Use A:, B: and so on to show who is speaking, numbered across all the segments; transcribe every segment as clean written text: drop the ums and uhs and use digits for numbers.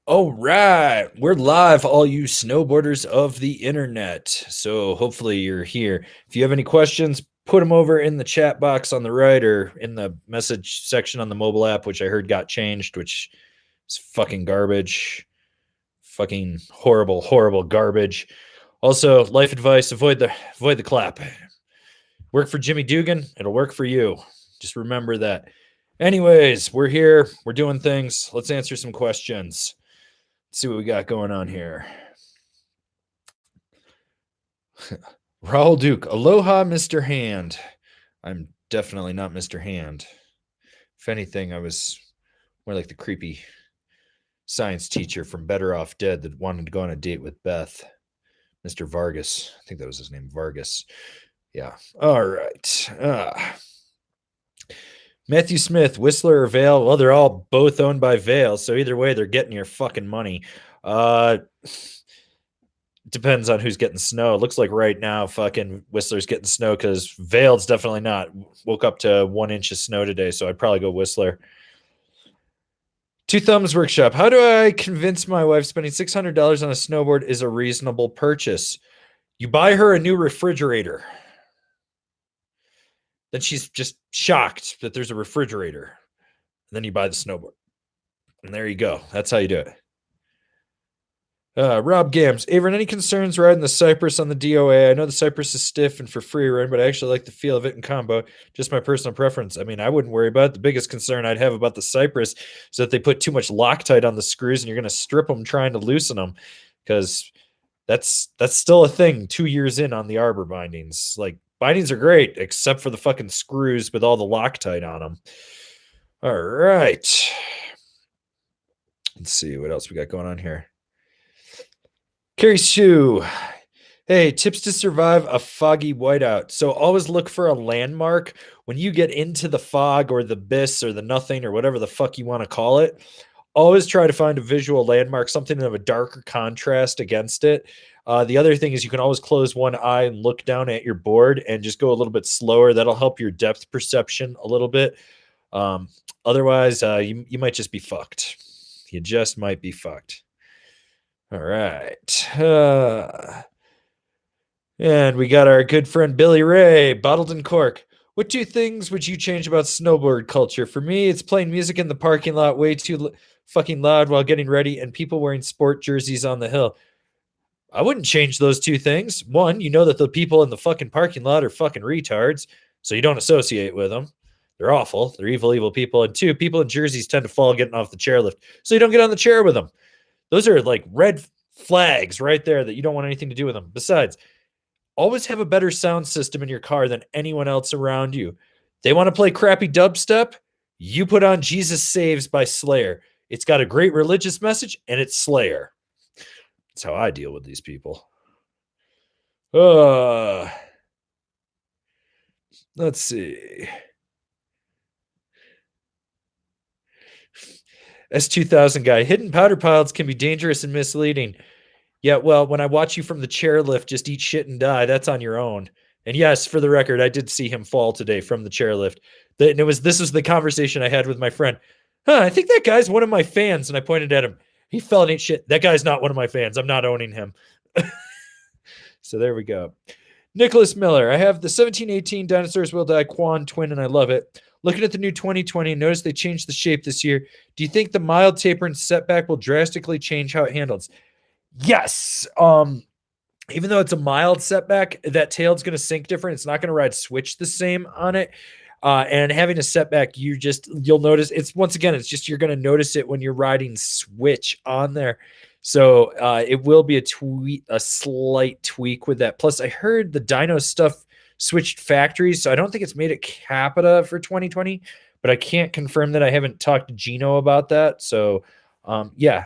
A: All right, we're live, all you snowboarders of the internet. So hopefully you're here. If you have any questions, put them over in the chat box on the right or in the message section on the mobile app, which I heard got changed, which is fucking garbage. Fucking horrible, horrible garbage. Also, life advice: avoid the clap. Work for Jimmy Dugan, it'll work for you. Just remember that. Anyways, we're here. We're doing things. Let's answer some questions. See what we got going on here. Raoul Duke, aloha, Mr. Hand. I'm definitely not Mr. Hand. If anything, I was more like the creepy science teacher from Better Off Dead that wanted to go on a date with Beth. Mr. Vargas. I think that was his name, Vargas. Yeah. All right. Matthew Smith, Whistler or Vale? Well, they're all both owned by Vale, so either way, they're getting your fucking money. Depends on who's getting snow. It looks like right now, fucking Whistler's getting snow because Vale's definitely not. Woke up to 1 inch of snow today, so I'd probably go Whistler. Two Thumbs Workshop. How do I convince my wife spending $600 on a snowboard is a reasonable purchase? You buy her a new refrigerator. Then she's just shocked that there's a refrigerator. And then you buy the snowboard. And there you go. That's how you do it. Rob Gams, Avern, any concerns riding the Cyprus on the DOA? I know the Cyprus is stiff and for free run, but I actually like the feel of it in combo. Just my personal preference. I mean, I wouldn't worry about it. The biggest concern I'd have about the Cyprus is that they put too much Loctite on the screws and you're going to strip them trying to loosen them because that's still a thing 2 years in on the arbor bindings. Like, bindings are great, except for the fucking screws with all the Loctite on them. All right. Let's see what else we got going on here. Carrie Sue. Hey, tips to survive a foggy whiteout. So always look for a landmark when you get into the fog or the abyss or the nothing or whatever the fuck you want to call it. Always try to find a visual landmark, something of a darker contrast against it. The other thing is you can always close one eye and look down at your board and just go a little bit slower. That'll help your depth perception a little bit. Otherwise, you might just be fucked. You just might be fucked. All right. And we got our good friend Billy Ray, Bottled in Cork. What two things would you change about snowboard culture? For me, it's playing music in the parking lot way too fucking loud while getting ready and people wearing sport jerseys on the hill. I wouldn't change those two things. One, you know that the people in the fucking parking lot are fucking retards, so you don't associate with them. They're awful. They're evil, evil people. And two, people in jerseys tend to fall getting off the chairlift, so you don't get on the chair with them. Those are like red flags right there that you don't want anything to do with them. Besides, always have a better sound system in your car than anyone else around you. They want to play crappy dubstep? You put on Jesus Saves by Slayer. It's got a great religious message and it's Slayer. That's how I deal with these people. Let's see. S2000 guy, hidden powder piles can be dangerous and misleading. Yeah, well, when I watch you from the chairlift just eat shit and die, that's on your own. And yes, for the record, I did see him fall today from the chairlift. This was the conversation I had with my friend. I think that guy's one of my fans. And I pointed at him. He fell and ate shit. That guy's not one of my fans. I'm not owning him. So there we go. Nicholas Miller. I have the 1718 Dinosaurs Will Die Quan Twin, and I love it. Looking at the new 2020, notice they changed the shape this year. Do you think the mild taper and setback will drastically change how it handles? Yes. Even though it's a mild setback, that tail's going to sink different. It's not going to ride switch the same on it. And having a setback, you'll notice it's once again, it's just, you're going to notice it when you're riding switch on there. So it will be a slight tweak with that. Plus I heard the dyno stuff switched factories. So I don't think it's made it capita for 2020, but I can't confirm that. I haven't talked to Gino about that. So yeah.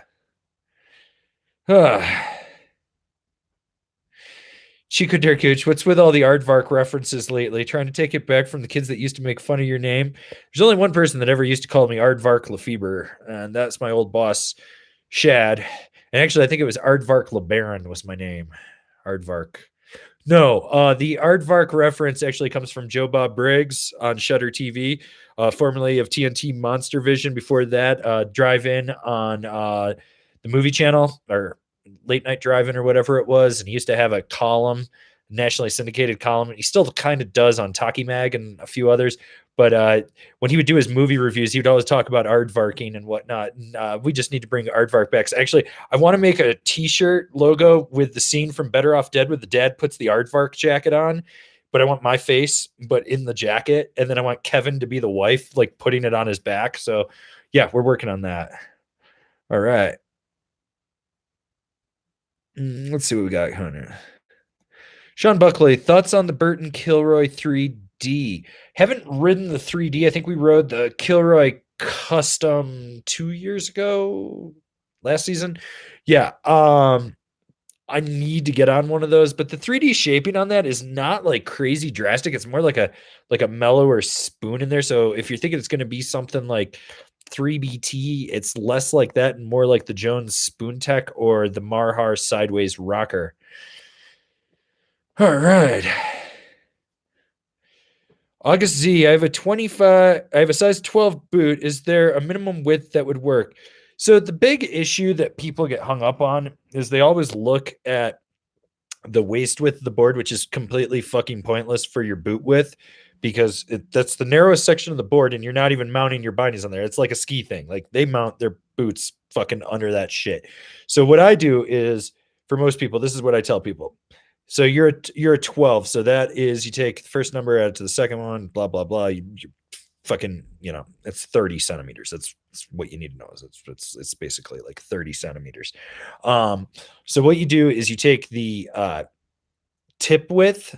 A: Chico Derkuch, what's with all the aardvark references lately? Trying to take it back from the kids that used to make fun of your name. There's only one person that ever used to call me Aardvark Lefebvre, and that's my old boss, Shad. And actually, I think it was Aardvark LeBaron was my name. Aardvark. No, the Aardvark reference actually comes from Joe Bob Briggs on Shudder TV, formerly of TNT Monster Vision. Before that, Drive In on the movie channel or late night driving or whatever it was, and he used to have a column, nationally syndicated column. And he still kind of does on Talkie Mag and a few others. But when he would do his movie reviews, he would always talk about aardvarking and whatnot. And we just need to bring aardvark back. So actually, I want to make a T-shirt logo with the scene from Better Off Dead, where the dad puts the aardvark jacket on. But I want my face, but in the jacket, and then I want Kevin to be the wife, like putting it on his back. So, yeah, we're working on that. All right. Let's see what we got, Hunter. Sean Buckley, thoughts on the Burton Kilroy 3D? Haven't ridden the 3D. I think we rode the Kilroy Custom 2 years ago, last season. Yeah. I need to get on one of those, but the 3D shaping on that is not like crazy drastic. It's more like a mellower spoon in there. So if you're thinking it's going to be something like 3BT, it's less like that and more like the Jones Spoon Tech or the Marhar Sideways Rocker. All right. August Z, I have a size 12 boot. Is there a minimum width that would work? So the big issue that people get hung up on is they always look at the waist width of the board, which is completely fucking pointless for your boot width because that's the narrowest section of the board and you're not even mounting your bindings on there. It's like a ski thing. Like they mount their boots fucking under that shit. So what I do is, for most people, this is what I tell people. So you're a 12. So that is, you take the first number, add it to the second one, blah, blah, blah. You fucking, it's 30 centimeters. That's what you need to know. Is it's basically like 30 centimeters. So what you do is you take the tip width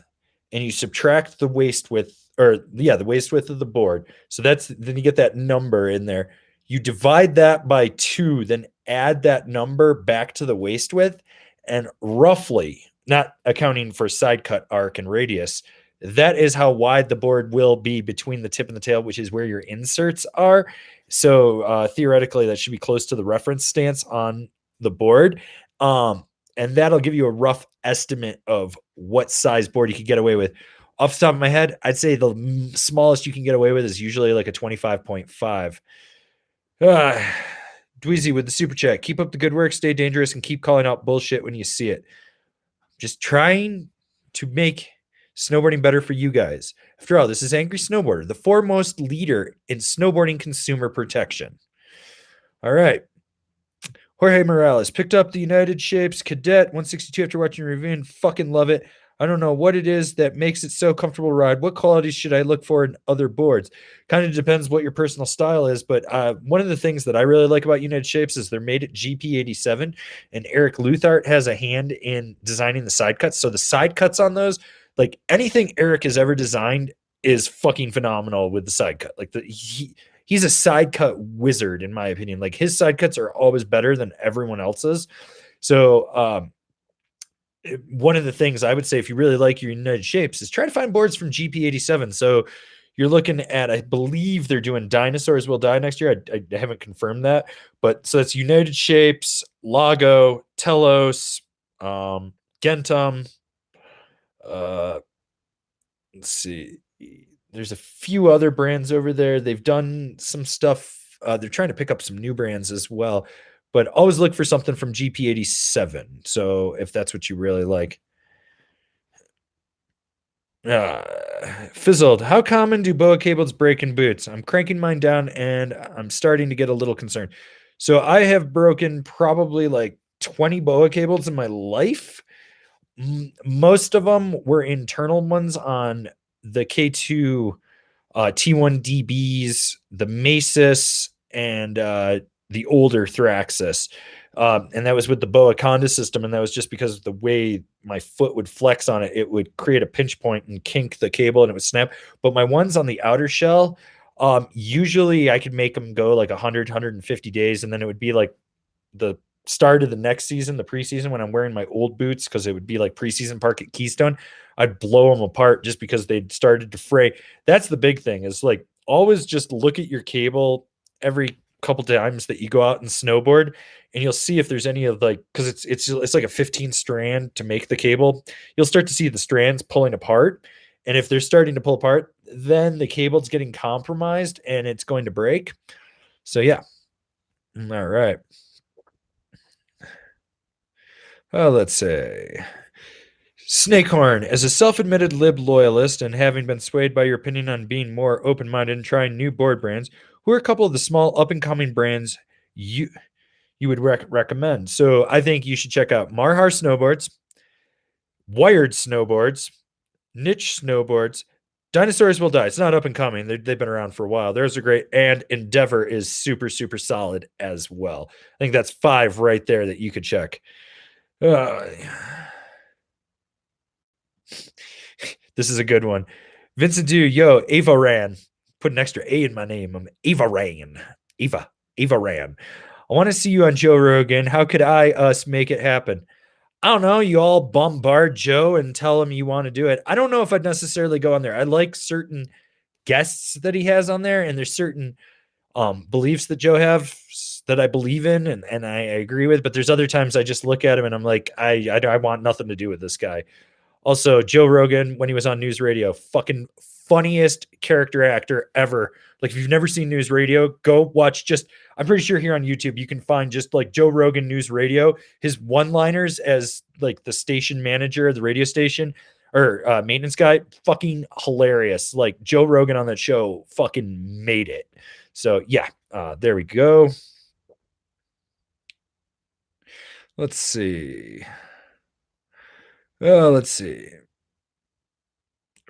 A: and you subtract the waist width, the waist width of the board. So then you get that number in there. You divide that by 2, then add that number back to the waist width, and roughly, not accounting for side cut, arc, and radius, that is how wide the board will be between the tip and the tail, which is where your inserts are. So theoretically, that should be close to the reference stance on the board. And that'll give you a rough estimate of what size board you could get away with. Off the top of my head, I'd say the smallest you can get away with is usually like a 25.5. Dweezy with the super chat. Keep up the good work, stay dangerous, and keep calling out bullshit when you see it. Just trying to make snowboarding better for you guys. After all, this is Angry Snowboarder, the foremost leader in snowboarding consumer protection. All right. Jorge Morales picked up the United Shapes Cadet 162 after watching Ravine. Fucking love it. I don't know what it is that makes it so comfortable to ride. What qualities should I look for in other boards? Kind of depends what your personal style is, but one of the things that I really like about United Shapes is they're made at GP87, and Eric Luthart has a hand in designing the side cuts. So the side cuts on those, like anything Eric has ever designed, is fucking phenomenal with the side cut. Like he's a side cut wizard, in my opinion. Like his side cuts are always better than everyone else's. So one of the things I would say, if you really like your United Shapes, is try to find boards from GP87. So you're looking at, I believe they're doing Dinosaurs Will Die next year. I haven't confirmed that, but so it's United Shapes, Lago, Telos, Gentum. Let's see. There's a few other brands over there. They've done some stuff. They're trying to pick up some new brands as well, but always look for something from GP87. So if that's what you really like. Fizzled. How common do BOA cables break in boots? I'm cranking mine down and I'm starting to get a little concerned. So I have broken probably like 20 BOA cables in my life. Most of them were internal ones on the K2 T1 DBs, the Masis, and the older Thraxis. And that was with the BOA Conda system, and that was just because of the way my foot would flex on it. It would create a pinch point and kink the cable, and it would snap. But my ones on the outer shell, usually I could make them go like 100, 150 days, and then it would be like the start of the next season, the preseason, when I'm wearing my old boots, because it would be like preseason park at Keystone, I'd blow them apart just because they'd started to fray. That's the big thing, is like always just look at your cable every couple times that you go out and snowboard, and you'll see if there's any of like, because it's like a 15 strand to make the cable. You'll start to see the strands pulling apart, and if they're starting to pull apart, then the cable's getting compromised and it's going to break. So yeah. All right. Let's say Snakehorn, as a self-admitted lib loyalist and having been swayed by your opinion on being more open-minded and trying new board brands, who are a couple of the small up-and-coming brands you would recommend? So I think you should check out Marhar Snowboards, Wired Snowboards, Niche Snowboards. Dinosaurs Will Die. It's not up and coming. They've been around for a while. Those are great. And Endeavor is super, super solid as well. I think that's 5 right there that you could check. This is a good one. Vincent Du, yo, Ava Ran. Put an extra A in my name. I'm Ava Ran. Ava Ran. I want to see you on Joe Rogan. How could us make it happen? I don't know. You all bombard Joe and tell him you want to do it. I don't know if I'd necessarily go on there. I like certain guests that he has on there, and there's certain beliefs that Joe have that I believe in and I agree with, but there's other times I just look at him and I'm like, I want nothing to do with this guy. Also, Joe Rogan, when he was on News Radio, fucking funniest character actor ever. Like, if you've never seen News Radio, go watch I'm pretty sure here on YouTube, you can find just like Joe Rogan News Radio, his one-liners as like the station manager of the radio station or maintenance guy, fucking hilarious. Like, Joe Rogan on that show fucking made it. So, yeah, there we go. Let's see. Let's see.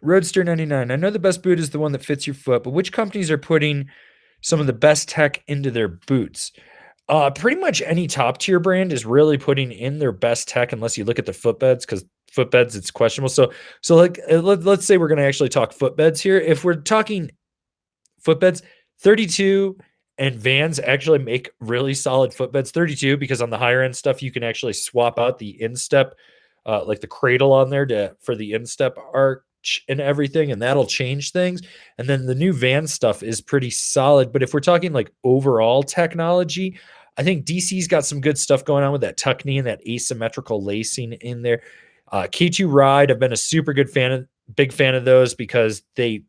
A: Roadster 99. I know the best boot is the one that fits your foot, but which companies are putting some of the best tech into their boots? Pretty much any top tier brand is really putting in their best tech, unless you look at the footbeds, because footbeds, it's questionable. So like, let's say we're going to actually talk footbeds here. If we're talking footbeds, 32 and Vans actually make really solid footbeds. 32, because on the higher end stuff, you can actually swap out the instep, like the cradle on there for the instep arch and everything, and that'll change things. And then the new Van stuff is pretty solid. But if we're talking like overall technology, I think DC's got some good stuff going on with that tuck knee and that asymmetrical lacing in there. K2 Ride, I've been a super big fan of those because they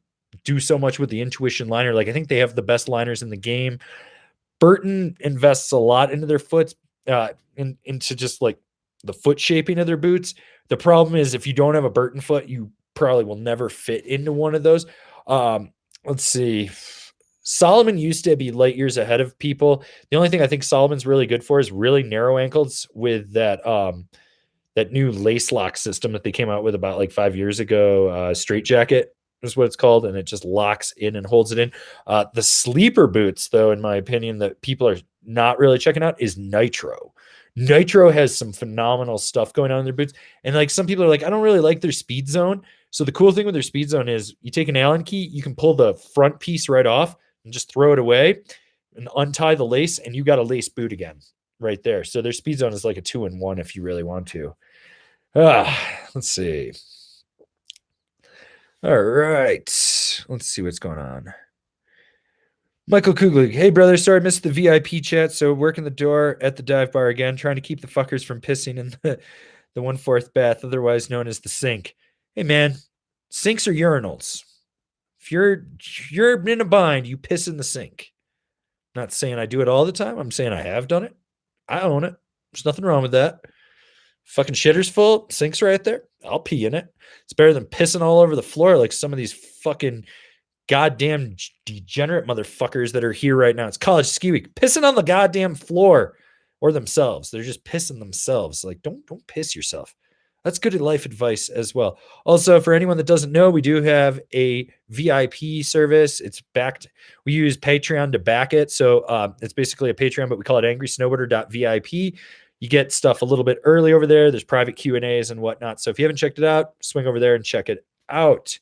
A: do so much with the intuition liner. Like, I think they have the best liners in the game. Burton invests a lot into their foot, into just like the foot shaping of their boots. The problem is if you don't have a Burton foot, you probably will never fit into one of those. Let's see. Solomon used to be light years ahead of people. The only thing I think Solomon's really good for is really narrow ankles with that that new lace lock system that they came out with about like 5 years ago. Straight jacket is what it's called, and it just locks in and holds it in. The sleeper boots, though, in my opinion, that people are not really checking out is Nitro. Nitro has some phenomenal stuff going on in their boots. And like, some people are like, I don't really like their speed zone. So the cool thing with their speed zone is you take an Allen key, you can pull the front piece right off and just throw it away and untie the lace, and you got a lace boot again right there. So their speed zone is like a 2-in-1 if you really want to. Let's see. All right. Let's see what's going on. Michael Kugler. Hey, brother. Sorry I missed the VIP chat. So working the door at the dive bar again, trying to keep the fuckers from pissing in the 1/4 bath, otherwise known as the sink. Hey, man. Sinks are urinals. If you're in a bind, you piss in the sink. I'm not saying I do it all the time. I'm saying I have done it. I own it. There's nothing wrong with that. Fucking shitter's full, sink's right there. I'll pee in it. It's better than pissing all over the floor like some of these fucking goddamn degenerate motherfuckers that are here right now. It's college ski week, pissing on the goddamn floor or themselves. They're just pissing themselves. Like, don't piss yourself. That's good life advice as well. Also, for anyone that doesn't know, we do have a VIP service. It's backed. We use Patreon to back it. So it's basically a Patreon, but we call it angrysnowboarder.vip. You get stuff a little bit early over there. There's private Q&As and whatnot. So if you haven't checked it out, swing over there and check it out.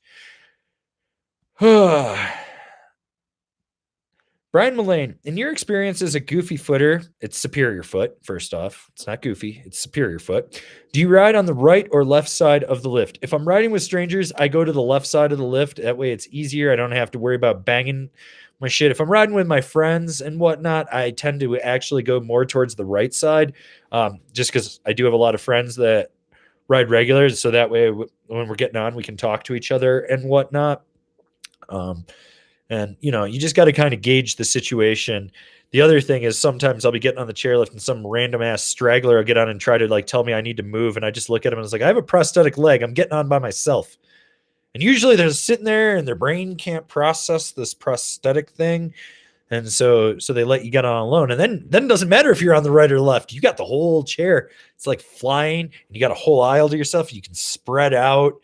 A: Brian Mullane, in your experience as a goofy footer, it's superior foot, first off. It's not goofy, it's superior foot. Do you ride on the right or left side of the lift? If I'm riding with strangers, I go to the left side of the lift. That way it's easier. I don't have to worry about banging my shit. If I'm riding with my friends and whatnot, I tend to actually go more towards the right side, just because I do have a lot of friends that ride regulars. So that way, when we're getting on, we can talk to each other and whatnot. And, you just got to kind of gauge the situation. The other thing is sometimes I'll be getting on the chairlift and some random ass straggler will get on and try to like tell me I need to move. And I just look at him and it's like, I have a prosthetic leg. I'm getting on by myself. And usually they're sitting there and their brain can't process this prosthetic thing. And so they let you get on alone. And then it doesn't matter if you're on the right or left. You got the whole chair. It's like flying and you got a whole aisle to yourself. You can spread out,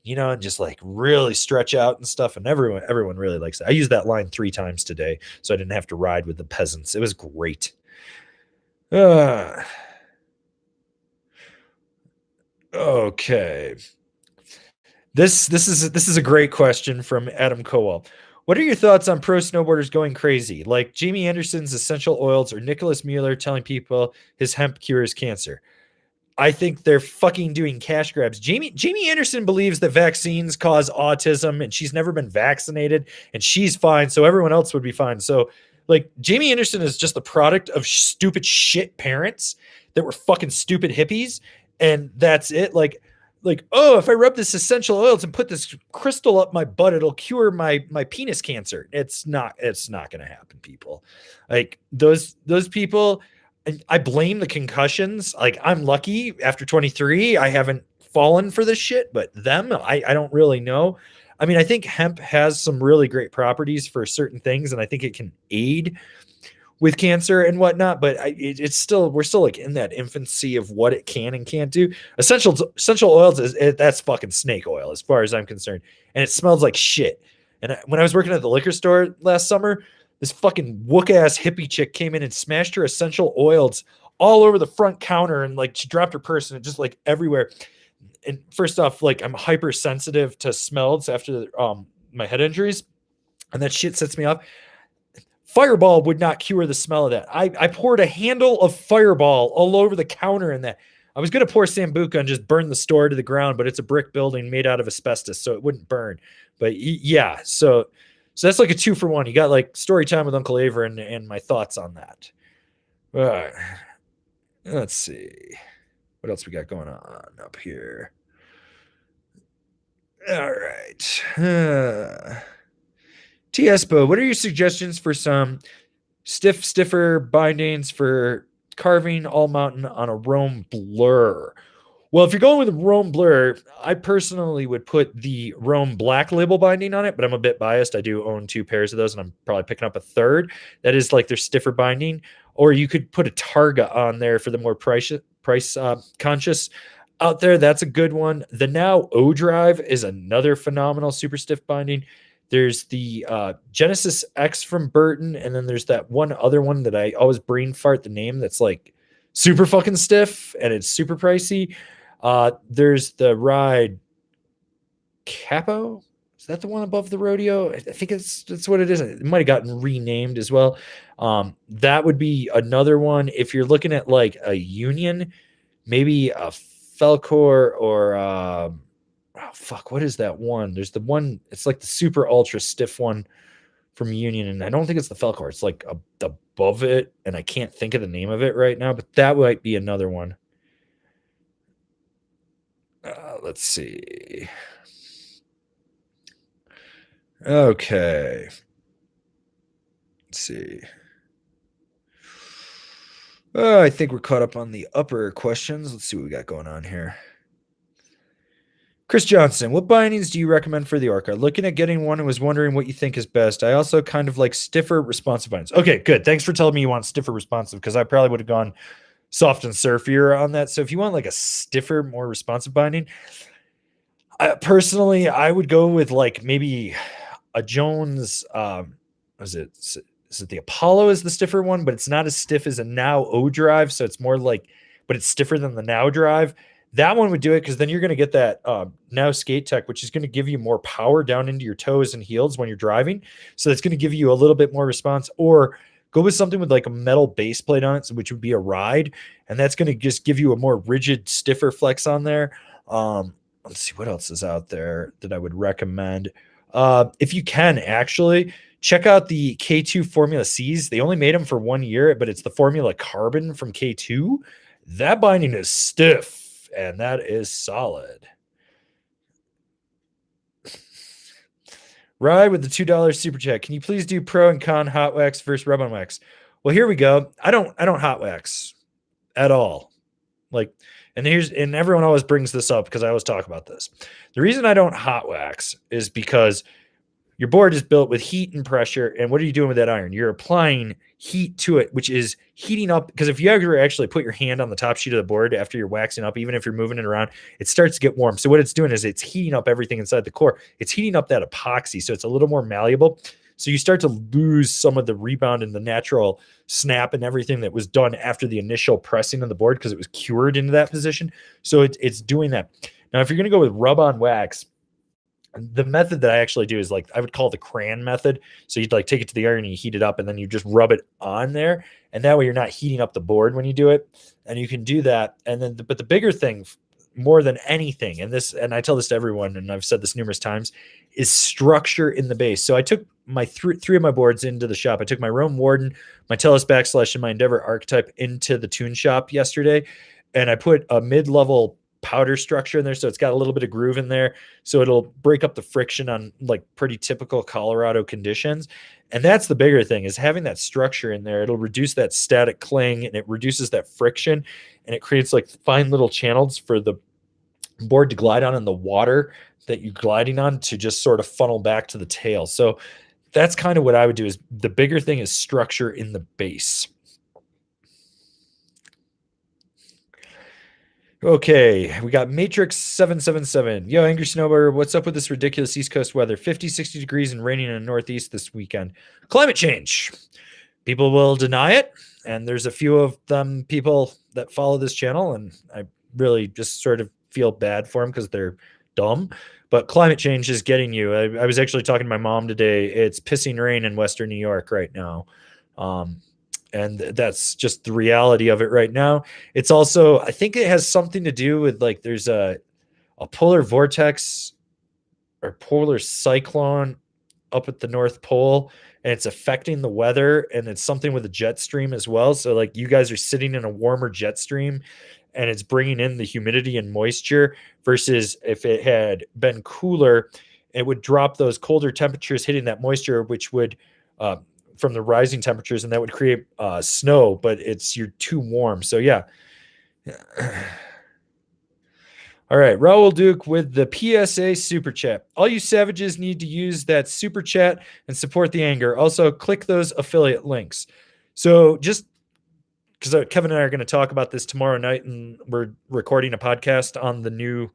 A: and just like really stretch out and stuff. And everyone really likes that. I used that line 3 times today, so I didn't have to ride with the peasants. It was great. Okay. This is a great question from Adam Kowal. What are your thoughts on pro snowboarders going crazy, like Jamie Anderson's essential oils or Nicholas Mueller telling people his hemp cures cancer? I think they're fucking doing cash grabs. Jamie Anderson believes that vaccines cause autism and she's never been vaccinated and she's fine, so everyone else would be fine. So, like, Jamie Anderson is just the product of stupid shit parents that were fucking stupid hippies, and that's it. Like, oh, if I rub this essential oils and put this crystal up my butt, it'll cure my penis cancer. It's not going to happen, people. Like those people. I blame the concussions. Like, I'm lucky after 23, I haven't fallen for this shit, but them, I don't really know. I mean, I think hemp has some really great properties for certain things, and I think it can aid with cancer and whatnot, but we're still like in that infancy of what it can and can't do. Essential oils that's fucking snake oil as far as I'm concerned, and it smells like shit. And when I was working at the liquor store last summer, this fucking wook ass hippie chick came in and smashed her essential oils all over the front counter, and like she dropped her purse and it just like everywhere. And first off, like I'm hypersensitive to smells after my head injuries, and that shit sets me off. Fireball would not cure the smell of that. I poured a handle of Fireball all over the counter in that. I was going to pour Sambuca and just burn the store to the ground, but it's a brick building made out of asbestos, so it wouldn't burn. But yeah, so that's like a 2-for-1. You got like story time with Uncle Aver and my thoughts on that. All right. Let's see. What else we got going on up here? All right. TSPO, what are your suggestions for some stiffer bindings for carving all mountain on a Rome Blur? Well, if you're going with a Rome Blur, I personally would put the Rome Black Label binding on it, but I'm a bit biased. I do own 2 pairs of those, and I'm probably picking up a third. That is like their stiffer binding. Or you could put a Targa on there for the more price conscious out there. That's a good one. The Now O Drive is another phenomenal super stiff binding. There's the Genesis X from Burton, and then there's that one other one that I always brain fart the name that's like super fucking stiff and it's super pricey. There's the Ride Capo. Is that the one above the rodeo? I think that's what it is. It might have gotten renamed as well. That would be another one. If you're looking at like a Union, maybe a Felcor or oh fuck, what is that one? There's the one, it's like the super ultra stiff one from Union, and I don't think it's the Felcor. It's like above it, and I can't think of the name of it right now, but that might be another one. Let's see. Okay. Let's see. I think we're caught up on the upper questions. Let's see what we got going on here. Chris Johnson, what bindings do you recommend for the Orca? Looking at getting one and was wondering what you think is best. I also kind of like stiffer responsive bindings. Okay, good. Thanks for telling me you want stiffer responsive, because I probably would have gone soft and surfier on that. So if you want like a stiffer, more responsive binding, personally, I would go with like maybe a Jones. Is it the Apollo is the stiffer one, but it's not as stiff as a Now O Drive. So it's more like, but it's stiffer than the Now Drive. That one would do it, because then you're going to get that Now Skate Tech, which is going to give you more power down into your toes and heels when you're driving. So it's going to give you a little bit more response. Or go with something with like a metal base plate on it, which would be a Ride. And that's going to just give you a more rigid, stiffer flex on there. Let's see what else is out there that I would recommend. If you can, actually, check out the K2 Formula Cs. They only made them for 1 year, but it's the Formula Carbon from K2. That binding is stiff, and that is solid. Rye with the $2 super chat. Can you please do pro and con hot wax versus rub on wax? Well, here we go. I don't hot wax at all. Like, and everyone always brings this up because I always talk about this. The reason I don't hot wax is because your board is built with heat and pressure. And what are you doing with that iron? You're applying heat to it, which is heating up. Because if you ever actually put your hand on the top sheet of the board after you're waxing up, even if you're moving it around, it starts to get warm. So what it's doing is it's heating up everything inside the core. It's heating up that epoxy. So it's a little more malleable. So you start to lose some of the rebound and the natural snap and everything that was done after the initial pressing of the board because it was cured into that position. So it's doing that. Now, if you're going to go with rub-on wax, the method that I actually do is like I would call the crayon method. So you'd like take it to the iron and you heat it up and then you just rub it on there. And that way you're not heating up the board when you do it. And you can do that. And then, but the bigger thing more than anything, and I tell this to everyone, and I've said this numerous times, is structure in the base. So I took my three of my boards into the shop. I took my Rome Warden, my Tellus Backslash, and my Endeavor Archetype into the tune shop yesterday. And I put a mid-level powder structure in there, so it's got a little bit of groove in there, so it'll break up the friction on like pretty typical Colorado conditions. And that's the bigger thing, is having that structure in there. It'll reduce that static cling and it reduces that friction, and it creates like fine little channels for the board to glide on in the water that you're gliding on to just sort of funnel back to the tail. So that's kind of what I would do. Is the bigger thing is structure in the base. Okay, we got Matrix 777. Yo, Angry Snowboarder, what's up with this ridiculous East Coast weather? 50, 60 degrees and raining in the Northeast this weekend. Climate change. People will deny it, and there's a few of them people that follow this channel, and I really just sort of feel bad for them because they're dumb. But climate change is getting you. I was actually talking to my mom today. It's pissing rain in Western New York right now. And that's just the reality of it right now. It's also, I think it has something to do with like there's a polar vortex or polar cyclone up at the North Pole, and it's affecting the weather, and it's something with the jet stream as well. So like you guys are sitting in a warmer jet stream and it's bringing in the humidity and moisture, versus if it had been cooler, it would drop those colder temperatures hitting that moisture, which would from the rising temperatures, and that would create snow, but you're too warm. So yeah. All right, Raoul Duke with the PSA super chat. All you savages need to use that super chat and support the anger. Also, click those affiliate links. So just because Kevin and I are going to talk about this tomorrow night, and we're recording a podcast on the new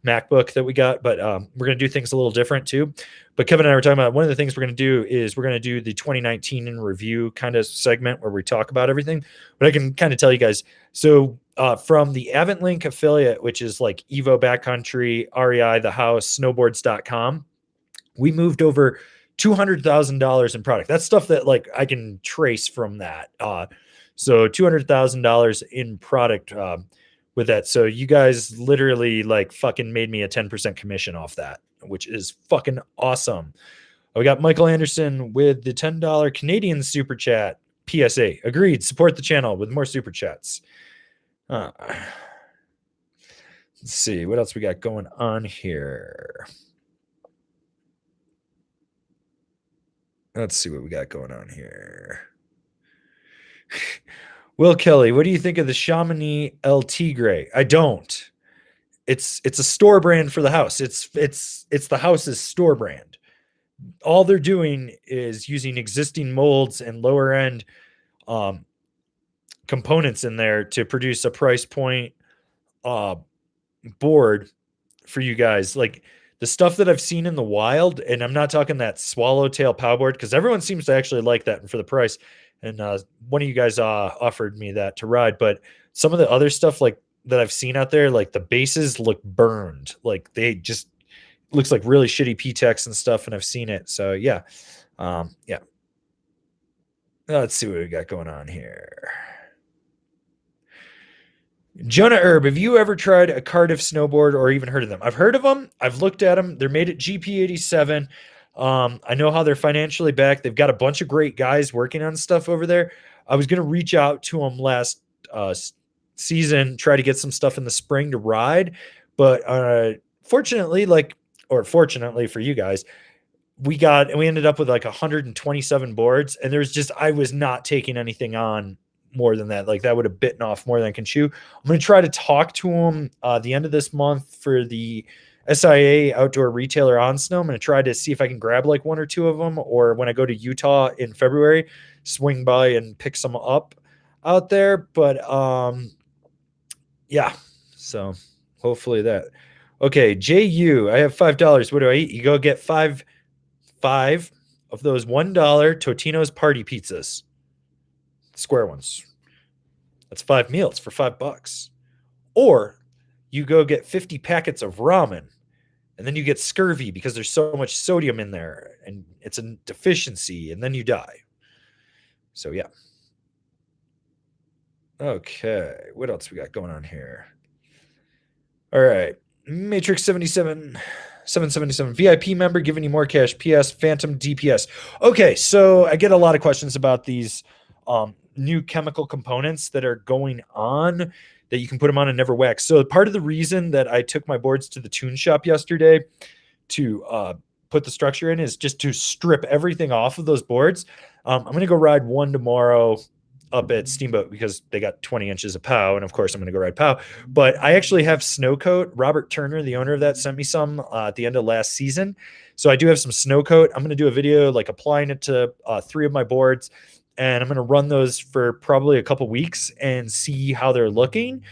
A: MacBook that we got, but we're going to do things a little different too. But Kevin and I were talking about one of the things we're going to do is we're going to do the 2019 in review kind of segment where we talk about everything. But I can kind of tell you guys. So from the AventLink affiliate, which is like Evo Backcountry, REI, The House, snowboards.com, we moved over $200,000 in product. That's stuff that like I can trace from that. So $200,000 in product with that. So you guys literally like fucking made me a 10% commission off that, which is fucking awesome. We got Michael Anderson with the $10 Canadian super chat. PSA, agreed. Support the channel with more super chats. Let's see what else we got going on here. Let's see what we got going on here. Will Kelly, what do you think of the Chamonix El Tigre? I don't. It's a store brand for the house. It's the house's store brand. All they're doing is using existing molds and lower end components in there to produce a price point board for you guys. Like the stuff that I've seen in the wild, and I'm not talking that swallowtail pow board, because everyone seems to actually like that and for the price. And one of you guys offered me that to ride, but some of the other stuff like that I've seen out there, like the bases look burned, like they just looks like really shitty PTEX and stuff. And I've seen it. So yeah. Yeah. Let's see what we got going on here. Jonah Herb, have you ever tried a Cardiff snowboard or even heard of them? I've heard of them. I've looked at them. They're made at GP87. I know how they're financially backed. They've got a bunch of great guys working on stuff over there. I was going to reach out to them last season, try to get some stuff in the spring to ride. But fortunately for you guys, we ended up with like 127 boards, and I was not taking anything on more than that. Like that would have bitten off more than I can chew. I'm going to try to talk to him the end of this month for the SIA outdoor retailer on snow. I'm going to try to see if I can grab like one or two of them, or when I go to Utah in February, swing by and pick some up out there. But yeah, so hopefully that. Okay, JU, I have $5. What do I eat? You go get five of those $1 Totino's party pizzas, square ones. That's 5 meals for $5. Or you go get 50 packets of ramen, and then you get scurvy because there's so much sodium in there and it's a deficiency, and then you die. So yeah. Okay, what else we got going on here? All right, Matrix 777 VIP member giving you more cash. PS Phantom DPS. Okay, so I get a lot of questions about these new chemical components that are going on that you can put them on and never wax. So part of the reason that I took my boards to the tune shop yesterday to put the structure in is just to strip everything off of those boards. I'm going to go ride one tomorrow up at Steamboat because they got 20 inches of POW, and of course I'm going to go ride POW. But I actually have snow coat. Robert Turner, the owner of that, sent me some at the end of last season. So I do have some snow coat. I'm going to do a video like applying it to 3 of my boards, and I'm going to run those for probably a couple weeks and see how they're looking.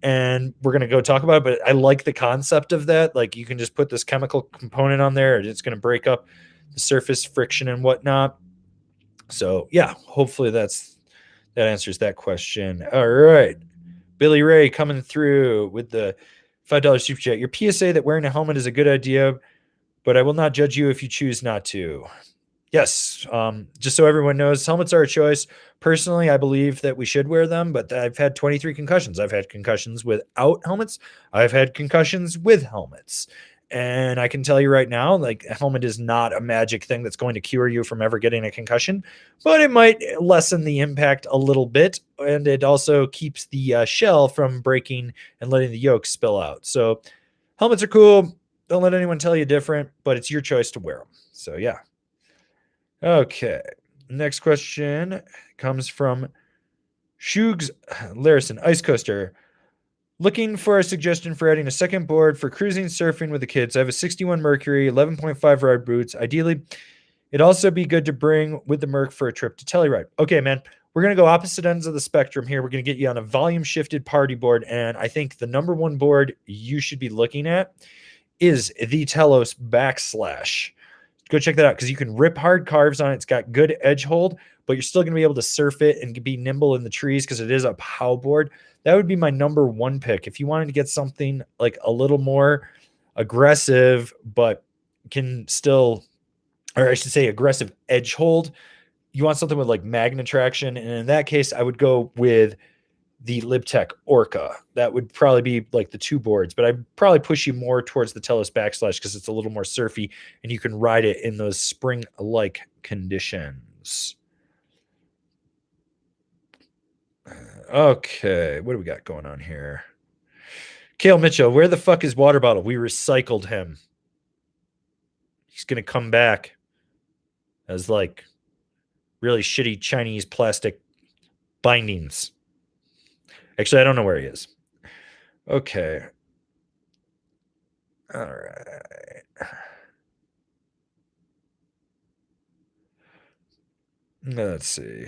A: And we're going to go talk about it. But I like the concept of that. Like you can just put this chemical component on there, and it's going to break up the surface friction and whatnot. So yeah, hopefully that answers that question. All right. Billy Ray coming through with the $5 super chat. Your PSA that wearing a helmet is a good idea, but I will not judge you if you choose not to. Yes. Just so everyone knows, helmets are a choice. Personally, I believe that we should wear them, but I've had 23 concussions. I've had concussions without helmets. I've had concussions with helmets. And I can tell you right now, like a helmet is not a magic thing that's going to cure you from ever getting a concussion, but it might lessen the impact a little bit. And it also keeps the shell from breaking and letting the yolk spill out. So helmets are cool. Don't let anyone tell you different, but it's your choice to wear them. So yeah. Okay. Next question comes from Shugs Larison, Ice Coaster. Looking for a suggestion for adding a second board for cruising surfing with the kids. I have a 61 Mercury, 11.5 ride boots. Ideally, it'd also be good to bring with the Merc for a trip to Telluride. Okay, man. We're going to go opposite ends of the spectrum here. We're going to get you on a volume shifted party board. And I think the number one board you should be looking at is the Telos Backslash. Go check that out because you can rip hard carves on it. It's got good edge hold, but you're still going to be able to surf it and be nimble in the trees because it is a POW board. That would be my number one pick. If you wanted to get something like a little more aggressive, but can still, or I should say aggressive edge hold, you want something with like magnatraction. And in that case, I would go with the Libtech Orca. That would probably be like the 2 boards, but I'd probably push you more towards the Telos Backslash because it's a little more surfy and you can ride it in those spring-like conditions. Okay, what do we got going on here? Kale Mitchell, where the fuck is water bottle? We recycled him. He's going to come back as like really shitty Chinese plastic bindings. Actually, I don't know where he is. Okay. All right. Let's see.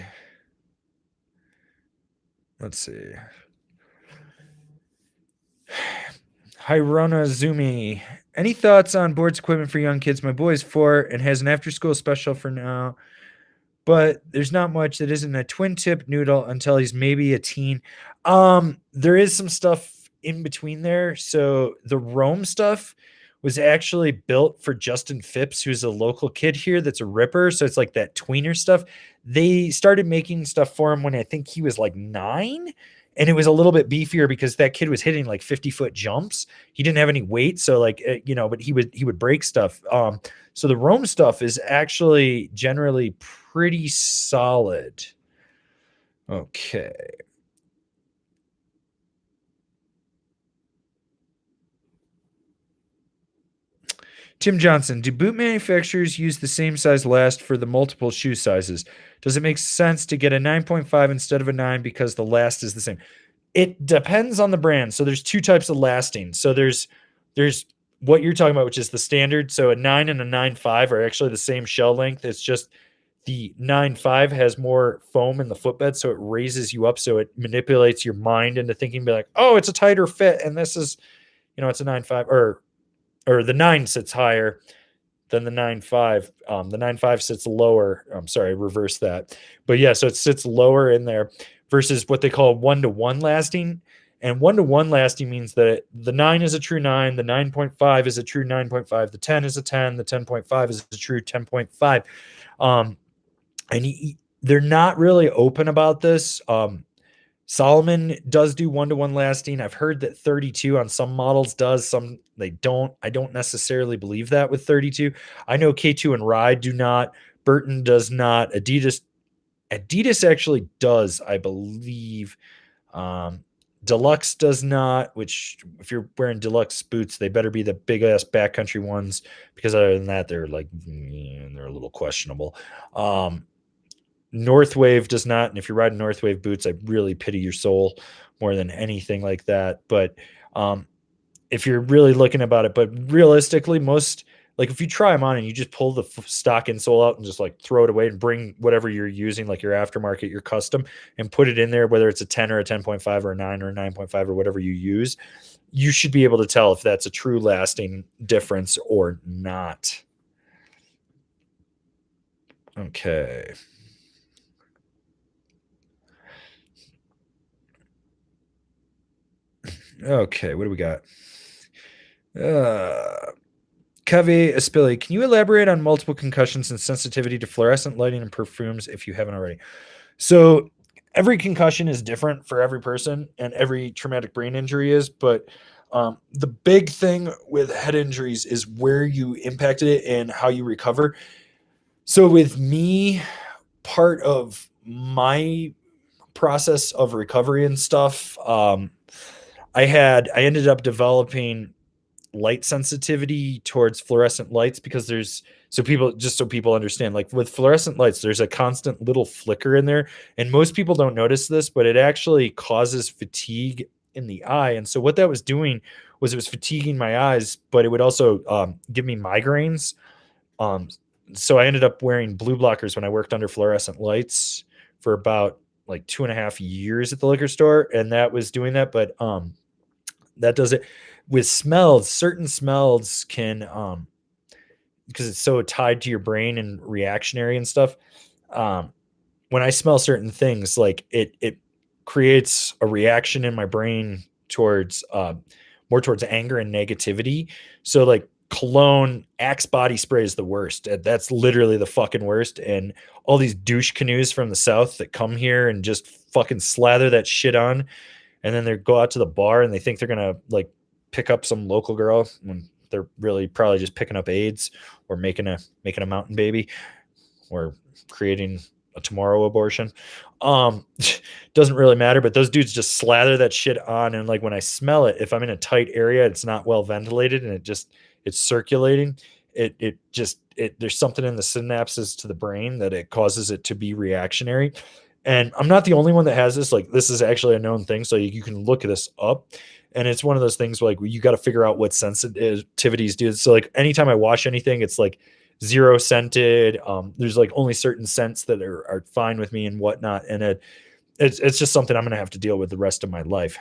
A: Hirona Zumi. Any thoughts on boards equipment for young kids? My boy is 4 and has an after-school special for now, but there's not much that isn't a twin tip noodle until he's maybe a teen. There is some stuff in between there. So the Rome stuff was actually built for Justin Phipps, who's a local kid here that's a ripper. So it's like that tweener stuff. They started making stuff for him when I think he was like 9. And it was a little bit beefier because that kid was hitting like 50-foot jumps. He didn't have any weight. So like, but he would break stuff. So the Rome stuff is actually generally pretty solid. Okay. Tim Johnson, do boot manufacturers use the same size last for the multiple shoe sizes? Does it make sense to get a 9.5 instead of a 9 because the last is the same? It depends on the brand. So there's two types of lasting. So there's what you're talking about, which is the standard. So a 9 and a 9.5 are actually the same shell length. It's just the 9.5 has more foam in the footbed, so it raises you up. So it manipulates your mind into thinking, be like, oh, it's a tighter fit, and this is, it's a 9.5, or the 9 sits higher than the 9.5. The 9.5 sits lower. I'm sorry, reverse that. But yeah, so it sits lower in there versus what they call 1-to-1 lasting. And 1-to-1 lasting means that the 9 is a true 9, the 9.5 is a true 9.5, the 10 is a 10, the 10.5 is a true 10.5. And they're not really open about this. Solomon does do 1-to-1 lasting. I've heard that 32 on some models does, some they don't. I don't necessarily believe that with 32. I know K2 and Ride do not. Burton does not. Adidas actually does, I believe. Deluxe does not, which if you're wearing Deluxe boots, they better be the big ass backcountry ones, because other than that, they're like, they're a little questionable. Northwave does not, and if you're riding Northwave boots, I really pity your soul more than anything like that. But if you're really looking about it, but realistically, most, like if you try them on and you just pull the stock insole out and just like throw it away and bring whatever you're using, like your aftermarket, your custom, and put it in there, whether it's a 10 or a 10.5 or a 9 or a 9.5 or whatever you use, you should be able to tell if that's a true lasting difference or not. Okay. Okay, what do we got? Covey Espilli, can you elaborate on multiple concussions and sensitivity to fluorescent lighting and perfumes if you haven't already? So every concussion is different for every person, and every traumatic brain injury is, but the big thing with head injuries is where you impacted it and how you recover. So with me, part of my process of recovery and stuff, I ended up developing light sensitivity towards fluorescent lights, because so people understand, like with fluorescent lights, there's a constant little flicker in there. And most people don't notice this, but it actually causes fatigue in the eye. And so what that was doing was it was fatiguing my eyes, but it would also give me migraines. So I ended up wearing blue blockers when I worked under fluorescent lights for about like 2.5 years at the liquor store. And that was doing that. But that does it with smells. Certain smells can, because it's so tied to your brain and reactionary and stuff. When I smell certain things, like it creates a reaction in my brain towards more towards anger and negativity. So like cologne, Axe body spray is the worst. That's literally the fucking worst. And all these douche canoes from the South that come here and just fucking slather that shit on, and then they go out to the bar and they think they're gonna like pick up some local girl when they're really probably just picking up AIDS or making a mountain baby or creating a tomorrow abortion. Doesn't really matter, but those dudes just slather that shit on. And like when I smell it, if I'm in a tight area, it's not well ventilated and it's circulating. There's something in the synapses to the brain that it causes it to be reactionary. And I'm not the only one that has this. Like this is actually a known thing. So you can look this up. And it's one of those things where like you got to figure out what sensitivities do. So like anytime I wash anything, it's like 0 scented. There's like only certain scents that are fine with me and whatnot. And it's just something I'm going to have to deal with the rest of my life.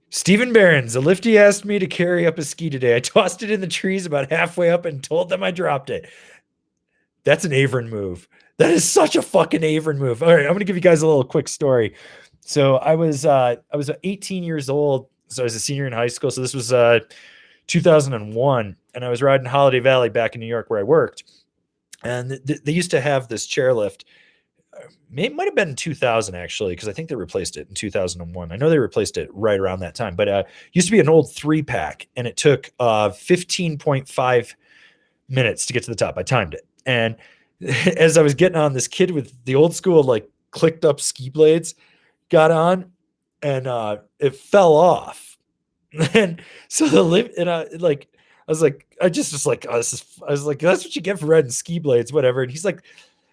A: Stephen Barons, a lifty asked me to carry up a ski today. I tossed it in the trees about halfway up and told them I dropped it. That's an Avron move. That is such a fucking Avron move. All right, I'm going to give you guys a little quick story. So I was 18 years old. So I was a senior in high school. So this was 2001, and I was riding Holiday Valley back in New York where I worked. And they used to have this chairlift. It might have been 2000 actually, because I think they replaced it in 2001. I know they replaced it right around that time, but it used to be an old 3-pack, and it took 15.5 minutes to get to the top. I timed it. And as I was getting on, this kid with the old school, like clicked up ski blades got on, and it fell off. And so the lift, and I was like, I just was like, oh, I was like, that's what you get for riding ski blades, whatever. And he's like,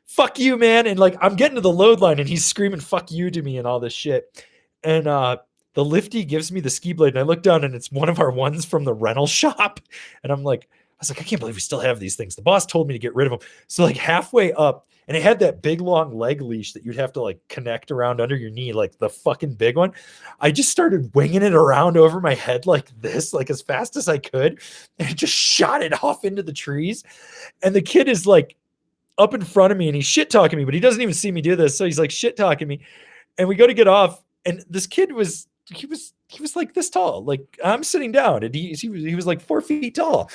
A: fuck you, man. And like, I'm getting to the load line and he's screaming, fuck you to me and all this shit. And the lifty gives me the ski blade and I look down and it's one of our ones from the rental shop. And I'm like, I was like, I can't believe we still have these things. The boss told me to get rid of them. So like halfway up, and it had that big long leg leash that you'd have to like connect around under your knee, like the fucking big one. I just started winging it around over my head like this, like as fast as I could, and it just shot it off into the trees. And the kid is like up in front of me and he's shit talking me, but he doesn't even see me do this. So he's like shit talking me. And we go to get off, and this kid was like this tall. Like I'm sitting down, and he was like 4 feet tall.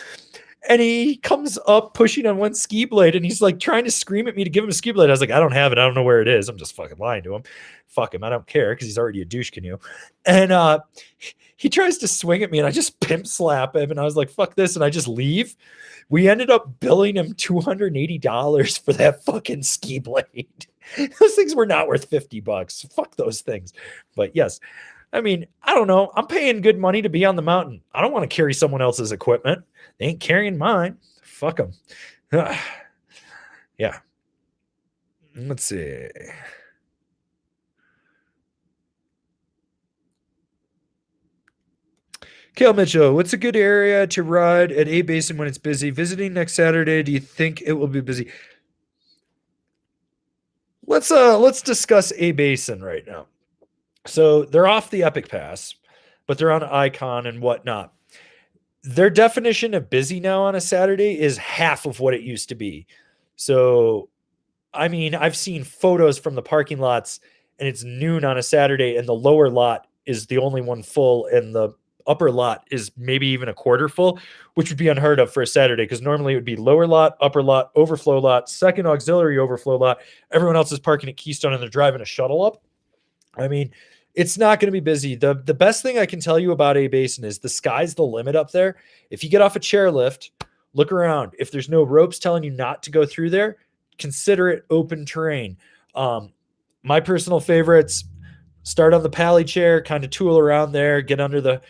A: And he comes up pushing on one ski blade and he's like trying to scream at me to give him a ski blade. I was like, I don't have it. I don't know where it is. I'm just fucking lying to him. Fuck him. I don't care because he's already a douche canoe. And he tries to swing at me and I just pimp slap him. And I was like, fuck this. And I just leave. We ended up billing him $280 for that fucking ski blade. Those things were not worth $50. Fuck those things. But yes, I mean, I don't know. I'm paying good money to be on the mountain. I don't want to carry someone else's equipment. They ain't carrying mine. Fuck them. Yeah. Let's see. Kale Mitchell, what's a good area to ride at A Basin when it's busy? Visiting next Saturday, do you think it will be busy? Let's discuss A Basin right now. So they're off the Epic Pass, but they're on Icon and whatnot. Their definition of busy now on a Saturday is half of what it used to be. So, I mean, I've seen photos from the parking lots and it's noon on a Saturday and the lower lot is the only one full and the upper lot is maybe even a quarter full, which would be unheard of for a Saturday because normally it would be lower lot, upper lot, overflow lot, second auxiliary overflow lot. Everyone else is parking at Keystone and they're driving a shuttle up. I mean, it's not going to be busy. The best thing I can tell you about A Basin is the sky's the limit up there. If you get off a chairlift, look around. If there's no ropes telling you not to go through there, consider it open terrain. My personal favorites, start on the pally chair, kind of tool around there, get under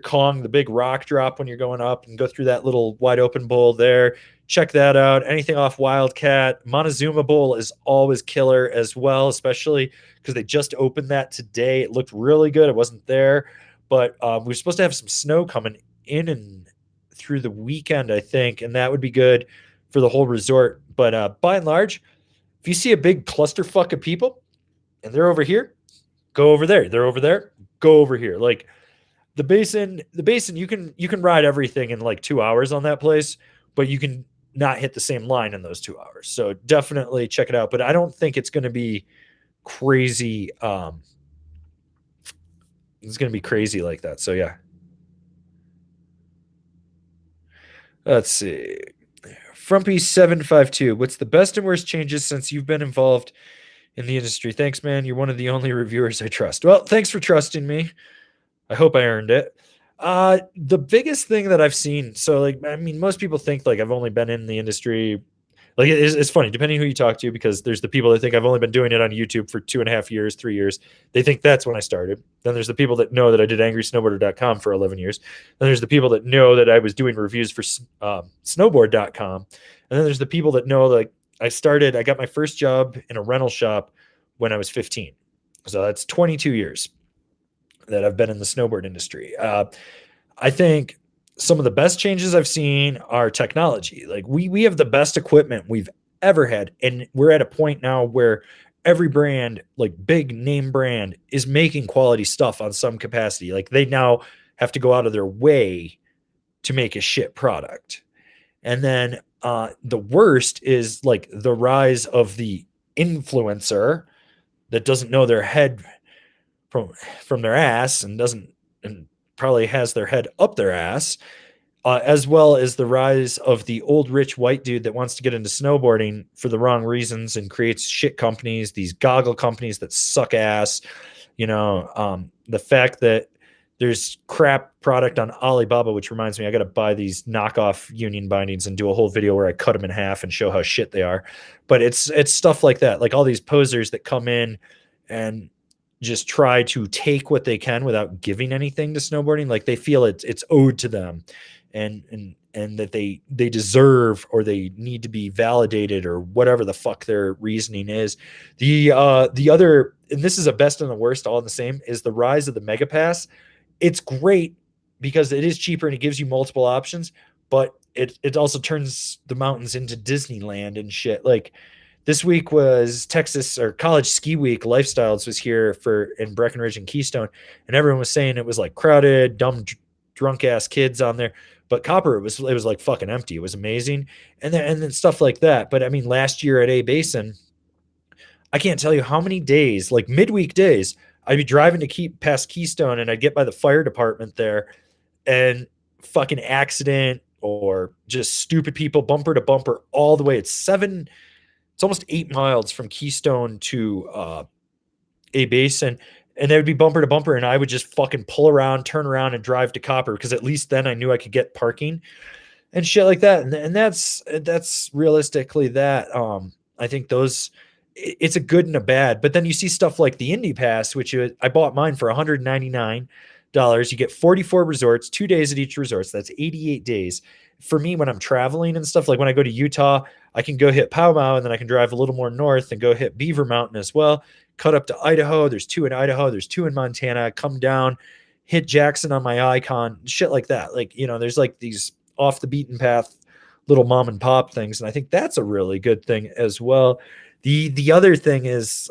A: Kong, the big rock drop when you're going up, and go through that little wide open bowl there. Check that out. Anything off Wildcat. Montezuma Bowl is always killer as well, especially because they just opened that today. It looked really good. It wasn't there, but we're supposed to have some snow coming in and through the weekend, I think, and that would be good for the whole resort. But by and large, if you see a big clusterfuck of people and they're over here, go over there. They're over there, go over here. Like the basin, you can ride everything in like 2 hours on that place, but you can not hit the same line in those 2 hours. So definitely check it out. But I don't think it's going to be crazy. It's going to be crazy like that. So yeah. Let's see. Frumpy752. What's the best and worst changes since you've been involved in the industry? Thanks, man. You're one of the only reviewers I trust. Well, thanks for trusting me. I hope I earned it. The biggest thing that I've seen, so like, I mean, most people think like I've only been in the industry. Like it's funny, depending who you talk to, because there's the people that think I've only been doing it on YouTube for 2.5 years, 3 years. They think that's when I started. Then there's the people that know that I did angrysnowboarder.com for 11 years. Then there's the people that know that I was doing reviews for snowboard.com. And then there's the people that know like I got my first job in a rental shop when I was 15. So that's 22 years that I've been in the snowboard industry. I think some of the best changes I've seen are technology. Like we have the best equipment we've ever had. And we're at a point now where every brand, like big name brand, is making quality stuff on some capacity. Like they now have to go out of their way to make a shit product. And then the worst is like the rise of the influencer that doesn't know their head from their ass and probably has their head up their ass, as well as the rise of the old rich white dude that wants to get into snowboarding for the wrong reasons and creates shit companies, these goggle companies that suck ass. The fact that there's crap product on Alibaba, which reminds me, I got to buy these knockoff union bindings and do a whole video where I cut them in half and show how shit they are. But it's stuff like that, like all these posers that come in and just try to take what they can without giving anything to snowboarding. Like they feel it's owed to them, and that they deserve or they need to be validated or whatever the fuck their reasoning is. The other, and this is a best and the worst all in the same, is the rise of the Mega Pass. It's great because it is cheaper and it gives you multiple options, but it also turns the mountains into Disneyland and shit. Like this week was Texas or College Ski Week. Lifestyles was here for in Breckenridge and Keystone, and everyone was saying it was like crowded, dumb, drunk ass kids on there. But Copper, it was like fucking empty. It was amazing, and then stuff like that. But I mean, last year at A Basin, I can't tell you how many days, like midweek days, I'd be driving to keep past Keystone, and I'd get by the fire department there, and fucking accident or just stupid people bumper to bumper all the way. It's almost 8 miles from Keystone to A Basin, and they would be bumper to bumper, and I would just fucking pull around, turn around, and drive to Copper because at least then I knew I could get parking and shit like that. And that's realistically that. I think it's a good and a bad. But then you see stuff like the Indy Pass, which I bought mine for $199. You get 44 resorts, 2 days at each resort. So that's 88 days. For me, when I'm traveling and stuff, like when I go to Utah, I can go hit Pow Mau, and then I can drive a little more north and go hit Beaver Mountain as well. Cut up to Idaho. There's 2 in Idaho. There's 2 in Montana. Come down, hit Jackson on my Icon, shit like that. Like, there's like these off the beaten path little mom and pop things. And I think that's a really good thing as well. The other thing is,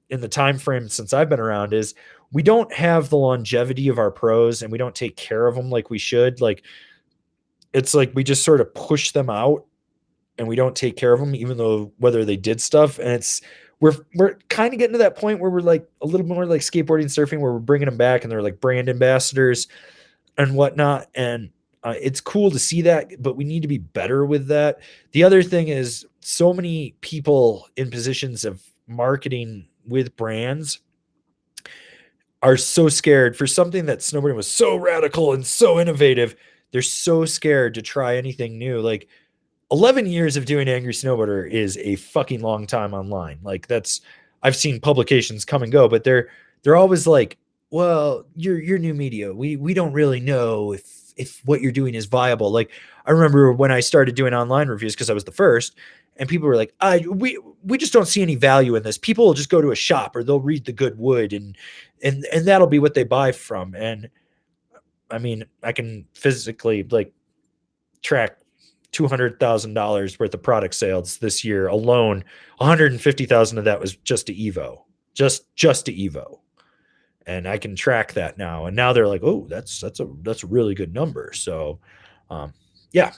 A: in the time frame since I've been around, is we don't have the longevity of our pros, and we don't take care of them like we should. Like, it's like we just sort of push them out and we don't take care of them, even though whether they did stuff. And we're kind of getting to that point where we're like a little more like skateboarding, surfing, where we're bringing them back and they're like brand ambassadors and whatnot. And it's cool to see that, but we need to be better with that. The other thing is, so many people in positions of marketing with brands are so scared for something that snowboarding was so radical and so innovative. They're so scared to try anything new. Like 11 years of doing Angry Snowboarder is a fucking long time online. Like I've seen publications come and go, but they're always like, well, you're new media. We don't really know if what you're doing is viable. Like I remember when I started doing online reviews, because I was the first, and people were like, we just don't see any value in this. People will just go to a shop or they'll read the good wood and that'll be what they buy from. And I mean, I can physically like track $200,000 worth of product sales this year alone. 150,000 of that was just to Evo, just to Evo. And I can track that now. And now they're like, oh, that's a really good number. So, yeah,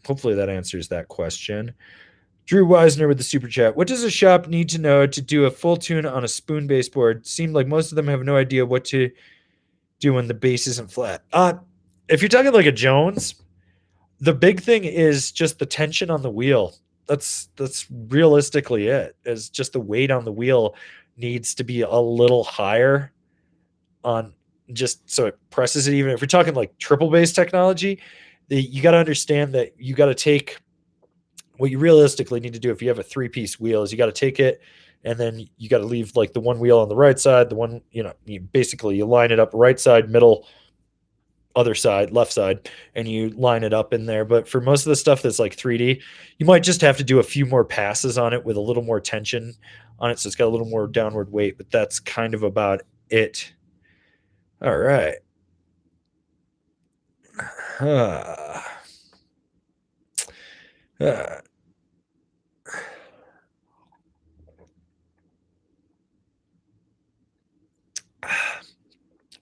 A: hopefully that answers that question. Drew Wisner with the super chat. What does a shop need to know to do a full tune on a spoon baseboard? Seemed like most of them have no idea what to do when the base isn't flat. If you're talking like a Jones, the big thing is just the tension on the wheel. That's realistically it. Is just the weight on the wheel needs to be a little higher on, just so it presses it. Even if we're talking like triple base technology, you got to understand that you got to take what you realistically need to do if you have a 3-piece wheel is you got to take it, and then you got to leave like the one wheel on the right side, the one, you line it up right side, middle, other side, left side, and you line it up in there. But for most of the stuff that's like 3D, you might just have to do a few more passes on it with a little more tension on it. So it's got a little more downward weight, but that's kind of about it. All right.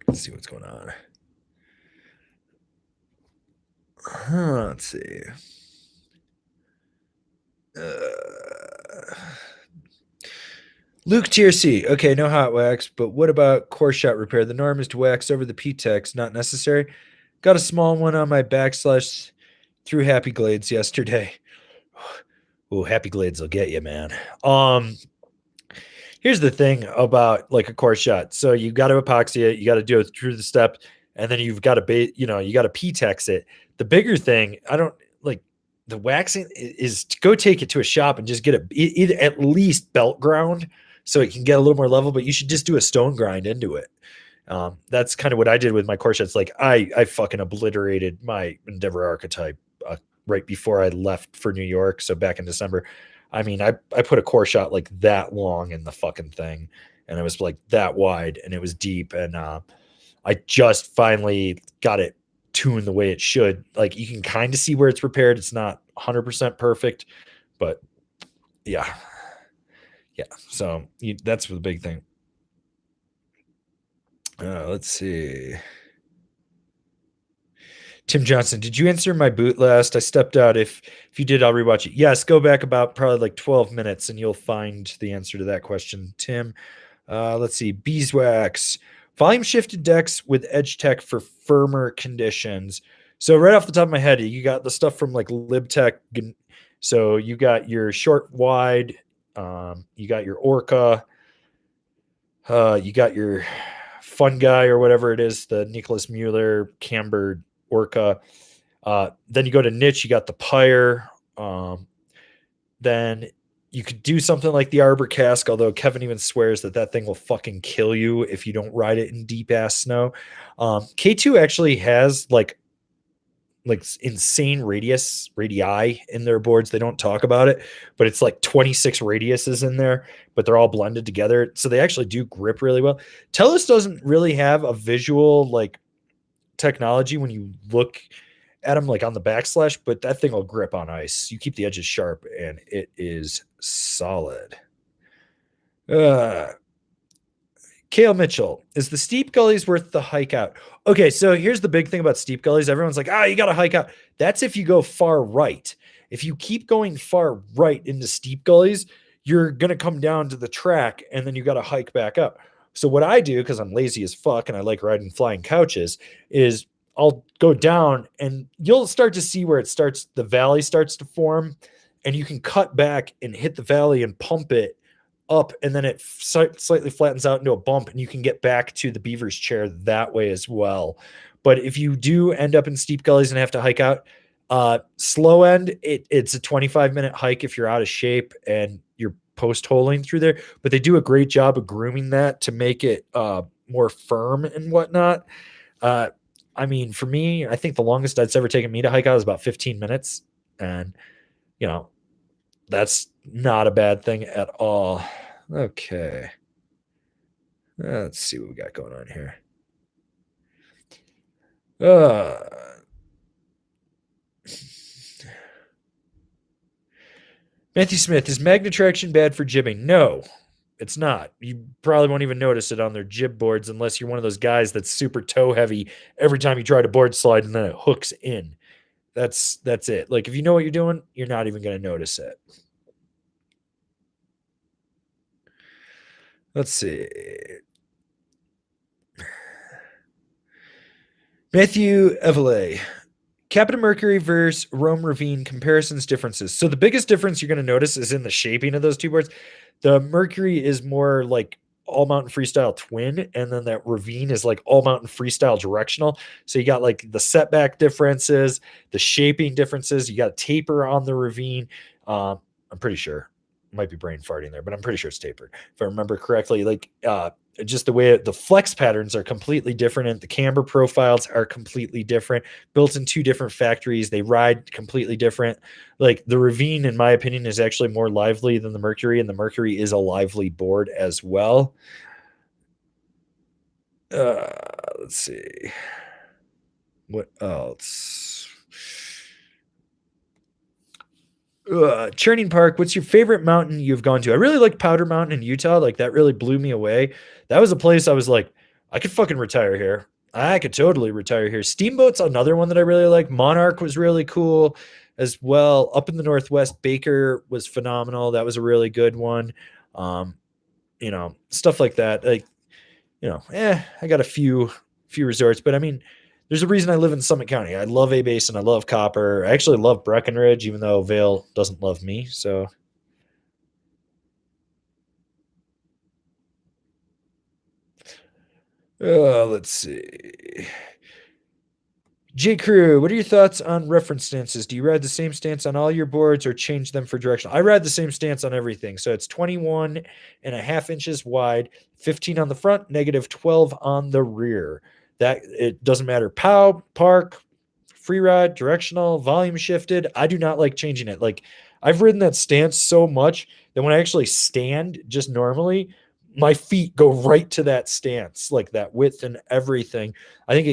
A: Let's see what's going on. Let's see. Luke Tier C. Okay, no hot wax, but what about core shot repair? The norm is to wax over the P-Tex, not necessary. Got a small one on my backslash through Happy Glades yesterday. Oh, Happy Glades will get you, man. Here's the thing about like a core shot. So you got to epoxy it, you got to do it through the step, and then you've got to you got to P-Tex it. The bigger thing, I don't like the waxing is to go take it to a shop and just get it at least belt ground so it can get a little more level, but you should just do a stone grind into it. That's kind of what I did with my core shots. Like I fucking obliterated my Endeavor archetype right before I left for New York. So back in December, I mean, I put a core shot like that long in the fucking thing, and it was like that wide, and it was deep, and I just finally got it tuned the way it should. Like you can kind of see where it's repaired. It's not 100% perfect, but yeah, yeah. So that's the big thing. Let's see. Tim Johnson, did you answer my boot last? I stepped out. If you did, I'll rewatch it. Yes, go back about probably like 12 minutes and you'll find the answer to that question, Tim. Let's see. Beeswax. Volume shifted decks with Edge Tech for firmer conditions. So right off the top of my head, you got the stuff from like LibTech. So you got your short wide, you got your Orca, you got your Fun Guy or whatever it is, the Nicholas Mueller cambered Orca. Then you go to niche, you got the Pyre. Then you could do something like the Arbor Cask, although Kevin even swears that thing will fucking kill you if you don't ride it in deep ass snow. K2 actually has like insane radii in their boards. They don't talk about it, but it's like 26 radiuses in there, but they're all blended together. So they actually do grip really well. Telos doesn't really have a visual like technology when you look at them like on the backslash, but that thing will grip on ice. You keep the edges sharp and it is solid. Kale Mitchell, is the steep gullies worth the hike out? Okay, so here's the big thing about steep gullies. Everyone's like, you got to hike out. That's if you go far right. If you keep going far right into steep gullies, you're going to come down to the track and then you got to hike back up. So what I do, because I'm lazy as fuck and I like riding flying couches, is I'll go down and you'll start to see where the valley starts to form, and you can cut back and hit the valley and pump it up, and then it slightly flattens out into a bump, and you can get back to the Beaver's Chair that way as well. But if you do end up in steep gullies and have to hike out, slow end, it's a 25-minute hike if you're out of shape and you're post holing through there. But they do a great job of grooming that to make it more firm and whatnot. I mean, for me, I think the longest it's ever taken me to hike out is about 15 minutes. And, that's not a bad thing at all. Okay. Let's see what we got going on here. Matthew Smith, is magnatraction bad for jibbing? No, it's not. You probably won't even notice it on their jib boards unless you're one of those guys that's super toe heavy every time you try to board slide and then it hooks in. That's it. Like if you know what you're doing, you're not even going to notice it. Let's see. Matthew Evelay. Captain Mercury versus Rome Ravine comparisons differences. So the biggest difference you're going to notice is in the shaping of those two boards. The Mercury is more like all mountain freestyle twin, and then that Ravine is like all mountain freestyle directional. So you got like the setback differences, the shaping differences. You got taper on the Ravine. I'm pretty sure. Might be brain farting there, but I'm pretty sure it's tapered if I remember correctly. Like just the way the flex patterns are completely different and the camber profiles are completely different, built in two different factories. They ride completely different. Like the Ravine, in my opinion, is actually more lively than the Mercury, and the Mercury is a lively board as well. Let's see. What else? Churning Park, what's your favorite mountain you've gone to? I really like Powder Mountain in Utah. Like that really blew me away. That was a place I was like, I could fucking retire here. I could totally retire here. Steamboat's another one that I really like. Monarch was really cool as well. Up in the Northwest, Baker was phenomenal. That was a really good one. Um, stuff like that. Like, I got a few resorts, but I mean, there's a reason I live in Summit County. I love A Basin. I love Copper. I actually love Breckenridge, even though Vail doesn't love me. So, let's see. J. Crew, what are your thoughts on reference stances? Do you ride the same stance on all your boards or change them for direction? I ride the same stance on everything. So it's 21.5 inches wide, 15 on the front, negative 12 on the rear. That it doesn't matter. POW, park, free ride, directional, volume shifted. I do not like changing it. Like I've ridden that stance so much that when I actually stand just normally, my feet go right to that stance, like that width and everything. I think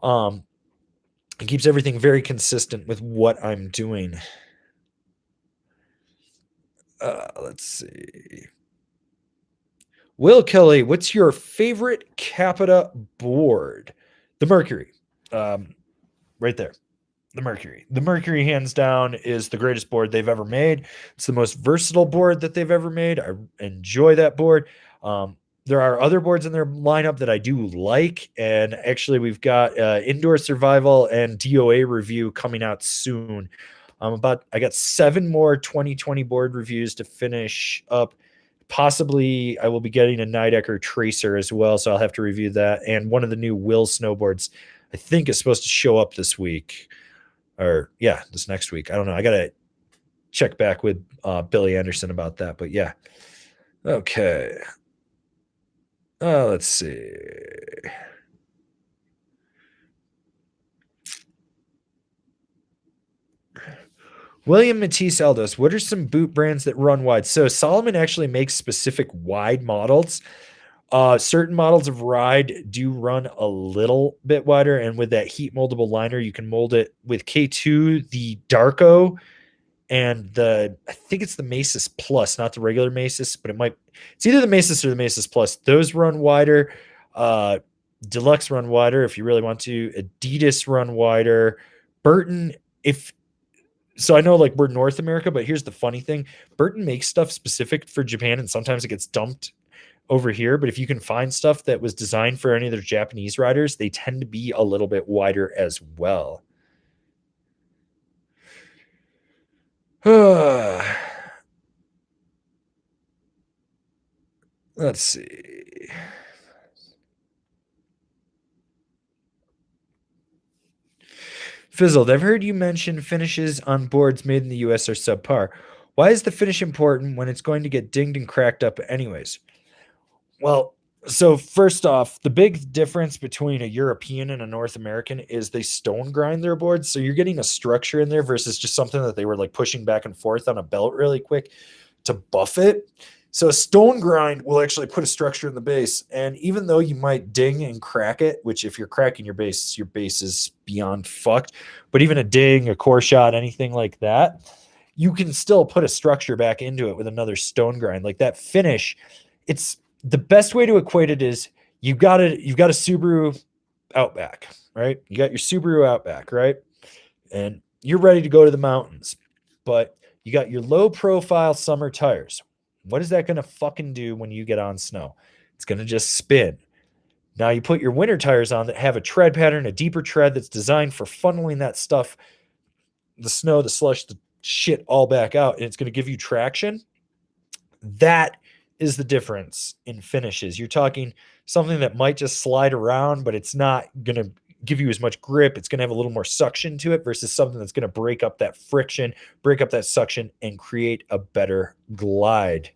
A: um it keeps everything very consistent with what I'm doing. Let's see. Will Kelly, what's your favorite Capita board? The Mercury. Um, right there. The Mercury. The Mercury, hands down, is the greatest board they've ever made. It's the most versatile board that they've ever made. I enjoy that board. There are other boards in their lineup that I do like, and actually, we've got Indoor Survival and DOA review coming out soon. I got 7 more 2020 board reviews to finish up. Possibly, I will be getting a Nidecker Tracer as well, so I'll have to review that. And one of the new Will snowboards, I think, is supposed to show up this week. Or yeah, this next week. I don't know. I gotta check back with Billy Anderson about that. But yeah. Okay. Let's see. William Matisse Eldos, what are some boot brands that run wide? So Solomon actually makes specific wide models. Certain models of Ride do run a little bit wider, and with that heat moldable liner, you can mold it with K2, the Darko, and I think it's the Masis Plus, not the regular Masis, but it's either the Masis or the Masis Plus. Those run wider. Deluxe run wider if you really want to. Adidas run wider. Burton, so I know like we're North America, but here's the funny thing. Burton makes stuff specific for Japan, and sometimes it gets dumped over here. But if you can find stuff that was designed for any of their Japanese riders, they tend to be a little bit wider as well. Let's see. Fizzled, I've heard you mention finishes on boards made in the US are subpar. Why is the finish important when it's going to get dinged and cracked up anyways? Well, so first off, the big difference between a European and a North American is they stone grind their boards. So you're getting a structure in there versus just something that they were like pushing back and forth on a belt really quick to buff it. So a stone grind will actually put a structure in the base. And even though you might ding and crack it, which if you're cracking your base is beyond fucked. But even a ding, a core shot, anything like that, you can still put a structure back into it with another stone grind. Like that finish, it's the best way to equate it is you've got a Subaru Outback, right? You got your Subaru Outback, right? And you're ready to go to the mountains, but you got your low profile summer tires. What is that going to fucking do when you get on snow? It's going to just spin. Now you put your winter tires on that have a tread pattern, a deeper tread that's designed for funneling that stuff, the snow, the slush, the shit all back out, and it's going to give you traction. That is the difference in finishes. You're talking something that might just slide around, but it's not going to give you as much grip. It's going to have a little more suction to it versus something that's going to break up that friction, break up that suction, and create a better glide.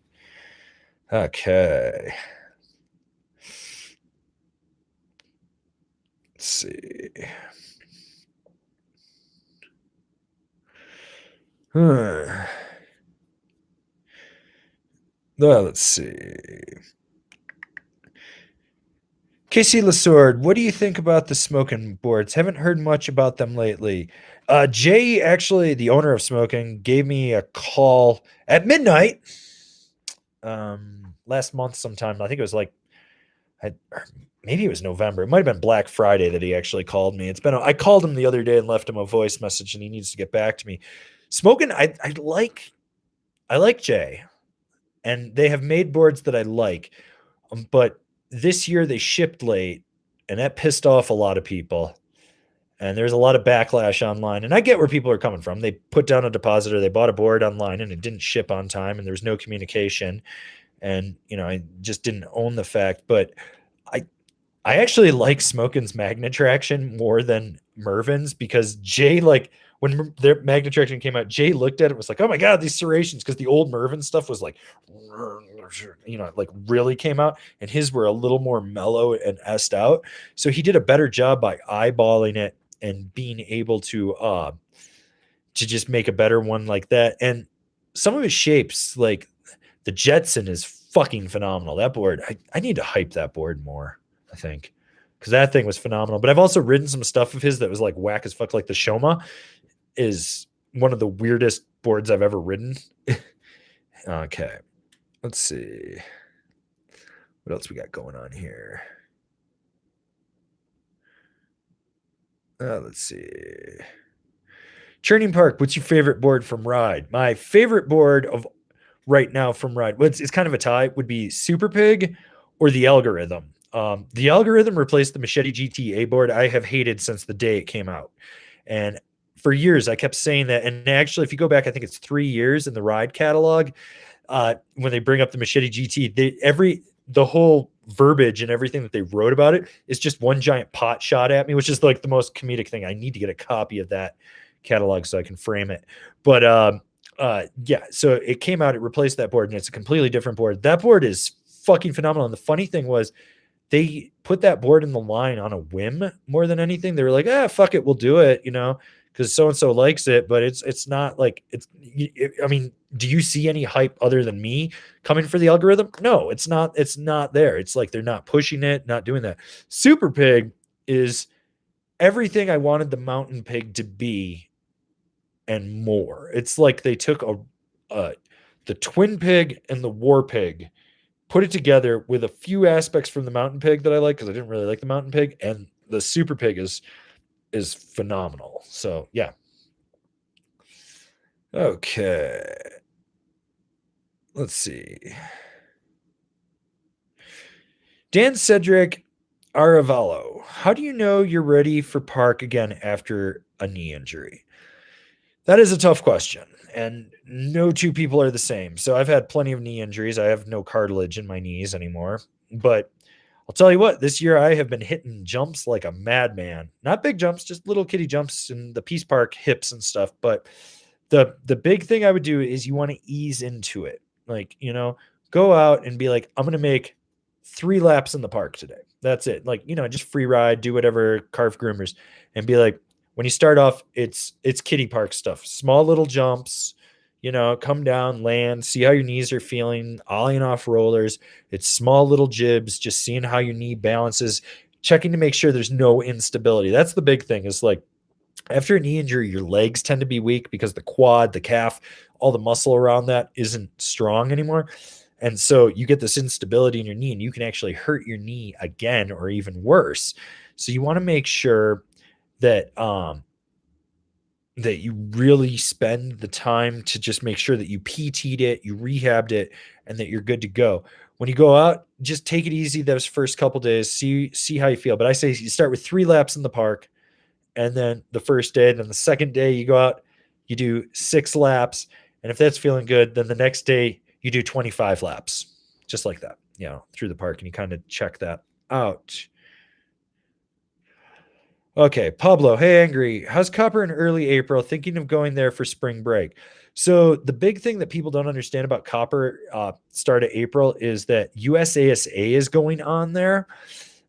A: Okay. Let's see. Well, let's see. Casey Lassord, what do you think about the smoking boards? Haven't heard much about them lately. Jay, actually, the owner of Smoking, gave me a call at midnight last month sometime. I think it was like, maybe it was November. It might have been Black Friday that he actually called me. I called him the other day and left him a voice message, and he needs to get back to me. Smoking, I like Jay, and they have made boards that I like, but this year they shipped late, and that pissed off a lot of people. And there's a lot of backlash online. And I get where people are coming from. They put down a deposit or they bought a board online and it didn't ship on time and there was no communication. And, I just didn't own the fact. But I actually like Smokin's magnatraction more than Mervin's because Jay, like, when their magnatraction came out, Jay looked at it and was like, oh my God, these serrations. Because the old Mervin stuff was like, like really came out. And his were a little more mellow and s'd out. So he did a better job by eyeballing it and being able to just make a better one like that. And some of his shapes, like the Jetson is fucking phenomenal. That board, I need to hype that board more, I think. Because that thing was phenomenal. But I've also ridden some stuff of his that was like whack as fuck. Like the Shoma is one of the weirdest boards I've ever ridden. Okay. Let's see. What else we got going on here? Let's see. Churning Park, what's your favorite board from Ride? My favorite board of right now from Ride, well, it's kind of a tie, would be Super Pig or the Algorithm. The Algorithm replaced the Machete GTA board I have hated since the day it came out. And for years, I kept saying that. And actually, if you go back, I think it's 3 years in the Ride catalog, when they bring up the Machete GT, the whole verbiage and everything that they wrote about it is just one giant pot shot at me, which is like the most comedic thing. I need to get a copy of that catalog so I can frame it. But yeah, so it came out, it replaced that board, and it's a completely different board. That board is fucking phenomenal. And the funny thing was, they put that board in the line on a whim more than anything. They were like, fuck it, we'll do it, because so and so likes it. But it's not like I mean, do you see any hype other than me coming for the Algorithm? No, it's not there. It's like they're not pushing it, not doing that. Super Pig is everything I wanted the Mountain Pig to be and more. It's like they took the Twin Pig and the War Pig, put it together with a few aspects from the Mountain Pig that I like, because I didn't really like the Mountain Pig, and the Super Pig is phenomenal. So yeah. Okay. Let's see. Dan Cedric Aravallo, how do you know you're ready for park again after a knee injury? That is a tough question, and no two people are the same. So I've had plenty of knee injuries. I have no cartilage in my knees anymore. But I'll tell you what, this year I have been hitting jumps like a madman. Not big jumps, just little kitty jumps in the Peace Park hips and stuff. But the big thing I would do is you want to ease into it. Like, go out and be like, I'm going to make 3 laps in the park today. That's it. Like, just free ride, do whatever, carve groomers, and be like, when you start off, it's kiddie park stuff. Small little jumps, come down, land, see how your knees are feeling, ollieing off rollers. It's small little jibs, just seeing how your knee balances, checking to make sure there's no instability. That's the big thing, is like, after a knee injury, your legs tend to be weak because the quad, the calf, all the muscle around that isn't strong anymore. And so you get this instability in your knee, and you can actually hurt your knee again, or even worse. So you want to make sure that that you really spend the time to just make sure that you PT'd it, you rehabbed it, and that you're good to go. When you go out, just take it easy those first couple days, see how you feel. But I say you start with 3 laps in the park, and then the first day, and then the second day you go out, you do 6 laps. And if that's feeling good, then the next day you do 25 laps, just like that, through the park, and you kind of check that out. Okay, Pablo, hey, Angry, how's Copper in early April? Thinking of going there for spring break. So the big thing that people don't understand about Copper start of April is that USASA is going on there,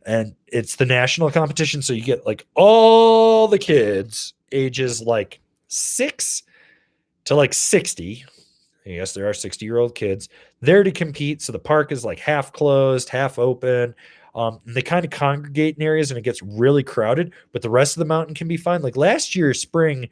A: and it's the national competition. So you get like all the kids ages like 6 to like 60. Yes, there are 60-year-old kids there to compete. So the park is like half closed, half open. And they kind of congregate in areas, and it gets really crowded, but the rest of the mountain can be fine. Like last year, spring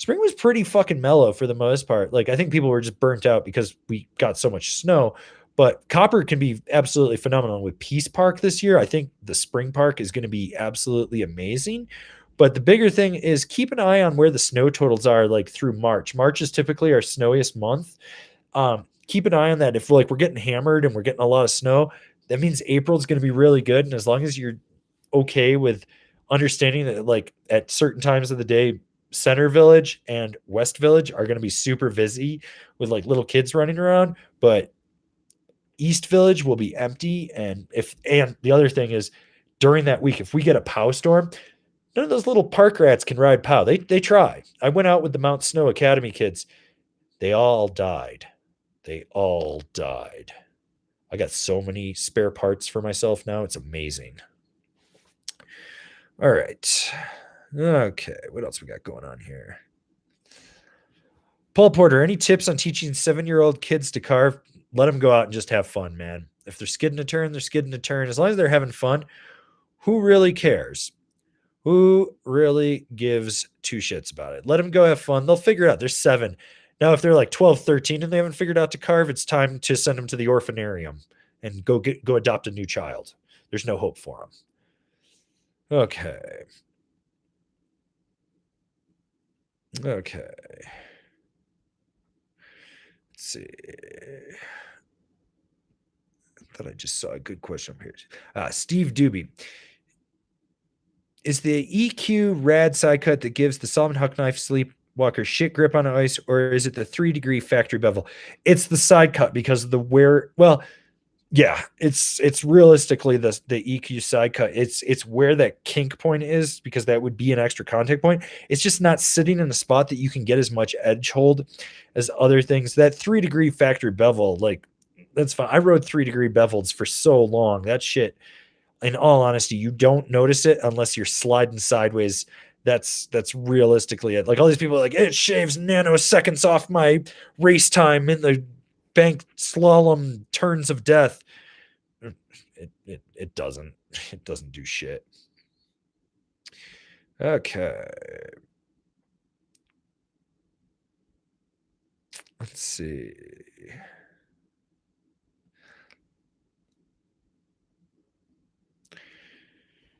A: was pretty fucking mellow for the most part. Like I think people were just burnt out because we got so much snow. But Copper can be absolutely phenomenal. With Peace Park this year, I think the spring park is going to be absolutely amazing. But the bigger thing is keep an eye on where the snow totals are, like through March. March is typically our snowiest month. Keep an eye on that. If we're getting hammered and we're getting a lot of snow, that means April is going to be really good. And as long as you're okay with understanding that, like at certain times of the day, Center Village and West Village are going to be super busy with like little kids running around, but East Village will be empty. And the other thing is, during that week, if we get a POW storm, none of those little park rats can ride POW. They try. I went out with the Mount Snow Academy kids. They all died. They all died. I got so many spare parts for myself now. It's amazing. All right. Okay. What else we got going on here? Paul Porter, any tips on teaching 7-year-old kids to carve? Let them go out and just have fun, man. If they're skidding a turn, they're skidding a turn. As long as they're having fun, who really cares? Who really gives two shits about it? Let them go have fun. They'll figure it out. They're 7. Now, if they're like 12, 13 and they haven't figured out to carve, it's time to send them to the orphanarium and go adopt a new child. There's no hope for them. Okay. Okay. Let's see. I thought I just saw a good question here. Steve Doobie. Is the EQ rad side cut that gives the Solomon Huck knife sleepwalker shit grip on ice, or is it the 3-degree factory bevel? It's the side cut because of the wear. Well, yeah, it's realistically the EQ side cut. It's where that kink point is, because that would be an extra contact point. It's just not sitting in a spot that you can get as much edge hold as other things. That 3-degree factory bevel, like, that's fine. I rode 3-degree bevels for so long. That shit, in all honesty, you don't notice it unless you're sliding sideways. That's realistically it. Like, all these people are like, it shaves nanoseconds off my race time in the bank slalom turns of death. It doesn't. It doesn't do shit. Okay. Let's see.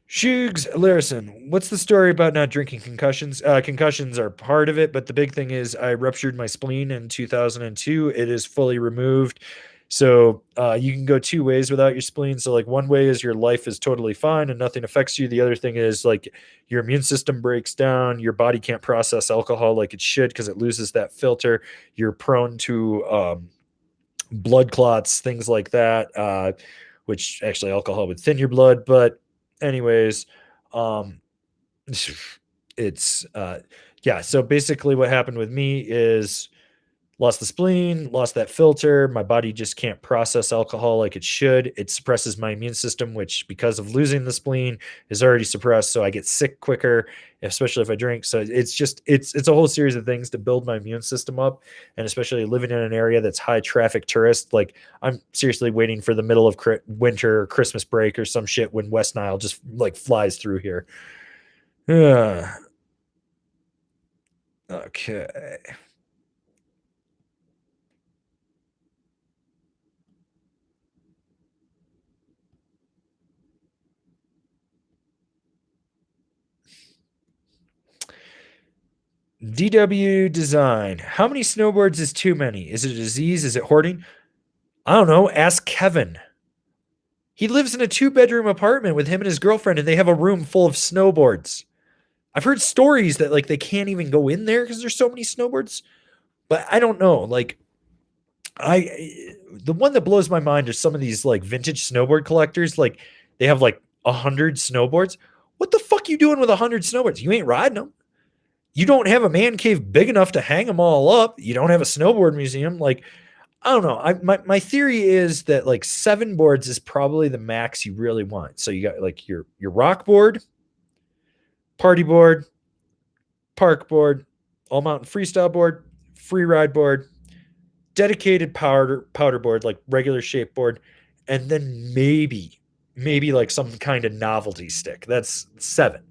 A: Shugs Larison, what's the story about not drinking concussions? Concussions are part of it, but the big thing is I ruptured my spleen in 2002. It is fully removed. So you can go 2 ways without your spleen. So, like, one way is your life is totally fine and nothing affects you. The other thing is, like, your immune system breaks down. Your body can't process alcohol like it should because it loses that filter. You're prone to blood clots, things like that, which actually alcohol would thin your blood. But anyways, it's yeah, so basically what happened with me is lost the spleen, lost that filter. My body just can't process alcohol like it should. It suppresses my immune system, which, because of losing the spleen, is already suppressed. So I get sick quicker, especially if I drink. So it's a whole series of things to build my immune system up. And especially living in an area that's high traffic tourist, like, I'm seriously waiting for the middle of winter or Christmas break or some shit when West Nile just, like, flies through here. Okay. DW Design. How many snowboards is too many? Is it a disease? Is it hoarding? I don't know. Ask Kevin. He lives in a 2-bedroom apartment with him and his girlfriend, and they have a room full of snowboards. I've heard stories that, like, they can't even go in there because there's so many snowboards. But I don't know. Like, the one that blows my mind is some of these, like, vintage snowboard collectors. Like, they have like 100 snowboards. What the fuck you doing with 100 snowboards? You ain't riding them. You don't have a man cave big enough to hang them all up. You don't have a snowboard museum. Like, I don't know. My theory is that, like, 7 boards is probably the max you really want. So you got, like, your rock board, party board, park board, all mountain freestyle board, free ride board, dedicated powder board, like regular shape board, and then maybe like some kind of novelty stick. That's 7.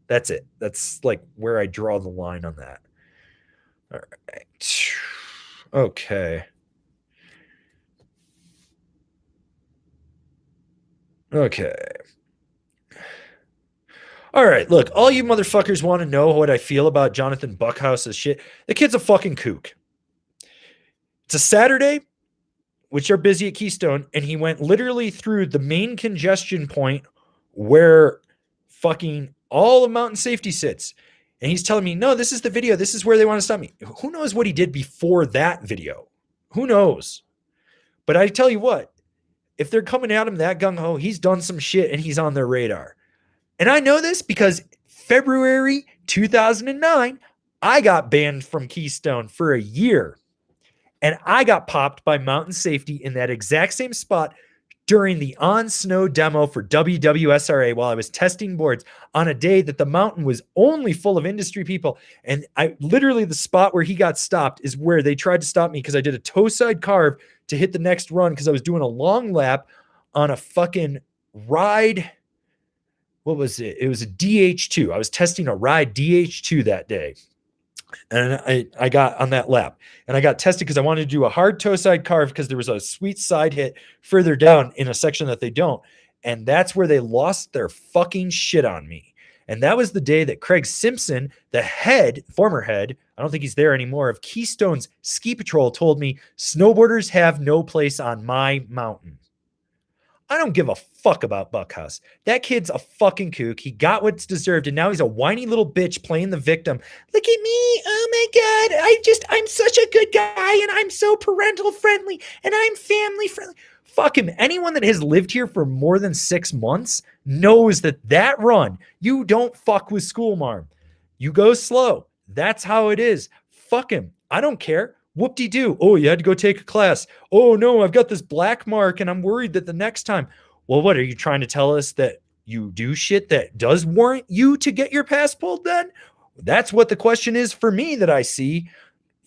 A: That's it. That's, like, where I draw the line on that. All right. Okay. Okay. All right. Look, all you motherfuckers want to know what I feel about Jonathan Buckhouse's shit. The kid's a fucking kook. It's a Saturday, which are busy at Keystone, and he went literally through the main congestion point where fucking all of mountain safety sits. And he's telling me, no, this is the video. This is where they want to stop me. Who knows what he did before that video? Who knows? But I tell you what, if they're coming at him that gung-ho, he's done some shit and he's on their radar. And I know this because February 2009, I got banned from Keystone for a year. And I got popped by Mountain Safety in that exact same spot during the on-snow demo for WWSRA while I was testing boards on a day that the mountain was only full of industry people. And I literally, the spot where he got stopped is where they tried to stop me because I did a toe side carve to hit the next run because I was doing a long lap on a fucking ride. What was it? It was a DH2. I was testing a ride DH2 that day. And I got on that lap and I got tested because I wanted to do a hard toe side carve because there was a sweet side hit further down in a section that they don't. And that's where they lost their fucking shit on me. And that was the day that Craig Simpson, the former head, I don't think he's there anymore, of Keystone's Ski Patrol told me snowboarders have no place on my mountain. I don't give a fuck about Buckhouse. That kid's a fucking kook. He got what's deserved, and now he's a whiny little bitch playing the victim. Look at me. Oh my God. I'm such a good guy, and I'm so parental friendly, and I'm family friendly. Fuck him. Anyone that has lived here for more than 6 months knows that run, you don't fuck with school marm. You go slow. That's how it is. Fuck him. I don't care. Whoop-de-doo. Oh, you had to go take a class. Oh, no, I've got this black mark and I'm worried that the next time. Well, what, are you trying to tell us that you do shit that does warrant you to get your pass pulled then? That's what the question is for me that I see.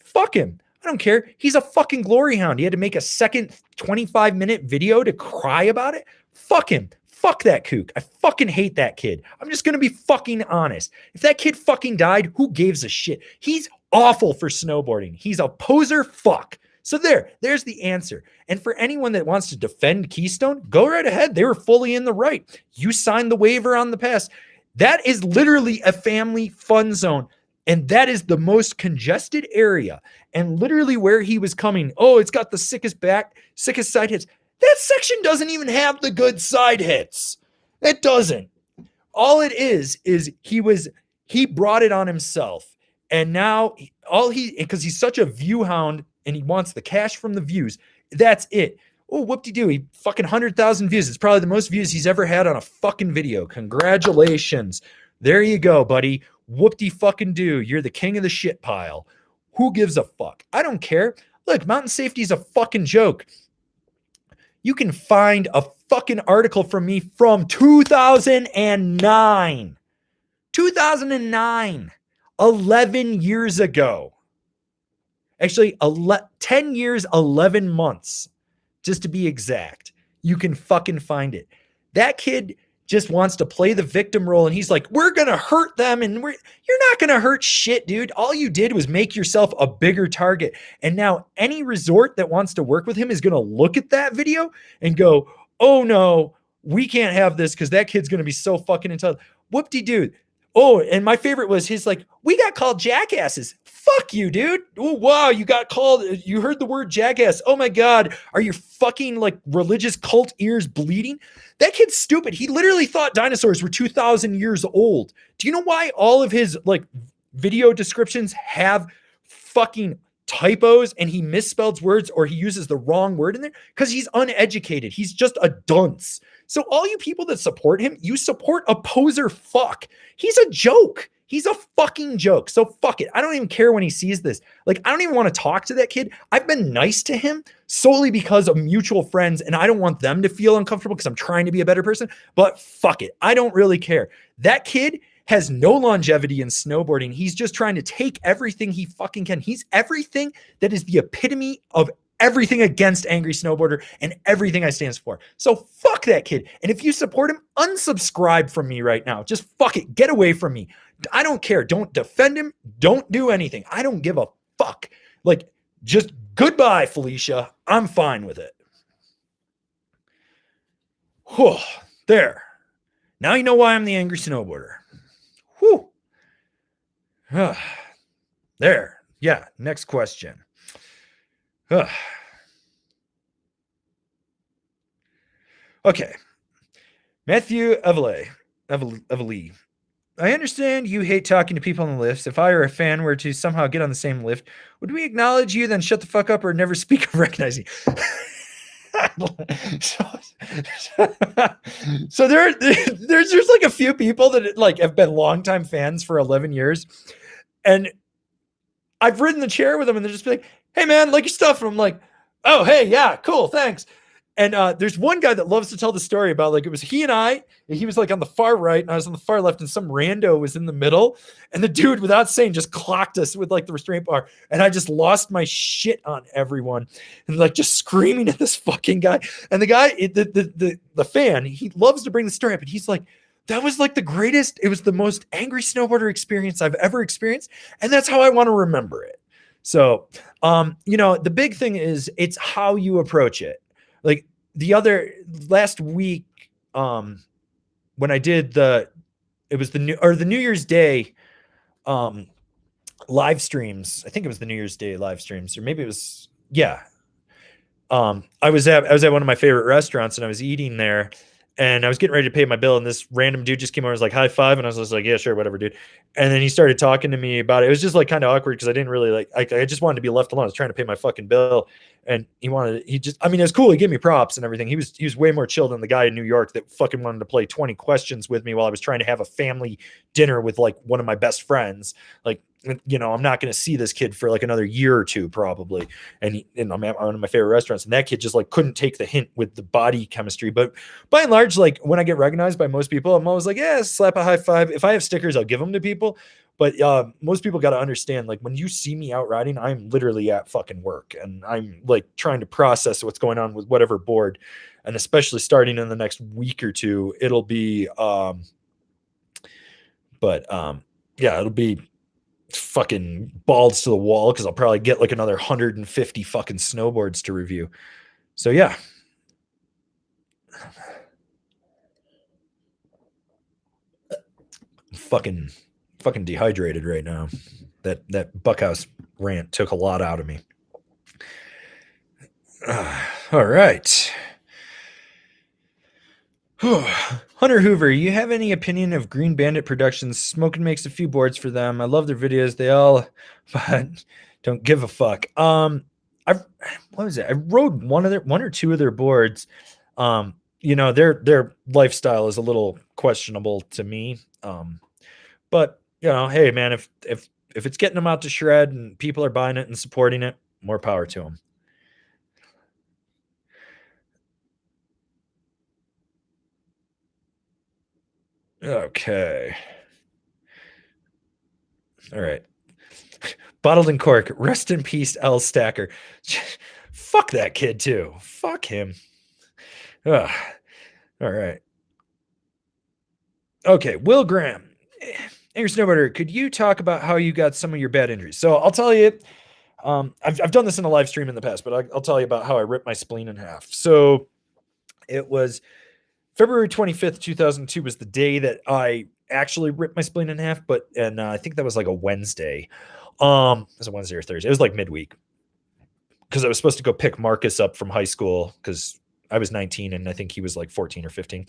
A: Fuck him. I don't care. He's a fucking glory hound. He had to make a second 25-minute video to cry about it. Fuck him. Fuck that kook. I fucking hate that kid. I'm just going to be fucking honest. If that kid fucking died, who gives a shit? He's awful for snowboarding. He's a poser fuck. So there's the answer. And for anyone that wants to defend Keystone, go right ahead. They were fully in the right. You signed the waiver on the pass. That is literally a family fun zone. And that is the most congested area. And literally where he was coming, oh, it's got the sickest side hits. That section doesn't even have the good side hits. It doesn't. All it is he brought it on himself. And now because he's such a view hound and he wants the cash from the views. That's it. Oh, whoop-de-doo. He fucking 100,000 views. It's probably the most views he's ever had on a fucking video. Congratulations. There you go, buddy. Whoop-de-fucking-doo. You're the king of the shit pile. Who gives a fuck? I don't care. Look, mountain safety is a fucking joke. You can find a fucking article from me from 2009. 2009. 11 years ago. Actually, 10 years, 11 months, just to be exact. You can fucking find it. That kid just wants to play the victim role, and he's like, we're going to hurt them, and you're not going to hurt shit, dude. All you did was make yourself a bigger target, and now any resort that wants to work with him is going to look at that video and go, oh, no, we can't have this because that kid's going to be so fucking entitled. Whoop-de-doo. Oh, and my favorite was his like, we got called jackasses. Fuck you, dude. Oh, wow, you got called. You heard the word jackass. Oh my God. Are your fucking like religious cult ears bleeding? That kid's stupid. He literally thought dinosaurs were 2,000 years old. Do you know why all of his like video descriptions have fucking typos and he misspells words or he uses the wrong word in there? Because he's uneducated. He's just a dunce. So all you people that support him, you support a poser fuck. He's a joke. He's a fucking joke. So fuck it. I don't even care when he sees this. Like, I don't even want to talk to that kid. I've been nice to him solely because of mutual friends, and I don't want them to feel uncomfortable because I'm trying to be a better person. But fuck it. I don't really care. That kid has no longevity in snowboarding. He's just trying to take everything he fucking can. He's everything that is the epitome of everything against angry snowboarder and everything I stands for. So fuck that kid. And if you support him, unsubscribe from me right now. Just fuck it. Get away from me. I don't care. Don't defend him. Don't do anything. I don't give a fuck. Like, just goodbye, Felicia. I'm fine with it. Whew. There. Now you know why I'm the angry snowboarder. Whew. There. Yeah. Next question. Okay. Matthew Evely. I understand you hate talking to people on the lifts. If I or a fan were to somehow get on the same lift, would we acknowledge you, then shut the fuck up, or never speak of recognizing you? so, so there's like a few people that like have been longtime fans for 11 years, and I've ridden the chair with them, and they're just like, "Hey man, like your stuff," and I'm like, "Oh hey, yeah, cool, thanks." And there's one guy that loves to tell the story about like it was he and I, and he was like on the far right, and I was on the far left, and some rando was in the middle, and the dude, without saying, just clocked us with like the restraint bar, and I just lost my shit on everyone, and like just screaming at this fucking guy, and the guy, the fan, he loves to bring the story up, and he's like, that was like the greatest, it was the most angry snowboarder experience I've ever experienced, and that's how I want to remember it. So, the big thing is it's how you approach it. Like the other last week, when I did it was the New Year's Day live streams. I think it was the New Year's Day live streams, or maybe it was, yeah. I was at one of my favorite restaurants, and I was eating there, and I was getting ready to pay my bill, and this random dude just came over and was like, high five. And I was just like, yeah, sure, whatever, dude. And then he started talking to me about it. It was just like kind of awkward because I didn't really like, I just wanted to be left alone. I was trying to pay my fucking bill. And it was cool. He gave me props and everything. He was way more chill than the guy in New York that fucking wanted to play 20 questions with me while I was trying to have a family dinner with like one of my best friends. Like, I'm not going to see this kid for like another year or two probably. And I'm at one of my favorite restaurants, and that kid just like couldn't take the hint with the body chemistry. But by and large, like when I get recognized by most people, I'm always like, yeah, slap a high five. If I have stickers, I'll give them to people. But most people got to understand, like when you see me out riding, I'm literally at fucking work, and I'm like trying to process what's going on with whatever board. And especially starting in the next week or two, it'll be, it'll be fucking balls to the wall, because I'll probably get like another 150 fucking snowboards to review. So yeah. Fucking dehydrated right now. That Buckhouse rant took a lot out of me. All right. Hunter Hoover, you have any opinion of Green Bandit Productions? Smokin' makes a few boards for them. I love their videos. They all, but don't give a fuck. What was it? I rode one or two of their boards. Their lifestyle is a little questionable to me. But hey man, if it's getting them out to shred and people are buying it and supporting it, more power to them. Okay. All right. Bottled in Cork. Rest in peace, L Stacker. Fuck that kid too. Fuck him. Ugh. All right. Okay. Will Graham. Angry Snowboarder, could you talk about how you got some of your bad injuries? So I'll tell you, I've done this in a live stream in the past, but I'll tell you about how I ripped my spleen in half. So it was February 25th, 2002 was the day that I actually ripped my spleen in half, and I think that was like a Wednesday. It was a Wednesday or Thursday. It was like midweek, because I was supposed to go pick Marcus up from high school, because I was 19 and I think he was like 14 or 15.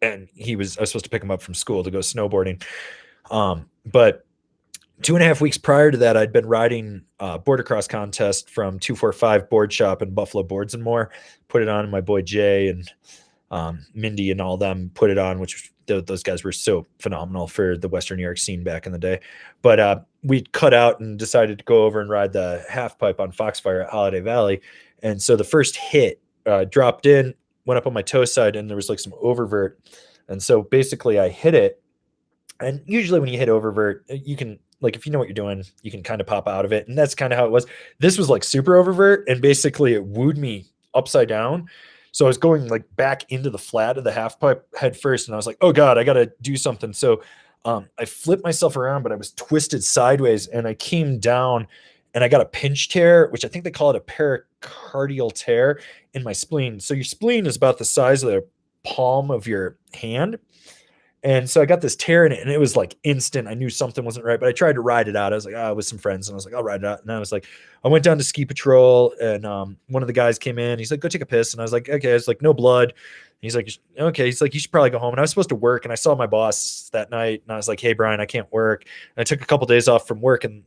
A: And I was supposed to pick him up from school to go snowboarding. But 2.5 weeks prior to that, I'd been riding border cross contest from 245 Board Shop and Buffalo Boards and More. Put it on, my boy Jay and Mindy and all them put it on, which those guys were so phenomenal for the Western New York scene back in the day. But we cut out and decided to go over and ride the half pipe on Foxfire at Holiday Valley. And so the first hit dropped in, went up on my toe side, and there was like some oververt. And so basically I hit it. And usually when you hit oververt, you can, like, if you know what you're doing, you can kind of pop out of it. And that's kind of how it was. This was like super oververt, and basically it wooed me upside down. So I was going like back into the flat of the half pipe head first, and I was like, oh God, I got to do something. So I flipped myself around, but I was twisted sideways, and I came down, and I got a pinch tear, which I think they call it a pericardial tear in my spleen. So your spleen is about the size of the palm of your hand. And so I got this tear in it, and it was like instant. I knew something wasn't right, but I tried to ride it out. I was like, with some friends, and I was like, I'll ride it out. And I was like, I went down to ski patrol, and one of the guys came in. He's like, go take a piss. And I was like, okay. It's like, no blood. And he's like, okay. He's like, you should probably go home. And I was supposed to work, and I saw my boss that night, and I was like, hey, Brian, I can't work. And I took a couple days off from work, and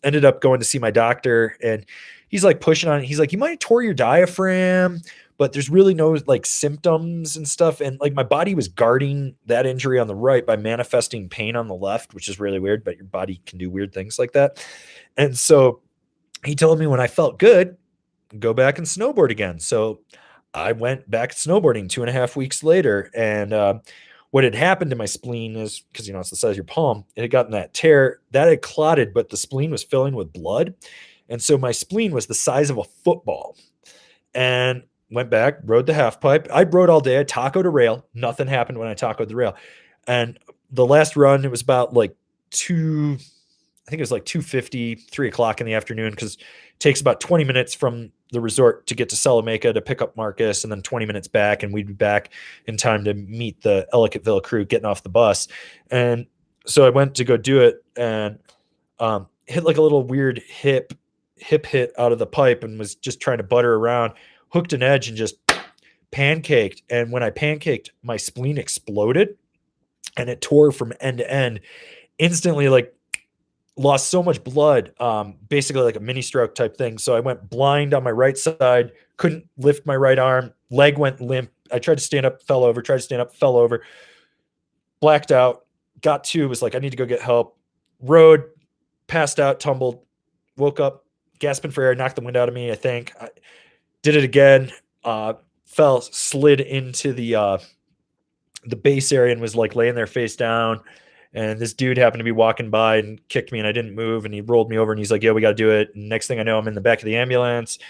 A: ended up going to see my doctor. And he's like pushing on it. He's like, you might have tore your diaphragm, but there's really no like symptoms and stuff. And like my body was guarding that injury on the right by manifesting pain on the left, which is really weird, but your body can do weird things like that. And so he told me when I felt good, go back and snowboard again. So I went back snowboarding 2.5 weeks later. And what had happened to my spleen is because, it's the size of your palm, it had gotten that tear that had clotted, but the spleen was filling with blood. And so my spleen was the size of a football. And went back, rode the half pipe. I rode all day. I tacoed a rail. Nothing happened when I tacoed the rail. And the last run, it was about like 2:50, 3 o'clock in the afternoon, because it takes about 20 minutes from the resort to get to Salamanca to pick up Marcus, and then 20 minutes back, and we'd be back in time to meet the Ellicottville crew getting off the bus. And so I went to go do it, and hit like a little weird hip hit out of the pipe, and was just trying to butter around, hooked an edge, and just pancaked. And when I pancaked, my spleen exploded, and it tore from end to end instantly, like lost so much blood, basically like a mini stroke type thing. So I went blind on my right side, couldn't lift my right arm, leg went limp. I tried to stand up, fell over, blacked out, got to, was like, I need to go get help. Rode, passed out, tumbled, woke up, gasping for air, knocked the wind out of me, I think. I did it again, fell, slid into the base area, and was like laying there face down. And this dude happened to be walking by and kicked me, and I didn't move, and he rolled me over, and he's like, yeah, we got to do it. And next thing I know, I'm in the back of the ambulance.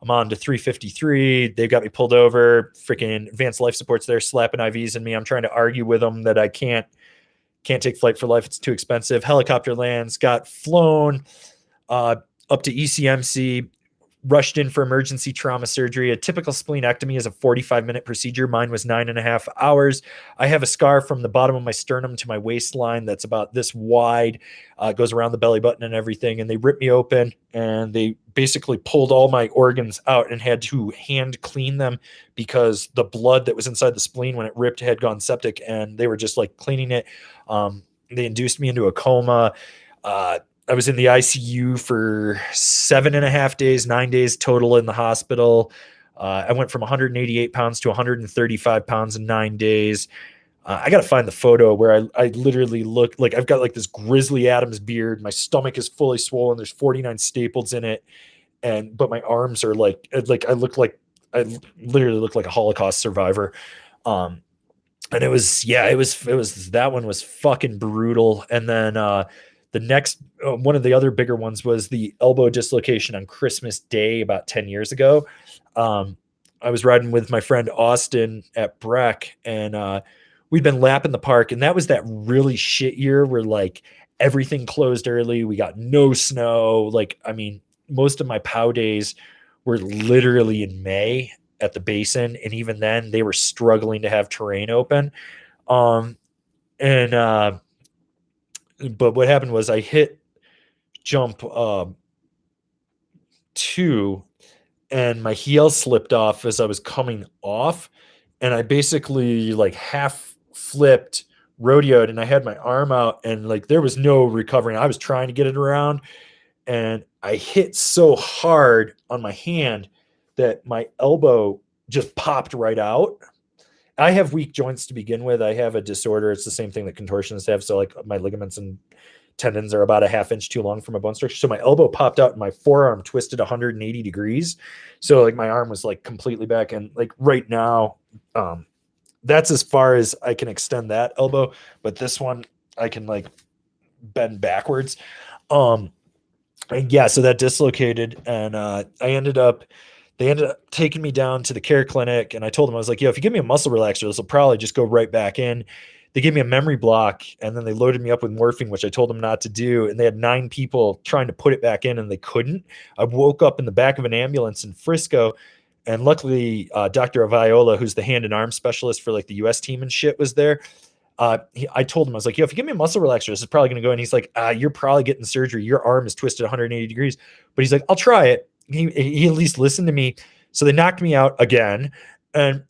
A: I'm on to 353. They've got me pulled over. Freaking advanced life support's there, slapping IVs in me. I'm trying to argue with them that I can't take flight for life. It's too expensive. Helicopter lands, got flown up to ECMC, rushed in for emergency trauma surgery. A typical splenectomy is a 45-minute procedure. Mine was 9.5 hours. I have a scar from the bottom of my sternum to my waistline that's about this wide. It goes around the belly button and everything. And they ripped me open, and they basically pulled all my organs out and had to hand clean them, because the blood that was inside the spleen when it ripped had gone septic, and they were just like cleaning it. They induced me into a coma. I was in the ICU for 7.5 days, 9 days total in the hospital. I went from 188 pounds to 135 pounds in 9 days. I got to find the photo where I literally look like I've got like this Grizzly Adams beard. My stomach is fully swollen. There's 49 staples in it. But my arms are like I literally look like a Holocaust survivor. And it was that one was fucking brutal. And then, the next, one of the other bigger ones was the elbow dislocation on Christmas Day about 10 years ago. I was riding with my friend Austin at Breck, and we'd been lapping the park, and that was that really shit year where like everything closed early. We got no snow. Like, I mean, most of my POW days were literally in May at the basin, and even then they were struggling to have terrain open. But what happened was I hit jump 2, and my heel slipped off as I was coming off, and I basically like half flipped, rodeoed, and I had my arm out, and like there was no recovering. I was trying to get it around, and I hit so hard on my hand that my elbow just popped right out. I have weak joints to begin with. I have a disorder. It's the same thing that contortionists have. So like my ligaments and tendons are about a ½ inch too long for my bone structure. So my elbow popped out and my forearm twisted 180 degrees. So like my arm was like completely back. And like right now, that's as far as I can extend that elbow. But this one, I can like bend backwards. Yeah, so that dislocated, and they ended up taking me down to the care clinic, and I told them, I was like, if you give me a muscle relaxer, this will probably just go right back in. They gave me a memory block, and then they loaded me up with morphine, which I told them not to do. And they had 9 people trying to put it back in, and they couldn't. I woke up in the back of an ambulance in Frisco, and luckily Dr. Aviola, who's the hand and arm specialist for like the US team and shit, was there. I told him, I was like, if you give me a muscle relaxer, this is probably going to go. And he's like, you're probably getting surgery. Your arm is twisted 180 degrees. But he's like, I'll try it. He at least listened to me. So they knocked me out again. And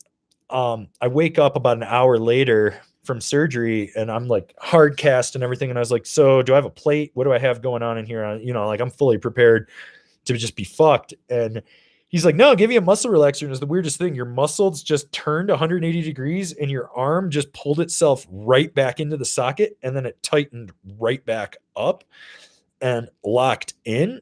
A: I wake up about an hour later from surgery, and I'm like hard cast and everything. And I was like, so do I have a plate? What do I have going on in here? Like I'm fully prepared to just be fucked. And He's like, no, I'll give you a muscle relaxer. And it's the weirdest thing. Your muscles just turned 180 degrees and your arm just pulled itself right back into the socket. And then it tightened right back up and locked in.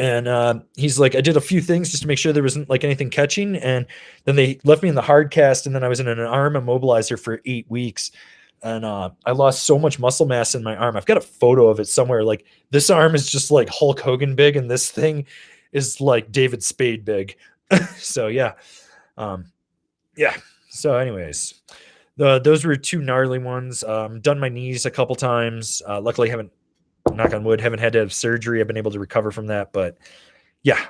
A: And he's like, I did a few things just to make sure there wasn't like anything catching. And then they left me in the hard cast. And then I was in an arm immobilizer for 8 weeks. And I lost so much muscle mass in my arm. I've got a photo of it somewhere. Like this arm is just like Hulk Hogan big, and this thing is like David Spade big. So yeah. Yeah. So anyways, those were 2 gnarly ones. Done my knees a couple times. Luckily haven't, knock on wood, haven't had to have surgery. I've been able to recover from that, but yeah.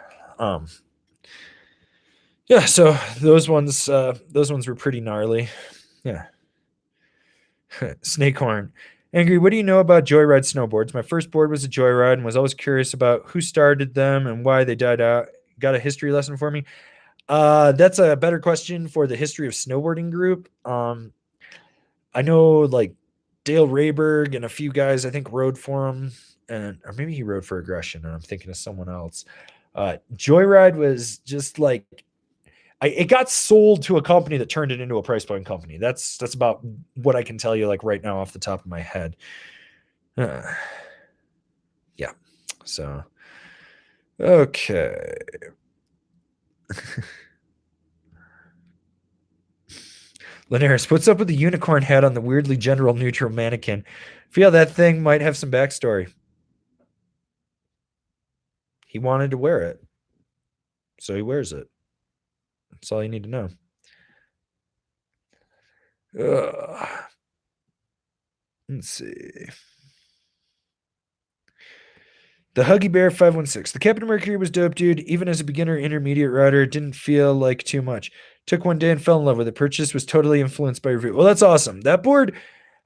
A: Yeah. So those ones were pretty gnarly. Yeah. Snakehorn. Angry, what do you know about joyride snowboards? My first board was a joyride and was always curious about who started them and why they died out. Got a history lesson for me? That's a better question for the history of snowboarding group. I know like Dale Rayberg and a few guys I think rode for him, or maybe he rode for Aggression, and I'm thinking of someone else. Joyride was just like it got sold to a company that turned it into a price point company. That's about what I can tell you like right now off the top of my head. Yeah. So, okay. Linares, what's up with the unicorn head on the weirdly gender neutral mannequin? Feel that thing might have some backstory. He wanted to wear it, so he wears it. That's all you need to know. Let's see. The Huggy Bear 516. The Captain Mercury was dope, dude. Even as a beginner intermediate rider, it didn't feel like too much. Took one day and fell in love with it. Purchase was totally influenced by review. Well, that's awesome. That board,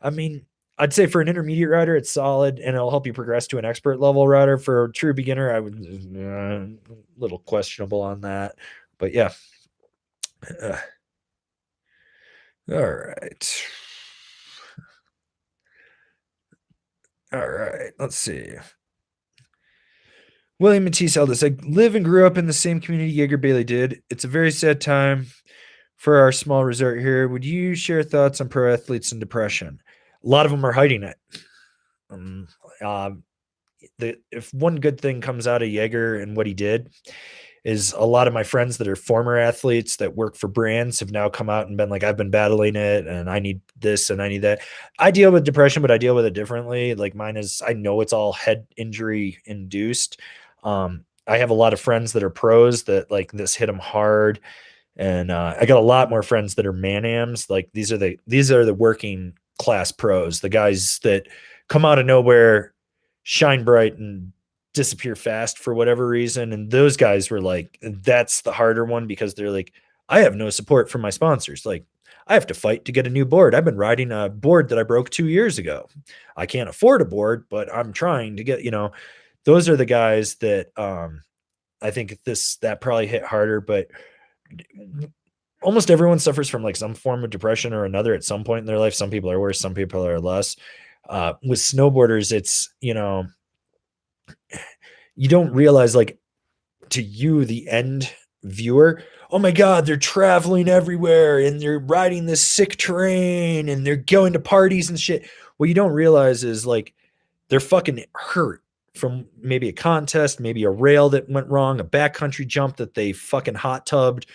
A: I mean, I'd say for an intermediate rider, it's solid and it'll help you progress to an expert level rider. For a true beginner, I would a little questionable on that. But yeah. All right. All right. Let's see. William Matisse Eldest. I live and grew up in the same community Jaeger Bailey did. It's a very sad time for our small resort here. Would you share thoughts on pro athletes and depression? A lot of them are hiding it. If one good thing comes out of Jaeger and what he did is a lot of my friends that are former athletes that work for brands have now come out and been like, I've been battling it and I need this and I need that. I deal with depression, but I deal with it differently. Like mine is, I know it's all head injury induced. I have a lot of friends that are pros that like this hit them hard. And I got a lot more friends that are man-ams. Like these are the working class pros, the guys that come out of nowhere, shine bright and disappear fast for whatever reason. And those guys were like, that's the harder one because they're like, I have no support from my sponsors. Like I have to fight to get a new board. I've been riding a board that I broke 2 years ago. I can't afford a board, but I'm trying to get, those are the guys that I think that probably hit harder, but almost everyone suffers from like some form of depression or another at some point in their life. Some people are worse, some people are less. With snowboarders, it's, you don't realize like to you, the end viewer, oh my God, they're traveling everywhere and they're riding this sick terrain and they're going to parties and shit. What you don't realize is like, they're fucking hurt from maybe a contest, maybe a rail that went wrong, a backcountry jump that they fucking hot tubbed,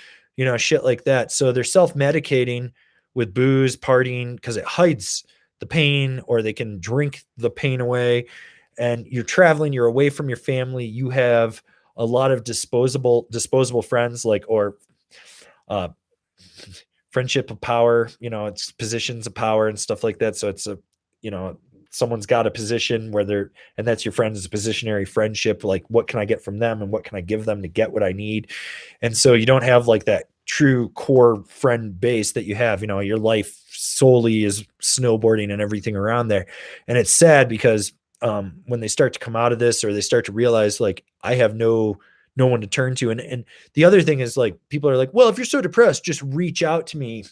A: shit like that. So they're self-medicating with booze, partying, because it hides the pain, or they can drink the pain away. And you're traveling, you're away from your family. You have a lot of disposable friends, like, or friendship of power, it's positions of power and stuff like that. So it's someone's got a position where and that's your friend, is a positionary friendship. Like, what can I get from them and what can I give them to get what I need? And so you don't have like that true core friend base that you have, your life solely is snowboarding and everything around there. And it's sad because when they start to come out of this, or they start to realize like, I have no one to turn to. And the other thing is like, people are like, well, if you're so depressed, just reach out to me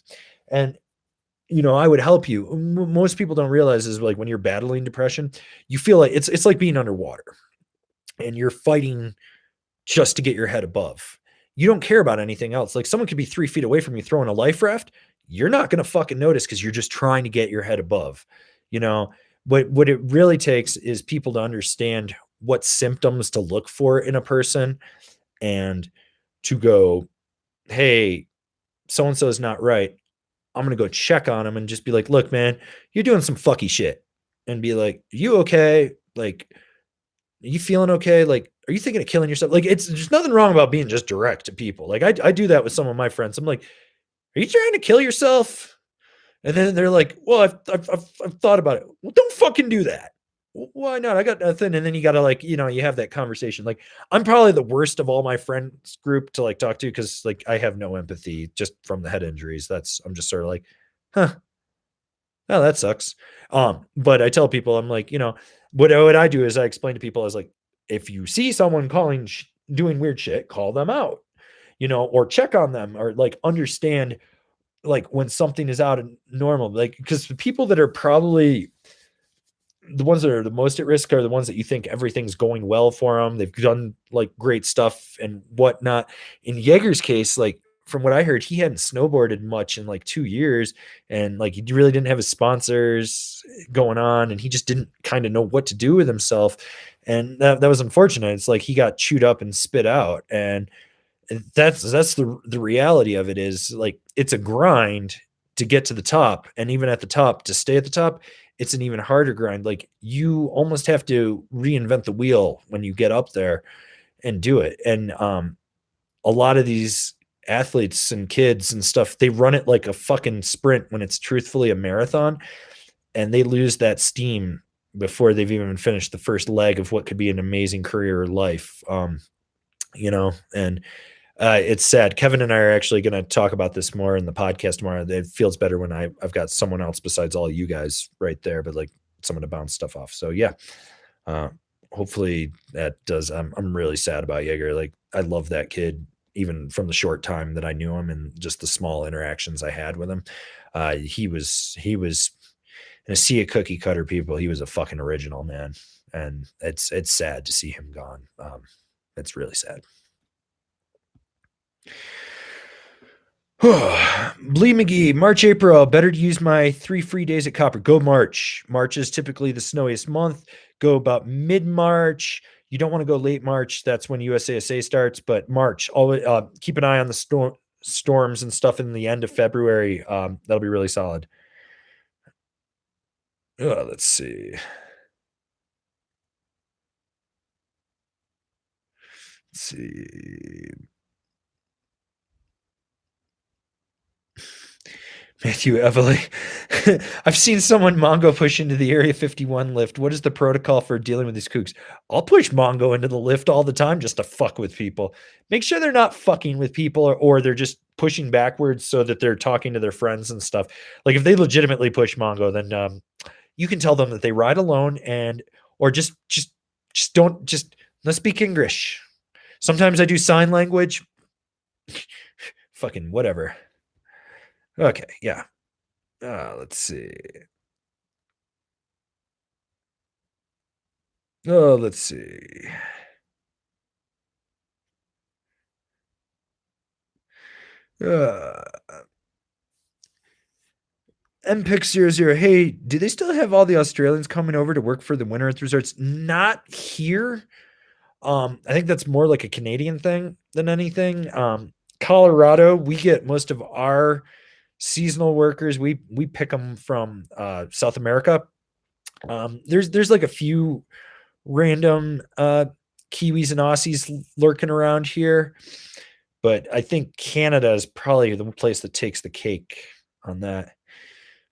A: and I would help you. Most people don't realize is like when you're battling depression, you feel like it's like being underwater and you're fighting just to get your head above. you don't care about anything else. Like someone could be 3 feet away from you throwing a life raft. You're not going to fucking notice because you're just trying to get your head above, you know. But what it really takes is people to understand what symptoms to look for in a person and to go, hey, so and so is not right. I'm going to go check on him and just be like, look, man, you're doing some fucky shit. And be like, you okay? Like, are you feeling okay? Like, are you thinking of killing yourself? Like, there's nothing wrong about being just direct to people. Like, I do that with some of my friends. I'm like, are you trying to kill yourself? And then they're like, well, I've thought about it. Well, don't fucking do that. Why not? I got nothing. And then you got to like, you have that conversation. Like, I'm probably the worst of all my friends group to like talk to because like I have no empathy just from the head injuries. I'm just sort of like, huh, oh, that sucks. But I tell people, I'm like, what I do is I explain to people as like, if you see someone doing weird shit, call them out, or check on them or like understand like when something is out of normal, like, because the people that are probably the ones that are the most at risk are the ones that you think everything's going well for them. They've done like great stuff and whatnot. In Jaeger's case, like from what I heard, he hadn't snowboarded much in like 2 years, and like he really didn't have his sponsors going on, and he just didn't kind of know what to do with himself, and that was unfortunate. It's like he got chewed up and spit out, and that's the reality of it. Is like it's a grind to get to the top, and even at the top to stay at the top, it's an even harder grind. Like you almost have to reinvent the wheel when you get up there and do it. And a lot of these athletes and kids and stuff, they run it like a fucking sprint when it's truthfully a marathon, and they lose that steam before they've even finished the first leg of what could be an amazing career or life. And it's sad. Kevin and I are actually going to talk about this more in the podcast tomorrow. It feels better when I've got someone else besides all you guys right there, but like someone to bounce stuff off. So yeah, hopefully that does. I'm really sad about Jaeger. Like I love that kid, even from the short time that I knew him and just the small interactions I had with him. He was in a sea of cookie cutter people. He was a fucking original, man. And it's sad to see him gone. It's really sad. Blee McGee, March, April, better to use my 3 free days at Copper. Go March. March is typically the snowiest month. Go about mid-March. You don't want to go late March. That's when USASA starts, but March. Always keep an eye on the storms and stuff in the end of February. That'll be really solid. Let's see. Matthew Everly. I've seen someone Mongo push into the Area 51 lift. What is the protocol for dealing with these kooks? I'll push Mongo into the lift all the time just to fuck with people. Make sure they're not fucking with people or they're just pushing backwards so that they're talking to their friends and stuff. Like if they legitimately push Mongo, then you can tell them that they ride alone or just let's speak English. Sometimes I do sign language. Fucking whatever. Okay, yeah. Let's see. Let's see. MPIC00. Hey, do they still have all the Australians coming over to work for the Winter Earth Resorts? Not here. I think that's more like a Canadian thing than anything. Colorado, we get most of our seasonal workers. We pick them from South America. There's like a few random Kiwis and Aussies lurking around here, but I think Canada is probably the place that takes the cake on that.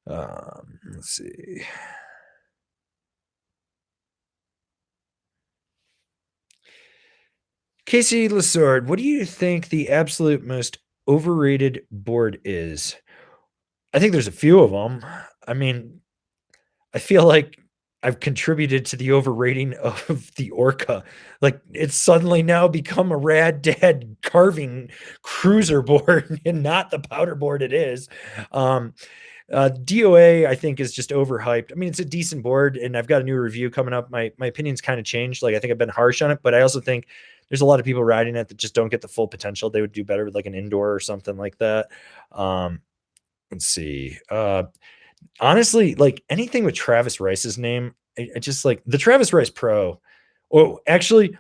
A: Let's see. Casey Lassard, what do you think the absolute most overrated board is? I think there's a few of them. I mean, I feel like I've contributed to the overrating of the Orca. Like it's suddenly now become a rad dad carving cruiser board and not the powder board it is. DOA, I think, is just overhyped. I mean, it's a decent board, and I've got a new review coming up. My opinion's kind of changed. Like I think I've been harsh on it, but I also think there's a lot of people riding it that just don't get the full potential. They would do better with like an indoor or something like that. Let's see. Honestly, like anything with Travis Rice's name, I just like the Travis Rice Pro. Oh, actually,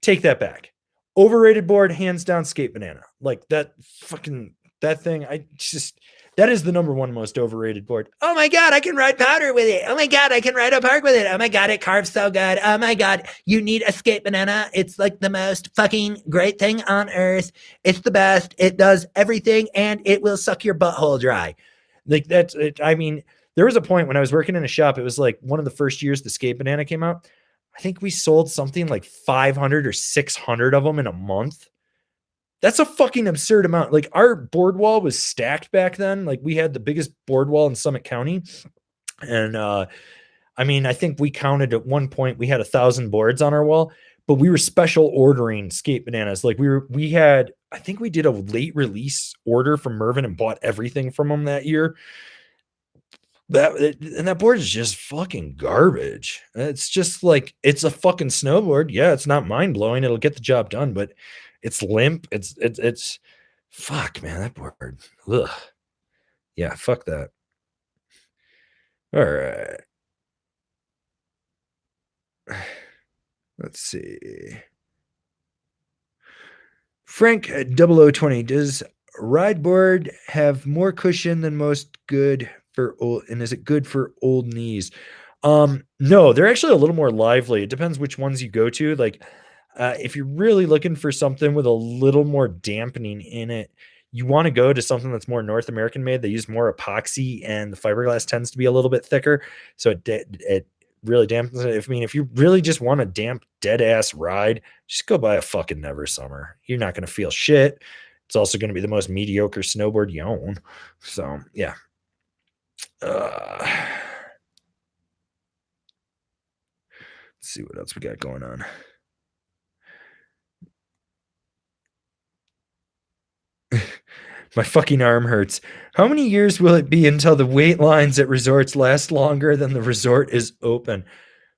A: take that back. Overrated board, hands down, Skate Banana. Like that fucking that thing. I just that is the number one most overrated board. Oh my god, I can ride powder with it. Oh my god, I can ride a park with it. Oh my god, it carves so good. Oh my god, you need a Skate Banana. It's like the most fucking great thing on earth. It's the best. It does everything, and it will suck your butthole dry. Like that's it. I mean, there was a point when I was working in a shop. It was like one of the first years the Skate Banana came out. I think we sold something like 500 or 600 of them in a month. That's a fucking absurd amount. Like our board wall was stacked back then. Like we had the biggest board wall in Summit County. And I mean, I think we counted at one point we had 1,000 boards on our wall, but we were special ordering Skate Bananas. Like we had, I think we did a late release order from Mervin and bought everything from them that year. That board is just fucking garbage. It's just like it's a fucking snowboard. Yeah, it's not mind blowing. It'll get the job done, but it's limp. It's fuck, man. That board. Ugh. Yeah, fuck that. All right. Let's see. Frank 0020, does ride board have more cushion than most good for old, and is it good for old knees? No, they're actually a little more lively. It depends which ones you go to. Like if you're really looking for something with a little more dampening in it, you want to go to something that's more North American made. They use more epoxy, and the fiberglass tends to be a little bit thicker, so it really dampens it. If you really just want a damp, dead ass ride, just go buy a fucking Never Summer. You're not going to feel shit. It's also going to be the most mediocre snowboard you own. So yeah. Let's see what else we got going on. My fucking arm hurts. How many years will it be until the wait lines at resorts last longer than the resort is open?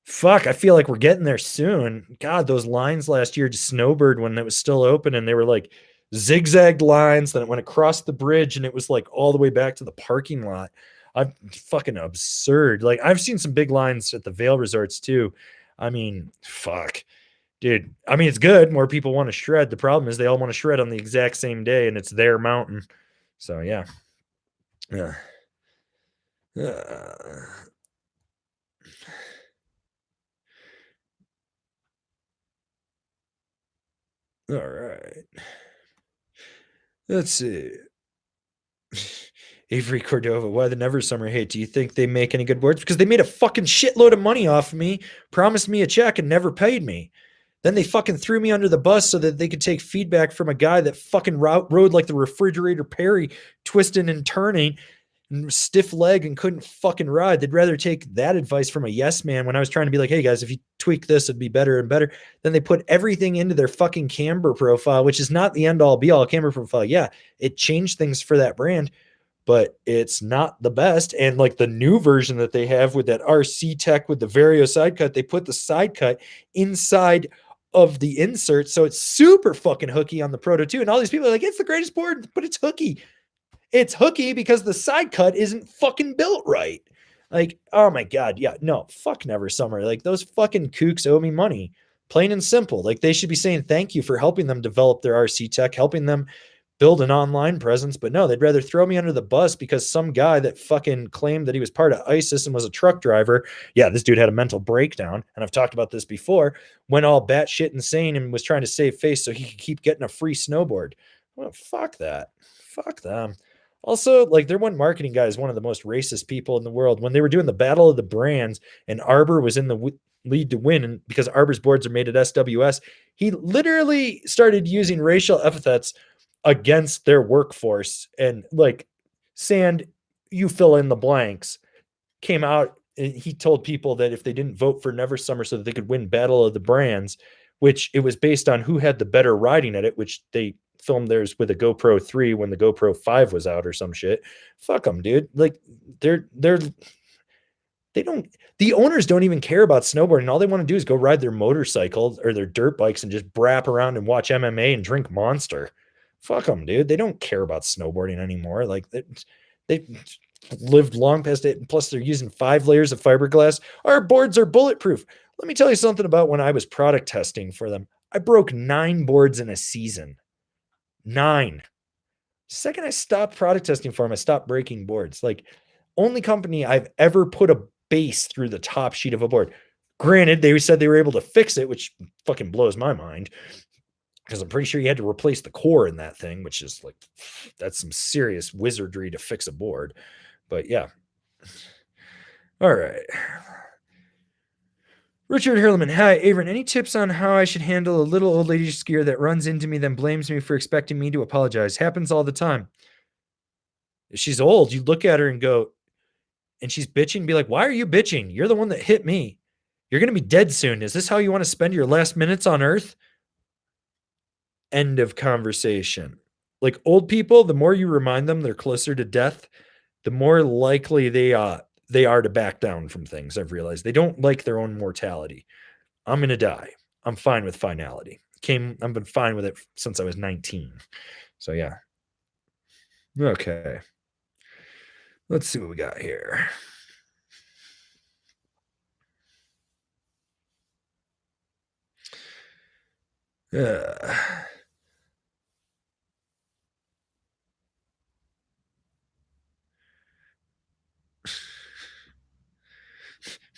A: Fuck, I feel like we're getting there soon. God, those lines last year to Snowbird when it was still open, and they were like zigzagged lines. Then it went across the bridge, and it was like all the way back to the parking lot. I'm fucking absurd. Like I've seen some big lines at the Vail resorts too. I mean, fuck, dude. I mean, it's good. More people want to shred. The problem is they all want to shred on the exact same day, and it's their mountain. So yeah, yeah. All right. Let's see. Avery Cordova, why the Never Summer hate? Do you think they make any good boards? Because they made a fucking shitload of money off of me, promised me a check, and never paid me. Then they fucking threw me under the bus so that they could take feedback from a guy that fucking rode like the refrigerator Perry, twisting and turning, and stiff leg and couldn't fucking ride. They'd rather take that advice from a yes man when I was trying to be like, hey guys, if you tweak this, it'd be better and better. Then they put everything into their fucking camber profile, which is not the end all be all camber profile. Yeah, it changed things for that brand, but it's not the best. And like the new version that they have with that RC tech with the Vario side cut, they put the side cut inside of the insert. So it's super fucking hooky on the Proto 2. And all these people are like, it's the greatest board, but it's hooky. It's hooky because the side cut isn't fucking built right. Like, oh my God. Yeah, no, fuck Never Summer. Like those fucking kooks owe me money. Plain and simple. Like they should be saying thank you for helping them develop their RC tech, helping them build an online presence. But no, they'd rather throw me under the bus because some guy that fucking claimed that he was part of ISIS and was a truck driver. Yeah, this dude had a mental breakdown. And I've talked about this before, went all batshit insane and was trying to save face so he could keep getting a free snowboard. Well, fuck that. Fuck them. Also, like their one marketing guy is one of the most racist people in the world. When they were doing the battle of the brands and Arbor was in the lead to win, and because Arbor's boards are made at SWS, he literally started using racial epithets against their workforce and like sand, you fill in the blanks, came out and he told people that if they didn't vote for Never Summer so that they could win Battle of the Brands, which it was based on who had the better riding at it, which they filmed theirs with a GoPro 3 when the GoPro 5 was out or some shit. Fuck them, dude. Like they're The owners don't even care about snowboarding. All they want to do is go ride their motorcycles or their dirt bikes and just brap around and watch MMA and drink Monster. Fuck them, dude. They don't care about snowboarding anymore. Like they lived long past it. And plus, they're using 5 layers of fiberglass. Our boards are bulletproof. Let me tell you something about when I was product testing for them. I broke 9 boards in a season. 9. Second I stopped product testing for them, I stopped breaking boards. Like, only company I've ever put a base through the top sheet of a board. Granted, they said they were able to fix it, which fucking blows my mind because I'm pretty sure you had to replace the core in that thing, which is like, that's some serious wizardry to fix a board. But yeah. All right. Richard Hurleman. Hi, Avon. Any tips on how I should handle a little old lady skier that runs into me, then blames me for expecting me to apologize? Happens all the time. If she's old, you look at her and go, and she's bitching, be like, why are you bitching? You're the one that hit me. You're going to be dead soon. Is this how you want to spend your last minutes on Earth? End of conversation. Like, old people, the more you remind them they're closer to death, the more likely they are to back down from things. I've realized they don't like their own mortality. I'm going to die. I'm fine with finality. I've been fine with it since I was 19. So yeah. Okay. Let's see what we got here.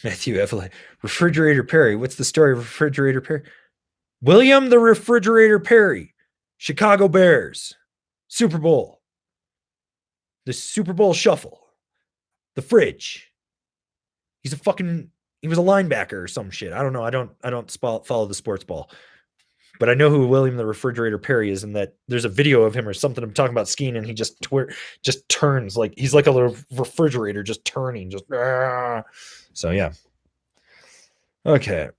A: Matthew Evelyn. Refrigerator Perry. What's the story of Refrigerator Perry? William the Refrigerator Perry. Chicago Bears. Super Bowl. The Super Bowl shuffle. The fridge. He was a linebacker or some shit. I don't know. I don't follow the sports ball. But I know who William the Refrigerator Perry is, and that there's a video of him or something. I'm talking about skiing, and he just turns like he's like a little refrigerator, just turning, just. So yeah. Okay.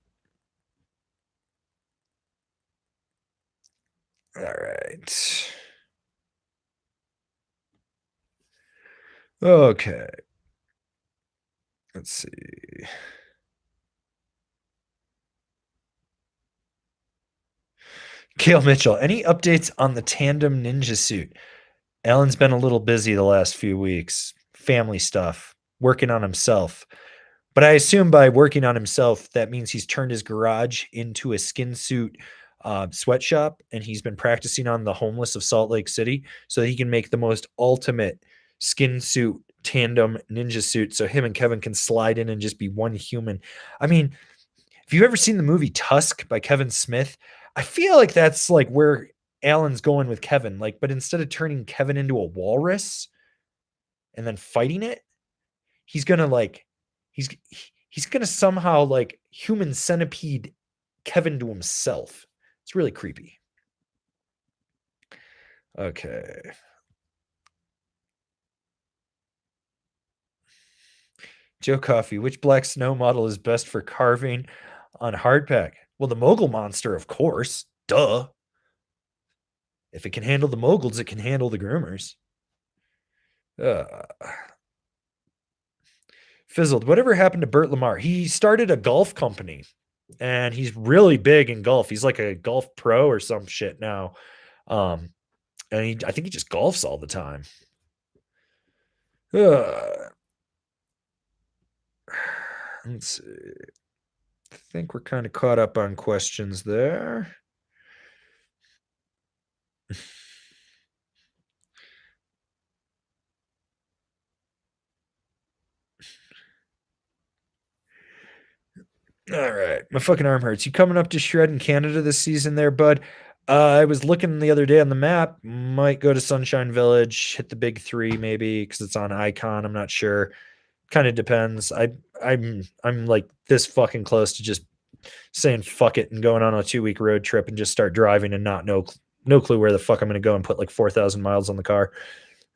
A: All right. Okay. Let's see. Kale Mitchell, any updates on the tandem ninja suit? Alan's been a little busy the last few weeks. Family stuff, working on himself. But I assume by working on himself, that means he's turned his garage into a skin suit sweatshop, and he's been practicing on the homeless of Salt Lake City so that he can make the most ultimate skin suit tandem ninja suit so him and Kevin can slide in and just be one human. I mean, have you ever seen the movie Tusk by Kevin Smith? I feel like that's like where Alan's going with Kevin. Like, but instead of turning Kevin into a walrus and then fighting it, he's gonna somehow like human centipede Kevin to himself. It's really creepy. Okay. Joe Coffey, which black snow model is best for carving on hardpack? Well, the Mogul Monster, of course. Duh. If it can handle the moguls, it can handle the groomers. Fizzled. Whatever happened to Bert Lamar? He started a golf company, and he's really big in golf. He's like a golf pro or some shit now. And I think he just golfs all the time. Let's see. I think we're kind of caught up on questions there. All right. My fucking arm hurts. You coming up to Shred in Canada this season there, bud? I was looking the other day on the map. Might go to Sunshine Village, hit the big 3 maybe because it's on Icon. I'm not sure. Kind of depends. I'm like this fucking close to just saying fuck it and going on a 2-week road trip and just start driving and not no clue where the fuck I'm going to go and put like 4,000 miles on the car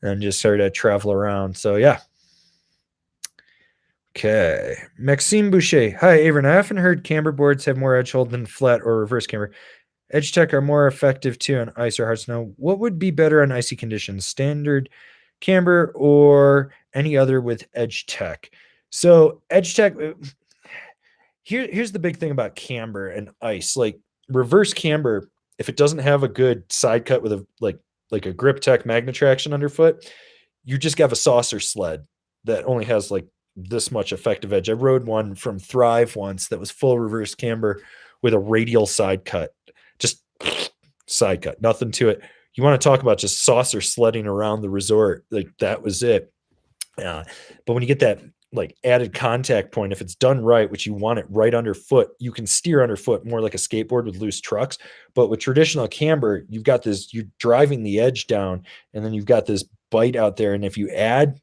A: and just sort of travel around. So yeah. Okay. Maxime Boucher. Hi, Avern. I often heard camber boards have more edge hold than flat or reverse camber. Edge tech are more effective too on ice or hard snow. What would be better on icy conditions? Standard camber or any other with edge tech? So Edge Tech, here's the big thing about camber and ice. Like reverse camber, if it doesn't have a good side cut with a like a grip tech magnatraction underfoot, you just have a saucer sled that only has like this much effective edge. I rode one from Thrive once that was full reverse camber with a radial side cut, just side cut, nothing to it. You want to talk about just saucer sledding around the resort? Like that was it. But when you get that like added contact point, if it's done right, which you want it right underfoot, you can steer underfoot more like a skateboard with loose trucks. But with traditional camber, you've got this, you're driving the edge down, and then you've got this bite out there. And if you add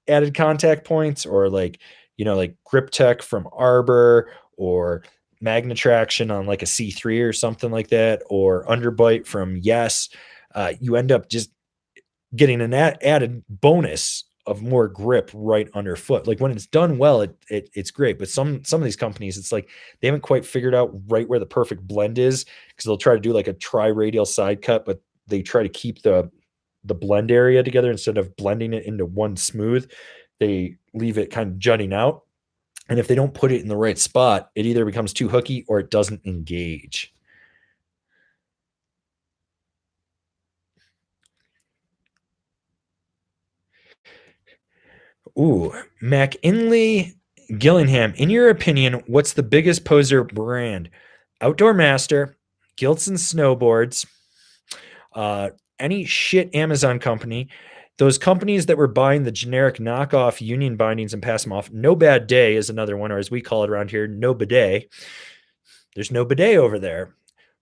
A: added contact points or like, like grip tech from Arbor or magnatraction on like a C3 or something like that, or underbite from Yes, you end up just getting an added bonus of more grip right underfoot. Like when it's done well, it's great. But some of these companies, it's like they haven't quite figured out right where the perfect blend is, because they'll try to do like a tri-radial side cut, but they try to keep the blend area together instead of blending it into one smooth. They leave it kind of jutting out. And if they don't put it in the right spot, it either becomes too hooky or it doesn't engage. Ooh, McInley Gillingham. In your opinion, what's the biggest poser brand? Outdoor Master, Gilson Snowboards, any shit Amazon company, those companies that were buying the generic knockoff union bindings and pass them off. No Bad Day is another one, or as we call it around here, no bidet. There's no bidet over there.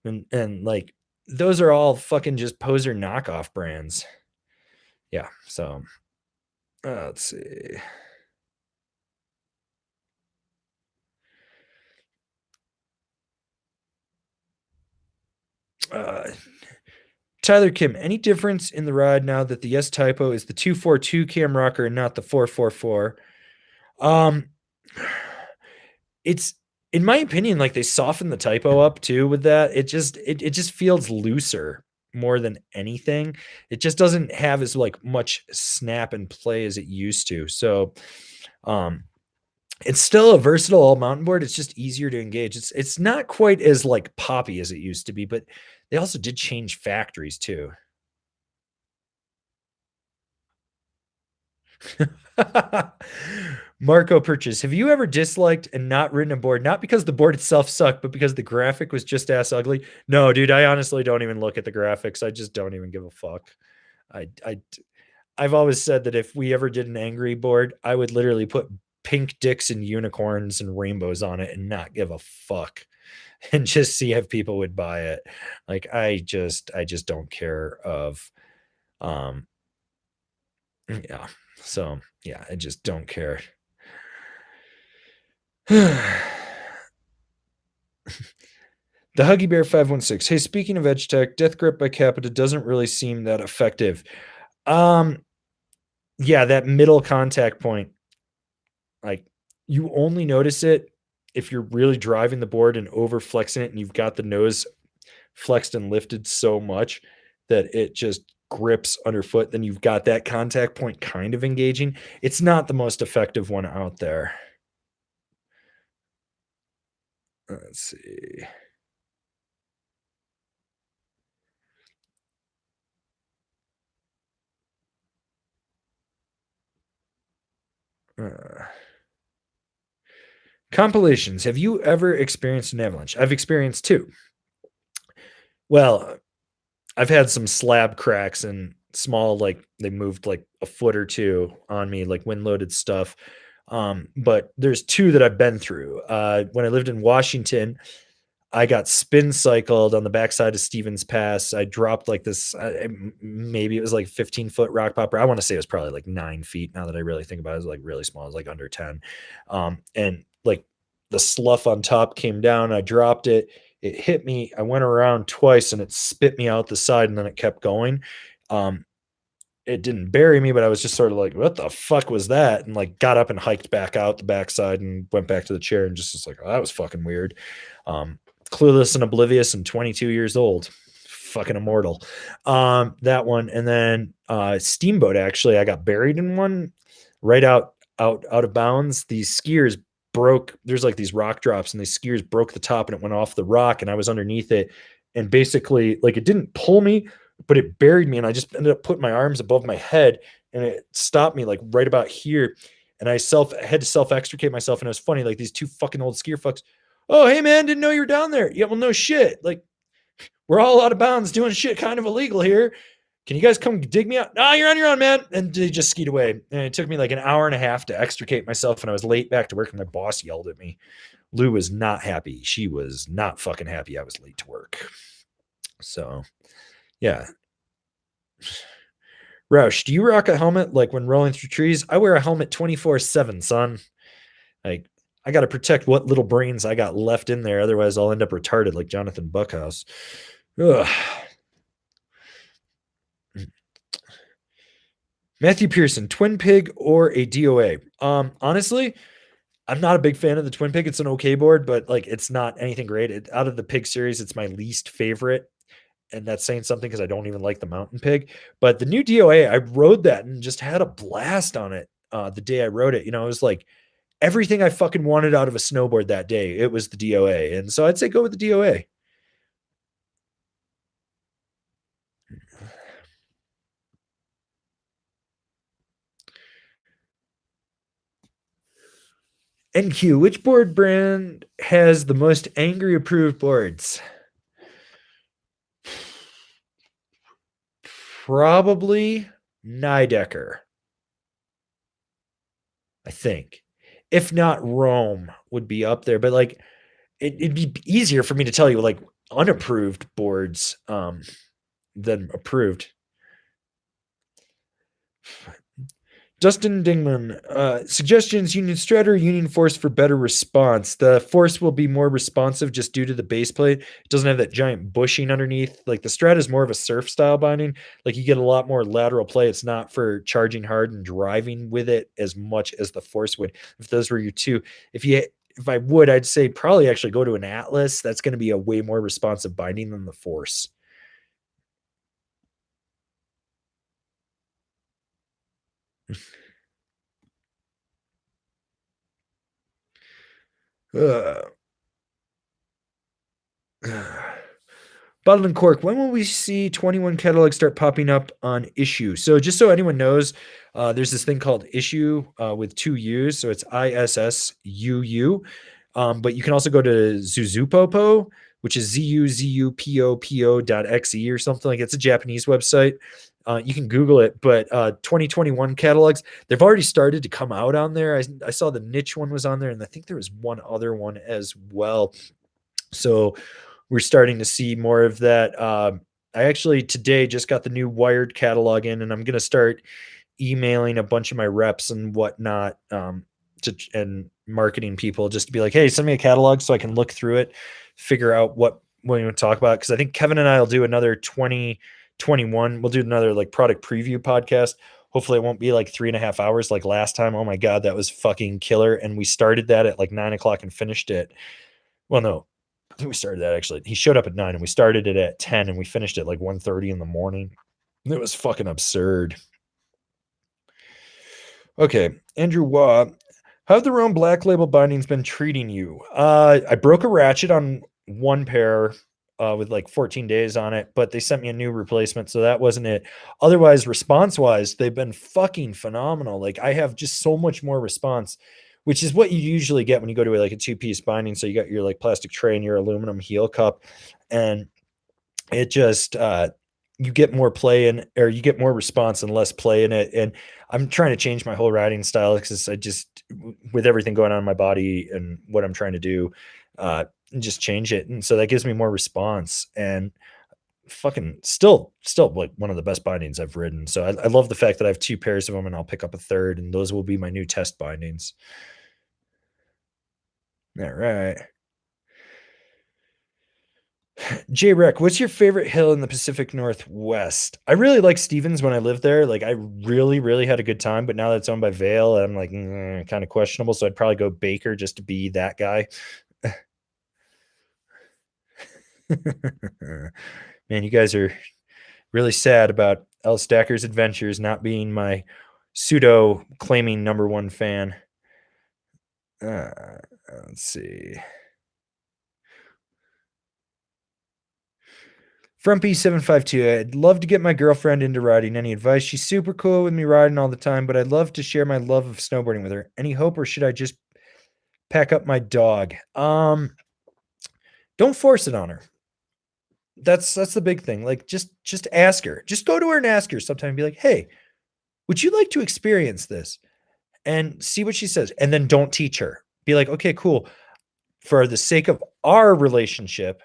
A: And like those are all fucking just poser knockoff brands. Yeah. So let's see. Tyler Kim, any difference in the ride now that the S-Typo is the 242 cam rocker and not the 444? It's, in my opinion, like they softened the typo up too with that. It just feels looser more than anything. It just doesn't have as like much snap and play as it used to. So it's still a versatile mountain board. It's just easier to engage. It's not quite as like poppy as it used to be, but they also did change factories too. Marco Purchase. Have you ever disliked and not ridden a board? Not because the board itself sucked, but because the graphic was just ass ugly. No, dude, I honestly don't even look at the graphics. I just don't even give a fuck. I I've always said that if we ever did an angry board, I would literally put pink dicks and unicorns and rainbows on it and not give a fuck and just see if people would buy it. Like I just don't care of um yeah. So, yeah, I just don't care. The Huggy Bear 516. Hey, speaking of Edge Tech, Death Grip by Capita doesn't really seem that effective. Um yeah, that middle contact point, like you only notice it if you're really driving the board and over flexing it and you've got the nose flexed and lifted so much that it just grips underfoot, then you've got that contact point kind of engaging. It's not the most effective one out there. Let's see. Uh, compilations. Have you ever experienced an avalanche? I've experienced two. Well, I've had some slab cracks and small, like they moved like a foot or two on me, like wind loaded stuff. But there's two that I've been through. When I lived in Washington, I got spin cycled on the backside of Stevens Pass. I dropped like this, maybe it was like 15-foot rock popper. I want to say it was probably like 9 feet. Now that I really think about it, it was like really small. It was like under 10. And like the slough on top came down. I dropped it. It hit me. I went around twice and it spit me out the side and then it kept going. Um, it didn't bury me, but I was just sort of like, what the fuck was that? And like got up and hiked back out the backside and went back to the chair and just was like, oh, that was fucking weird. Clueless and oblivious and 22 years old. Fucking immortal. That one. And then Steamboat, actually, I got buried in one right out out of bounds, these skiers broke. There's like these rock drops, and these skiers broke the top, and it went off the rock, and I was underneath it, and basically like it didn't pull me, but it buried me, and I just ended up putting my arms above my head, and it stopped me like right about here, and I had to self extricate myself, and it was funny, like these two fucking old skier fucks. Oh, hey man, didn't know you were down there. Yeah, well, no shit. Like we're all out of bounds doing shit kind of illegal here. Can you guys come dig me out? No, you're on your own, man. And they just skied away. And it took me like an hour and a half to extricate myself. And I was late back to work, and my boss yelled at me. Lou was not happy. She was not fucking happy I was late to work. So, yeah. Roush, do you rock a helmet like when rolling through trees? I wear a helmet 24/7, son. Like, I got to protect what little brains I got left in there. Otherwise, I'll end up retarded like Jonathan Buckhouse. Ugh. Matthew Pearson, Twin Pig or a DOA? Honestly, I'm not a big fan of the Twin Pig. It's an okay board, but like it's not anything great. Out of the Pig series, it's my least favorite, and that's saying something because I don't even like the Mountain Pig. But the new DOA, I rode that and just had a blast on it. The day I rode it, it was like everything I fucking wanted out of a snowboard that day. It was the DOA, and so I'd say go with the DOA. NQ, which board brand has the most angry approved boards? Probably Nidecker, I think. If not, Rome would be up there. But like it'd be easier for me to tell you like unapproved boards than approved. Dustin Dingman, suggestions: Union Strat or Union Force for better response. The Force will be more responsive just due to the base plate. It doesn't have that giant bushing underneath. Like the Strat is more of a surf style binding. Like you get a lot more lateral play. It's not for charging hard and driving with it as much as the Force would. If those were your two, if I would, I'd say probably actually go to an Atlas. That's going to be a way more responsive binding than the Force. uh, Bottled and Cork, when will we see 21 catalogs start popping up on Issue? So just so anyone knows, there's this thing called Issue with two U's. So it's ISSUU. But you can also go to Zuzupopo, which is ZUZUPOPO.xe or something like it's a Japanese website. You can Google it, but 2021 catalogs, they've already started to come out on there. I saw the niche one was on there, and I think there was one other one as well. So we're starting to see more of that. I actually today just got the new Wired catalog in, and I'm going to start emailing a bunch of my reps and whatnot and marketing people just to be like, hey, send me a catalog so I can look through it, figure out what we want to talk about. Because I think Kevin and I will do another 2021. We'll do another like product preview podcast. Hopefully it won't be like 3.5 hours like last time. Oh my God, that was fucking killer. And we started that at like 9 o'clock and finished it. Well, no, I think we started that actually. He showed up at 9 and we started it at 10 and we finished at like 1:30 in the morning. It was fucking absurd. Okay, Andrew Waugh, how have the Rome Black Label bindings been treating you? I broke a ratchet on one pair with like 14 days on it, but they sent me a new replacement, so that wasn't it. Otherwise, response-wise, they've been fucking phenomenal. Like I have just so much more response, which is what you usually get when you go to like a two-piece binding. So you got your like plastic tray and your aluminum heel cup, and it just you get more play in, or you get more response and less play in it. And I'm trying to change my whole riding style because I just, with everything going on in my body and what I'm trying to do, just change it. And so that gives me more response and fucking still like one of the best bindings I've ridden. So I love the fact that I have two pairs of them and I'll pick up a third, and those will be my new test bindings. All right. J Rec, what's your favorite hill in the Pacific Northwest? I really like Stevens when I lived there. Like I really, really had a good time, but now that it's owned by Vail, I'm like kind of questionable. So I'd probably go Baker just to be that guy. Man, you guys are really sad about L Stacker's Adventures not being my pseudo claiming number one fan. Uh, let's see. Frumpy752, I'd love to get my girlfriend into riding. Any advice? She's super cool with me riding all the time, but I'd love to share my love of snowboarding with her. Any hope, or should I just pack up my dog? Don't force it on her. That's the big thing. Like just ask her. Just go to her and ask her sometime and be like, "Hey, would you like to experience this?" And see what she says. And then don't teach her. Be like, "Okay, cool. For the sake of our relationship,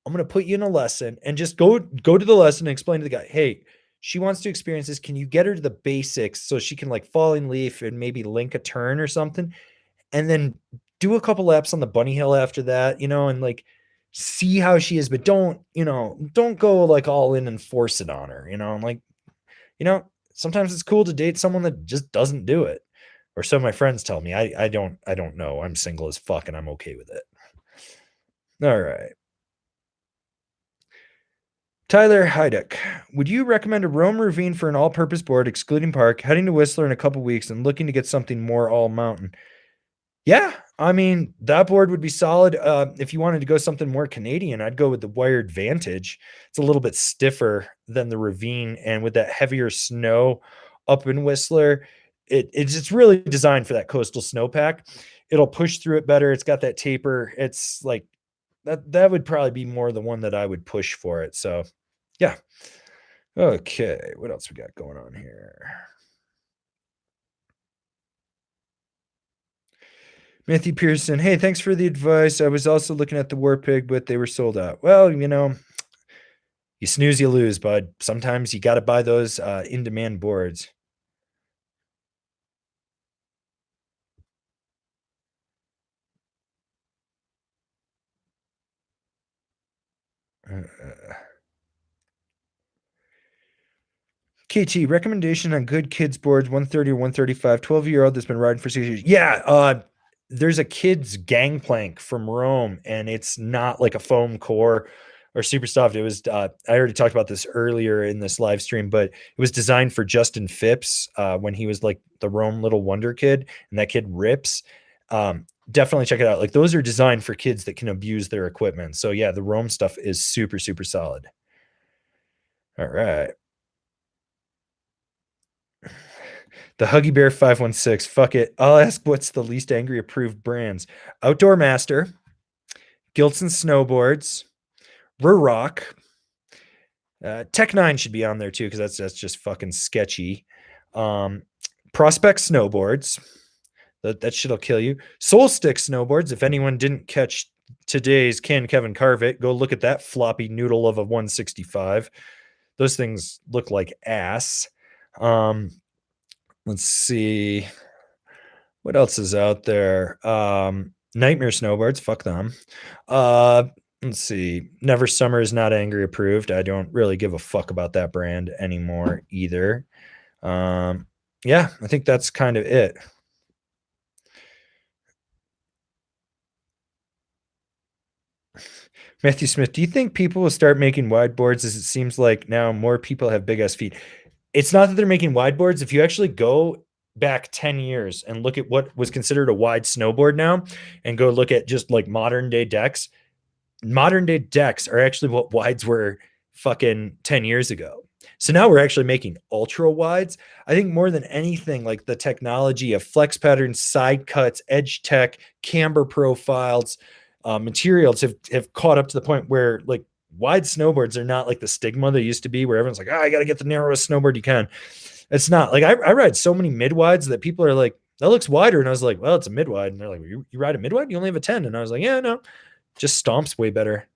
A: I'm going to put you in a lesson," and just go to the lesson and explain to the guy, "Hey, she wants to experience this. Can you get her to the basics so she can like falling leaf and maybe link a turn or something?" And then do a couple laps on the bunny hill after that, and like see how she is, but don't go like all in and force it on her, and like, sometimes it's cool to date someone that just doesn't do it. Or so my friends tell me. I don't know. I'm single as fuck and I'm okay with it. All right. Tyler Heiduck, would you recommend a Rome Ravine for an all-purpose board, excluding park, heading to Whistler in a couple weeks and looking to get something more all-mountain? Yeah, I mean, that board would be solid. If you wanted to go something more Canadian, I'd go with the Wired Vantage. It's a little bit stiffer than the Ravine, and with that heavier snow up in Whistler, it's really designed for that coastal snowpack. It'll push through it better. It's got that taper. It's like that would probably be more the one that I would push for it. So, yeah. Okay, what else we got going on here? Matthew Pearson, hey, thanks for the advice. I was also looking at the War Pig, but they were sold out. Well, you snooze, you lose, bud. Sometimes you got to buy those in-demand boards. KT, recommendation on good kids boards, 130 or 135, 12-year-old that's been riding for 6 years. Yeah, there's a kid's gangplank from Rome, and it's not like a foam core or super soft. It was, I already talked about this earlier in this live stream, but it was designed for Justin Phipps when he was like the Rome Little Wonder kid, and that kid rips. Definitely check it out. Like those are designed for kids that can abuse their equipment. So yeah, the Rome stuff is super, super solid. All right. The Huggy Bear 516. Fuck it. I'll ask what's the least angry approved brands. Outdoor Master, Gilson Snowboards, Rurock. Tech 9 should be on there too, because that's just fucking sketchy. Prospect Snowboards. That shit'll kill you. Soul Stick Snowboards. If anyone didn't catch today's Can Kevin Carve It, go look at that floppy noodle of a 165. Those things look like ass. Let's see. What else is out there? Nightmare Snowboards. Fuck them. Let's see. Never Summer is not angry approved. I don't really give a fuck about that brand anymore either. Yeah, I think that's kind of it. Matthew Smith, do you think people will start making wide boards as it seems like now more people have big ass feet? It's not that they're making wide boards. If you actually go back 10 years and look at what was considered a wide snowboard now and go look at just like modern day decks are actually what wides were fucking 10 years ago. So now we're actually making ultra wides. I think more than anything, like the technology of flex patterns, side cuts, edge tech, camber profiles, materials have caught up to the point where like wide snowboards are not like the stigma they used to be, where everyone's like, I got to get the narrowest snowboard you can. It's not like I ride so many mid wides that people are like, that looks wider. And I was like, well, it's a mid wide. And they're like, you ride a mid wide? You only have a 10. And I was like, yeah, no, just stomps way better.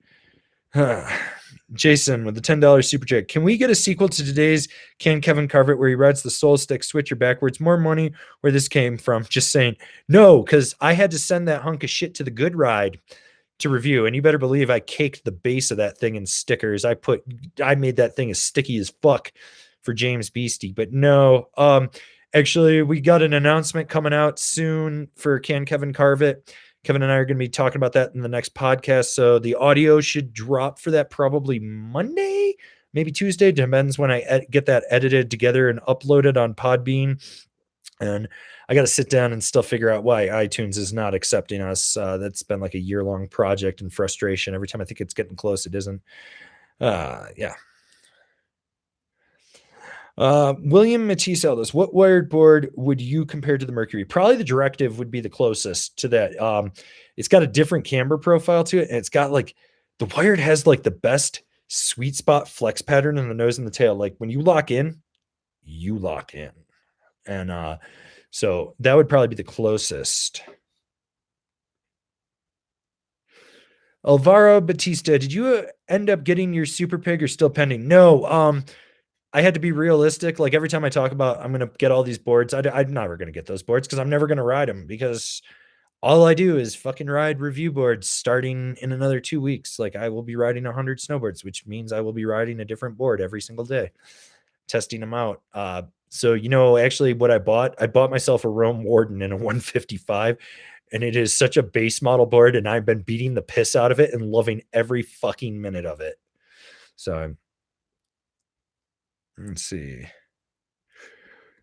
A: Jason with the $10 super chat. Can we get a sequel to today's Can Kevin Carve It where he rides the soul stick switcher backwards? More money where this came from. Just saying no, because I had to send that hunk of shit to the Good Ride to review, and you better believe I caked the base of that thing in stickers. I made that thing as sticky as fuck for James Beastie. But no, actually we got an announcement coming out soon for Can Kevin Carve It. Kevin and I are going to be talking about that in the next podcast. So the audio should drop for that probably Monday, maybe Tuesday. Depends when I get that edited together and uploaded on Podbean. And I got to sit down and still figure out why iTunes is not accepting us. That's been like a year-long project and frustration. Every time I think it's getting close, it isn't. Yeah. William Matisse Ellis, what wired board would you compare to the Mercury? Probably the Directive would be the closest to that. It's got a different camber profile to it, and it's got like the wired has like the best sweet spot flex pattern in the nose and the tail. Like when you lock in, you lock in. And so that would probably be the closest. Alvaro Batista, did you end up getting your Super Pig or still pending? No. I had to be realistic. Like every time I talk about I'm going to get all these boards, I'm never going to get those boards because I'm never going to ride them, because all I do is fucking ride review boards starting in another 2 weeks. Like I will be riding 100 snowboards, which means I will be riding a different board every single day, testing them out. So, actually what I bought myself a Rome Warden in a 155, and it is such a base model board, and I've been beating the piss out of it and loving every fucking minute of it. So let's see.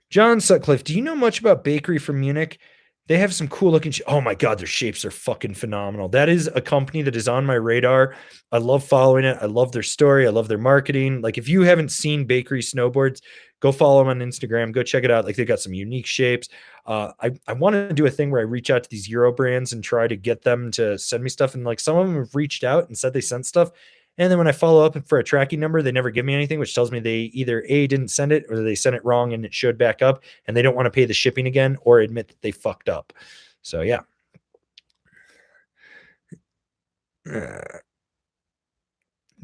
A: John Sutcliffe, do you know much about Bakery from Munich? They have some cool looking. Oh my God, their shapes are fucking phenomenal. That is a company that is on my radar. I love following it. I love their story. I love their marketing. Like if you haven't seen Bakery Snowboards, go follow them on Instagram. Go check it out. Like they got some unique shapes. I want to do a thing where I reach out to these Euro brands and try to get them to send me stuff. And like some of them have reached out and said they sent stuff. And then when I follow up for a tracking number, they never give me anything, which tells me they either A, didn't send it, or they sent it wrong and it showed back up and they don't want to pay the shipping again or admit that they fucked up. So yeah.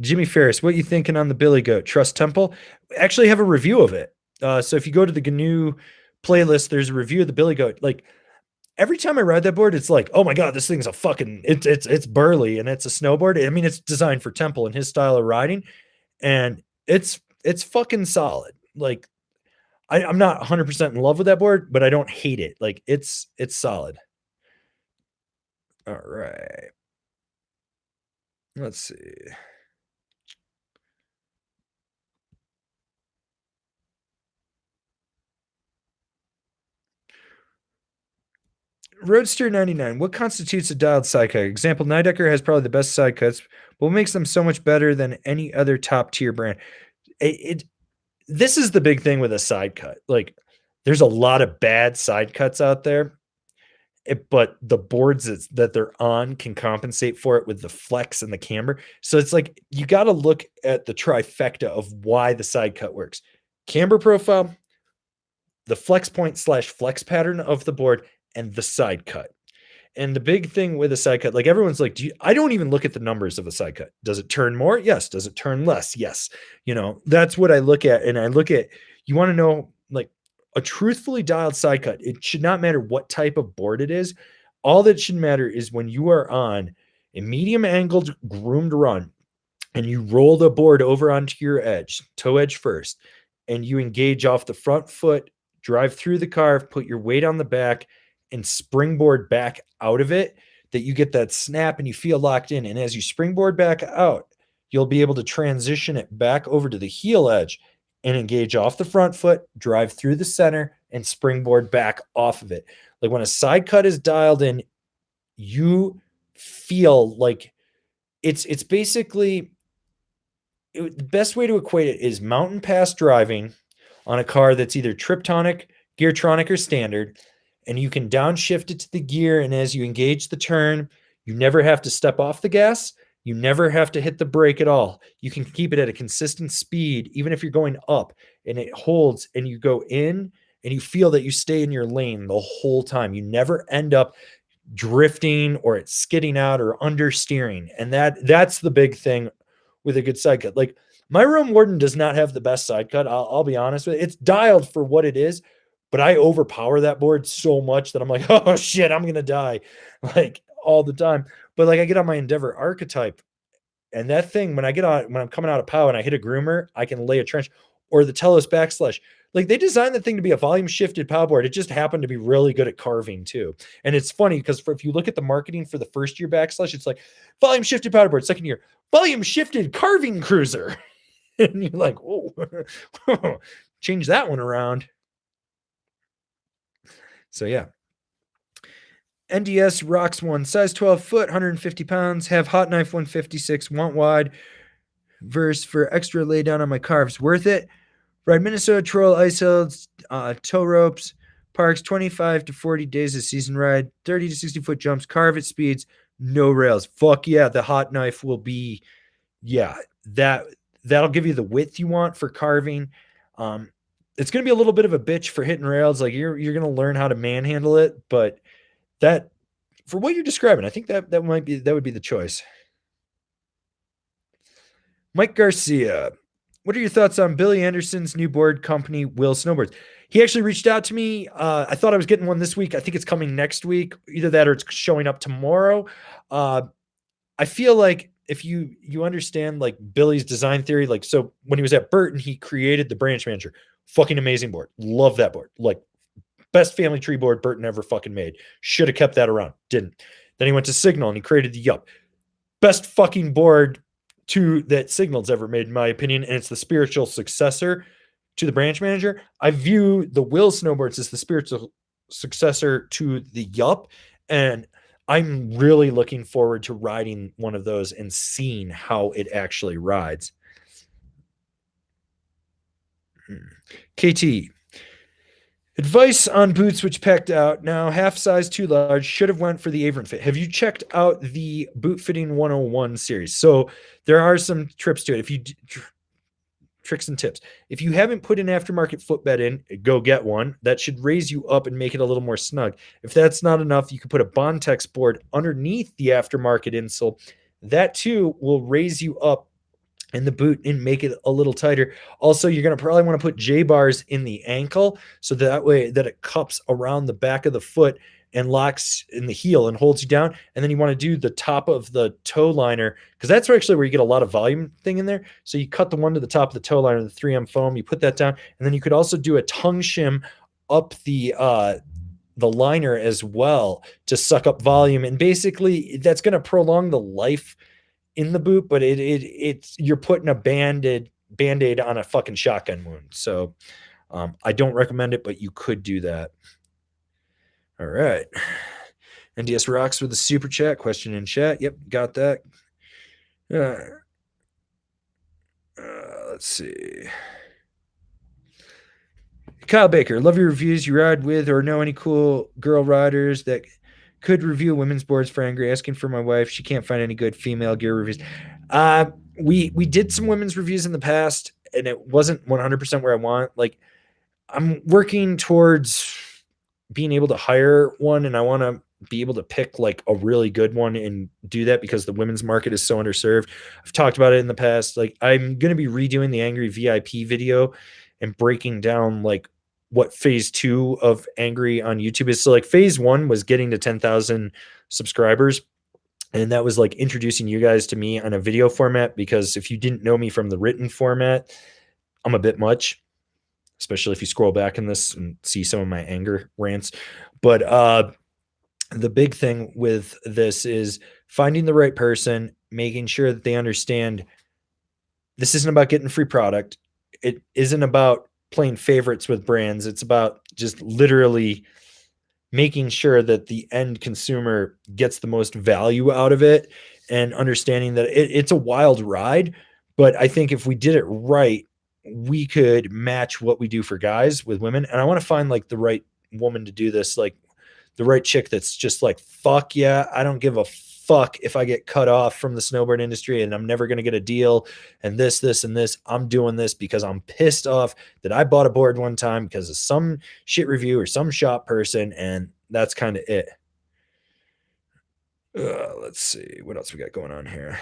A: Jimmy Ferris, what you thinking on the Billy Goat? Trust Temple? Actually have a review of it. So if you go to the GNU playlist, there's a review of the Billy Goat. Like every time I ride that board, it's like, oh my God, this thing's a fucking, it's burly and it's a snowboard. I mean, it's designed for Temple and his style of riding, and it's fucking solid. Like I'm not 100% in love with that board, but I don't hate it. Like it's solid. All right. Let's see. Roadster 99. What constitutes a dialed side cut? Example, Nidecker has probably the best side cuts, but what makes them so much better than any other top tier brand? This is the big thing with a side cut. Like there's a lot of bad side cuts out there, but the boards that they're on can compensate for it with the flex and the camber. So it's like you got to look at the trifecta of why the side cut works: camber profile, the flex point / flex pattern of the board, and the side cut. And the big thing with a side cut, like everyone's like, I don't even look at the numbers of a side cut. Does it turn more? Yes. Does it turn less? Yes. That's what I look at. And I look at, you want to know, like a truthfully dialed side cut, it should not matter what type of board it is. All that should matter is when you are on a medium angled groomed run and you roll the board over onto your edge, toe edge first, and you engage off the front foot, drive through the carve, put your weight on the back, and springboard back out of it, that you get that snap and you feel locked in. And as you springboard back out, you'll be able to transition it back over to the heel edge and engage off the front foot, drive through the center, and springboard back off of it. Like when a side cut is dialed in, you feel like it's basically, the best way to equate it is mountain pass driving on a car that's either Triptonic, Geartronic, or standard, and you can downshift it to the gear. And as you engage the turn, you never have to step off the gas. You never have to hit the brake at all. You can keep it at a consistent speed, even if you're going up, and it holds, and you go in and you feel that you stay in your lane the whole time. You never end up drifting or it's skidding out or understeering. And that's the big thing with a good side cut. Like my Rome Warden does not have the best side cut. I'll be honest with you. It's dialed for what it is, but I overpower that board so much that I'm like, oh shit, I'm going to die like all the time. But like I get on my Endeavor Archetype, and that thing, when I'm coming out of POW and I hit a groomer, I can lay a trench, or the Telos backslash. Like they designed the thing to be a volume shifted POW board. It just happened to be really good at carving too. And it's funny because if you look at the marketing for the first year backslash, it's like volume shifted powder board, second year, volume shifted carving cruiser. and you're like, oh, change that one around. So yeah. NDS rocks one, size 12 foot, 150 pounds, have hot knife 156, want wide, verse for extra lay down on my carves. Worth it? Ride Minnesota Troll ice hills, tow ropes, parks 25 to 40 days of season ride, 30 to 60 foot jumps, carve at speeds, no rails. Fuck yeah, the hot knife will be, yeah, that'll give you the width you want for carving. Um, it's gonna be a little bit of a bitch for hitting rails. Like you're gonna learn how to manhandle it, but that for what you're describing, I think that would be the choice. Mike Garcia, what are your thoughts on Billy Anderson's new board company, Will Snowboards? He actually reached out to me. I thought I was getting one this week. I think it's coming next week. Either that or it's showing up tomorrow. Uh, I feel like if you understand like Billy's design theory, like so when he was at Burton, he created the branch manager. Fucking amazing board. Love that board. Like best family tree board Burton ever fucking made. Should have kept that around. Didn't. Then he went to Signal and he created the Yup. Best fucking board that Signal's ever made, in my opinion, and it's the spiritual successor to the branch manager. I view the Will snowboards as the spiritual successor to the Yup, and I'm really looking forward to riding one of those and seeing how it actually rides. KT, advice on boots which packed out. Now, half size too large. Should have went for the Avron fit. Have you checked out the Boot Fitting 101 series? So there are some trips to it. If you tricks and tips. If you haven't put an aftermarket footbed in, go get one. That should raise you up and make it a little more snug. If that's not enough, you can put a Bontex board underneath the aftermarket insole. That too will raise you up in the boot and make it a little tighter. Also, you're going to probably want to put J bars in the ankle so that way that it cups around the back of the foot and locks in the heel and holds you down. And then you want to do the top of the toe liner because that's actually where you get a lot of volume thing in there. So you cut the one to the top of the toe liner, the 3M foam, you put that down, and then you could also do a tongue shim up the liner as well to suck up volume. And basically, that's going to prolong the life in the boot, but it's you're putting a band-aid on a fucking shotgun wound. So I don't recommend it, but you could do that. All right. NDS rocks with a super chat question in chat. Yep, got that. Let's see. Kyle Baker, love your reviews. You ride with or know any cool girl riders that could review women's boards for Angry? Asking for my wife. She can't find any good female gear reviews. We did some women's reviews in the past, and it wasn't 100% where I want. Like, I'm working towards being able to hire one, and I want to be able to pick like a really good one and do that because the women's market is so underserved. I've talked about it in the past. Like, I'm going to be redoing the Angry VIP video and breaking down like what phase 2 of Angry on YouTube is. So like phase 1 was getting to 10,000 subscribers. And that was like introducing you guys to me on a video format, because if you didn't know me from the written format, I'm a bit much, especially if you scroll back in this and see some of my anger rants. But the big thing with this is finding the right person, making sure that they understand this isn't about getting free product. It isn't about playing favorites with brands. It's about just literally making sure that the end consumer gets the most value out of it and understanding that it's a wild ride. But I think if we did it right, we could match what we do for guys with women. And I want to find like the right woman to do this, like the right chick that's just like, fuck yeah, I don't give a fuck if I get cut off from the snowboard industry and I'm never going to get a deal and this, and this. I'm doing this because I'm pissed off that I bought a board one time because of some shit review or some shop person. And that's kind of it. Let's see what else we got going on here.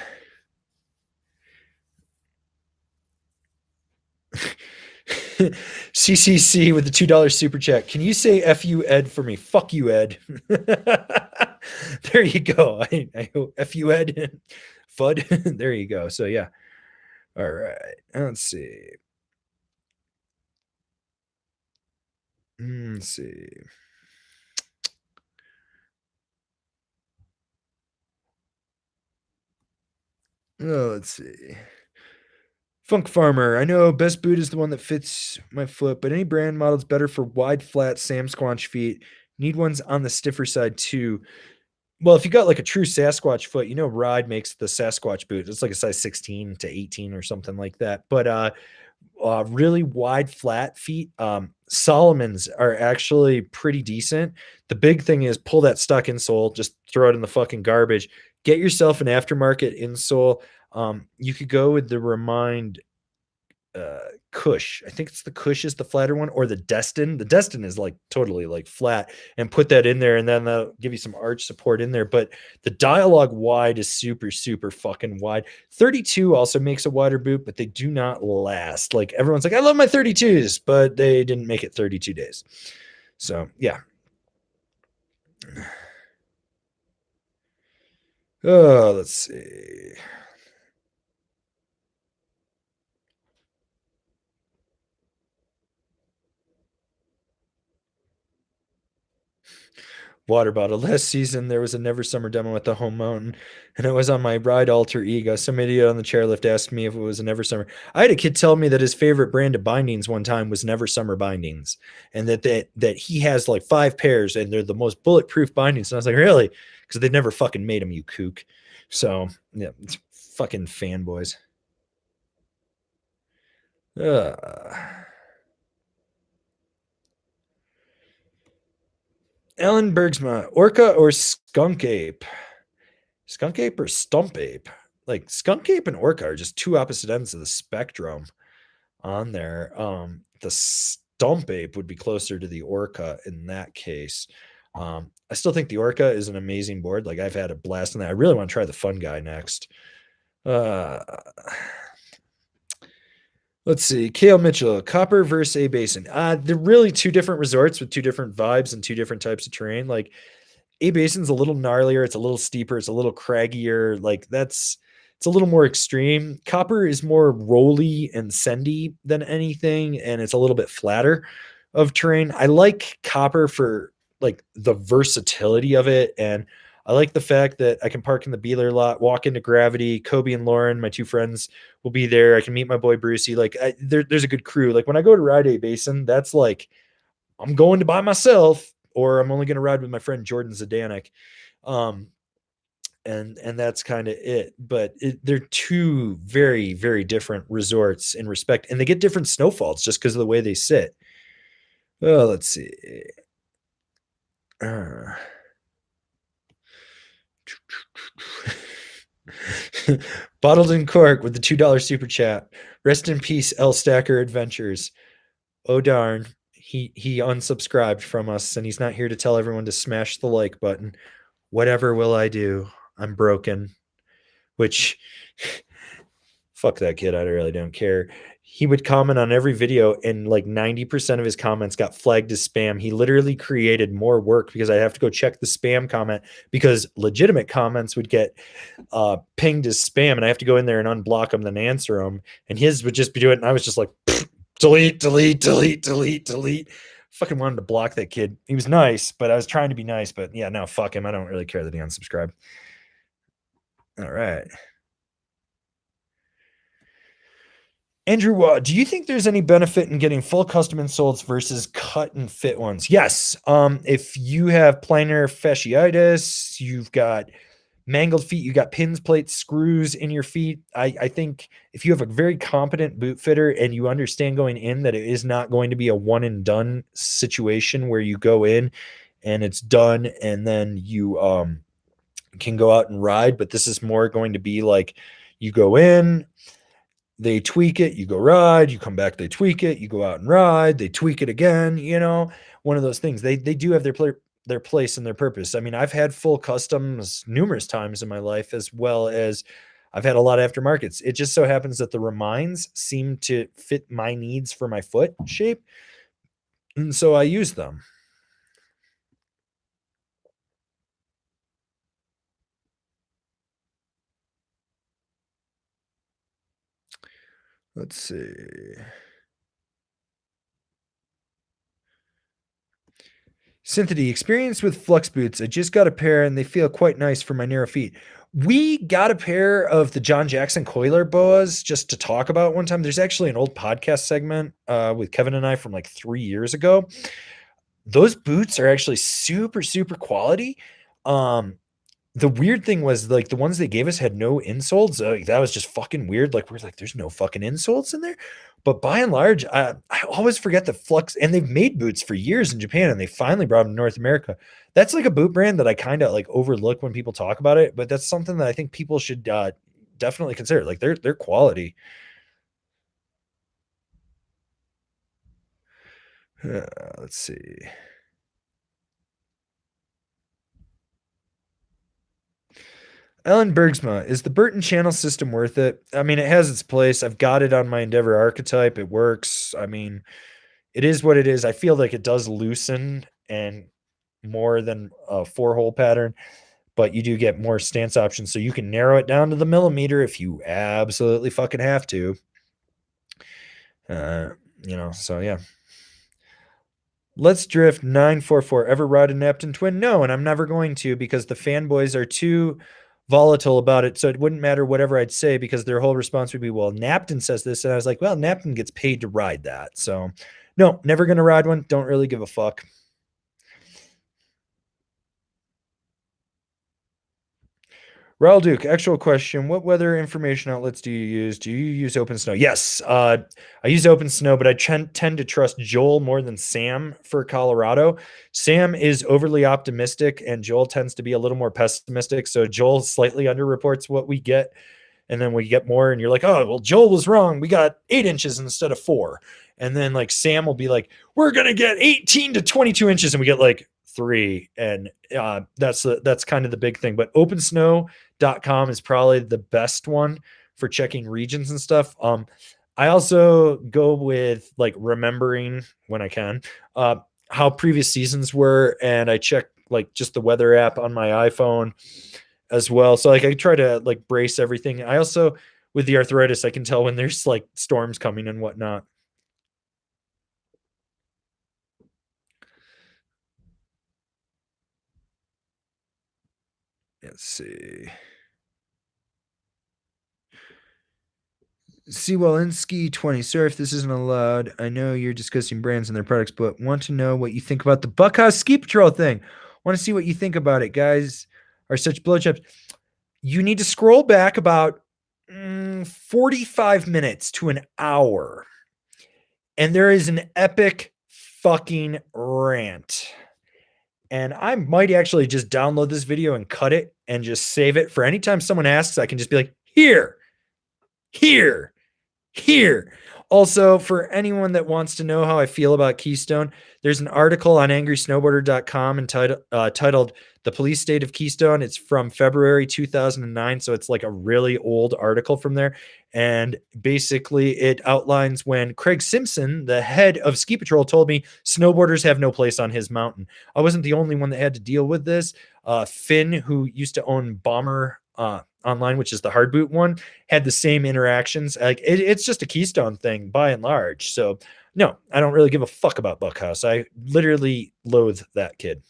A: CCC with the $2 super chat. Can you say F you Ed for me? Fuck you, Ed. There you go. I F you Ed. FUD. There you go. So yeah. All right. Let's see. Let's see. Oh, let's see. Funk Farmer. I know best boot is the one that fits my foot, but any brand model is better for wide, flat Sam Squanch feet. Need ones on the stiffer side too. Well, if you got like a true Sasquatch foot, you know Ride makes the Sasquatch boot. It's like a size 16 to 18 or something like that. But really wide flat feet, Solomon's are actually pretty decent. The big thing is pull that stuck insole, just throw it in the fucking garbage. Get yourself an aftermarket insole. You could go with the Remind Cush. I think it's the Cush is the flatter one, or the Destin. The Destin is like totally like flat, and put that in there, and then that'll give you some arch support in there. But the Dialogue wide is super, super fucking wide. 32 also makes a wider boot, but they do not last. Like everyone's like, I love my 32s, but they didn't make it 32 days. So yeah. Oh, let's see. Water bottle. Last season, there was a Never Summer demo at the home mountain, and it was on my ride alter ego. Somebody on the chairlift asked me if it was a Never Summer. I had a kid tell me that his favorite brand of bindings one time was Never Summer bindings, and that he has like 5 pairs, and they're the most bulletproof bindings. And I was like, really? Because they never fucking made them, you kook. So yeah, it's fucking fanboys. Uh, Ellen Bergsma, Orca or Skunk Ape? Skunk Ape or Stump Ape? Like Skunk Ape and Orca are just two opposite ends of the spectrum on there. The Stump Ape would be closer to the Orca in that case. I still think the Orca is an amazing board. Like I've had a blast on that. I really want to try the Fun Guy next. Uh, let's see. Kale Mitchell, Copper versus A Basin. They're really two different resorts with two different vibes and two different types of terrain. Like A Basin's a little gnarlier, it's a little steeper, it's a little craggier. Like it's a little more extreme. Copper is more rolly and sendy than anything, and it's a little bit flatter of terrain. I like Copper for like the versatility of it, and I like the fact that I can park in the Beeler lot, walk into Gravity. Kobe and Lauren, my two friends, will be there. I can meet my boy Brucey. Like there's a good crew. Like when I go to ride A Basin, that's like I'm going to by myself, or I'm only going to ride with my friend Jordan Zadanek. Um, and that's kind of it. But they're two very, very different resorts in respect, and they get different snowfalls just because of the way they sit. Oh, let's see. Uh, Bottled in Cork with the $2 super chat. Rest in peace, L Stacker Adventures. Oh darn, he unsubscribed from us, and he's not here to tell everyone to smash the like button. Whatever will I do? I'm broken. Which, fuck that kid. I really don't care. He would comment on every video, and like 90% of his comments got flagged as spam. He literally created more work because I have to go check the spam comment, because legitimate comments would get pinged as spam, and I have to go in there and unblock them, then answer them. And his would just be doing it. And I was just like, delete, delete, delete, delete, delete. Fucking wanted to block that kid. He was nice, but I was trying to be nice. But yeah, no, fuck him. I don't really care that he unsubscribed. All right. Andrew, do you think there's any benefit in getting full custom insoles versus cut and fit ones? Yes. If you have plantar fasciitis, you've got mangled feet, you got pins, plates, screws in your feet. I think if you have a very competent boot fitter and you understand going in that it is not going to be a one and done situation where you go in and it's done and then you can go out and ride, but this is more going to be like you go in, they tweak it, you go ride, you come back, they tweak it, you go out and ride, they tweak it again, one of those things. They do have their place and their purpose. I mean, I've had full customs numerous times in my life, as well as I've had a lot of aftermarkets. It just so happens that the Remines seem to fit my needs for my foot shape, and so I use them. Let's see. Synthety, experience with flux boots. I just got a pair and they feel quite nice for my narrow feet. We got a pair of the John Jackson Coiler boas just to talk about one time. There's actually an old podcast segment with Kevin and I from like 3 years ago. Those boots are actually super, super quality. The weird thing was like the ones they gave us had no insoles. That was just fucking weird. Like we're like, there's no fucking insoles in there. But by and large, I always forget the Flux, and they've made boots for years in Japan, and they finally brought them to North America. That's like a boot brand that I kind of like overlook when people talk about it, but that's something that I think people should definitely consider. Like they're quality. Let's see. Ellen Bergsma, is the Burton channel system worth it? I mean, it has its place. I've got it on my Endeavor archetype. It works. I mean, it is what it is. I feel like it does loosen and more than a 4-hole pattern, but you do get more stance options. So you can narrow it down to the millimeter if you absolutely fucking have to. So yeah. Let's Drift 944. Ever ride a Napton twin? No, and I'm never going to because the fanboys are too volatile about it. So it wouldn't matter whatever I'd say because their whole response would be, well, Napton says this. And I was like, well, Napton gets paid to ride that. So no, never going to ride one. Don't really give a fuck. Raoul Duke, actual question. What weather information outlets do you use? Do you use Open Snow? Yes, I use Open Snow, but I tend to trust Joel more than Sam for Colorado. Sam is overly optimistic, and Joel tends to be a little more pessimistic. So Joel slightly underreports what we get, and then we get more, and you're like, oh, well, Joel was wrong. We got 8 inches instead of 4. And then like Sam will be like, we're going to get 18 to 22 inches, and we get like 3. And that's kind of the big thing. But OpenSnow.com is probably the best one for checking regions and stuff. I also go with like remembering when I can how previous seasons were, and I check like just the weather app on my iPhone as well. So like I try to like brace everything. I also with the arthritis, I can tell when there's like storms coming and whatnot. Let's see. Sewalinski 20. Sir, if this isn't allowed, I know you're discussing brands and their products, but want to know what you think about the Buckhouse Ski Patrol thing. Want to see what you think about it. Guys are such blowjobs. You need to scroll back about 45 minutes to an hour. And there is an epic fucking rant. And I might actually just download this video and cut it and just save it for anytime someone asks. I can just be like, here. Also, for anyone that wants to know how I feel about Keystone, there's an article on angrysnowboarder.com titled The Police State of Keystone. It's from February 2009, so it's like a really old article from there. And basically, it outlines when Craig Simpson, the head of Ski Patrol, told me snowboarders have no place on his mountain. I wasn't the only one that had to deal with this. Finn, who used to own Bomber Online, which is the hard boot one, had the same interactions. Like it's just a Keystone thing by and large. So no, I don't really give a fuck about Buckhouse. I literally loathe that kid.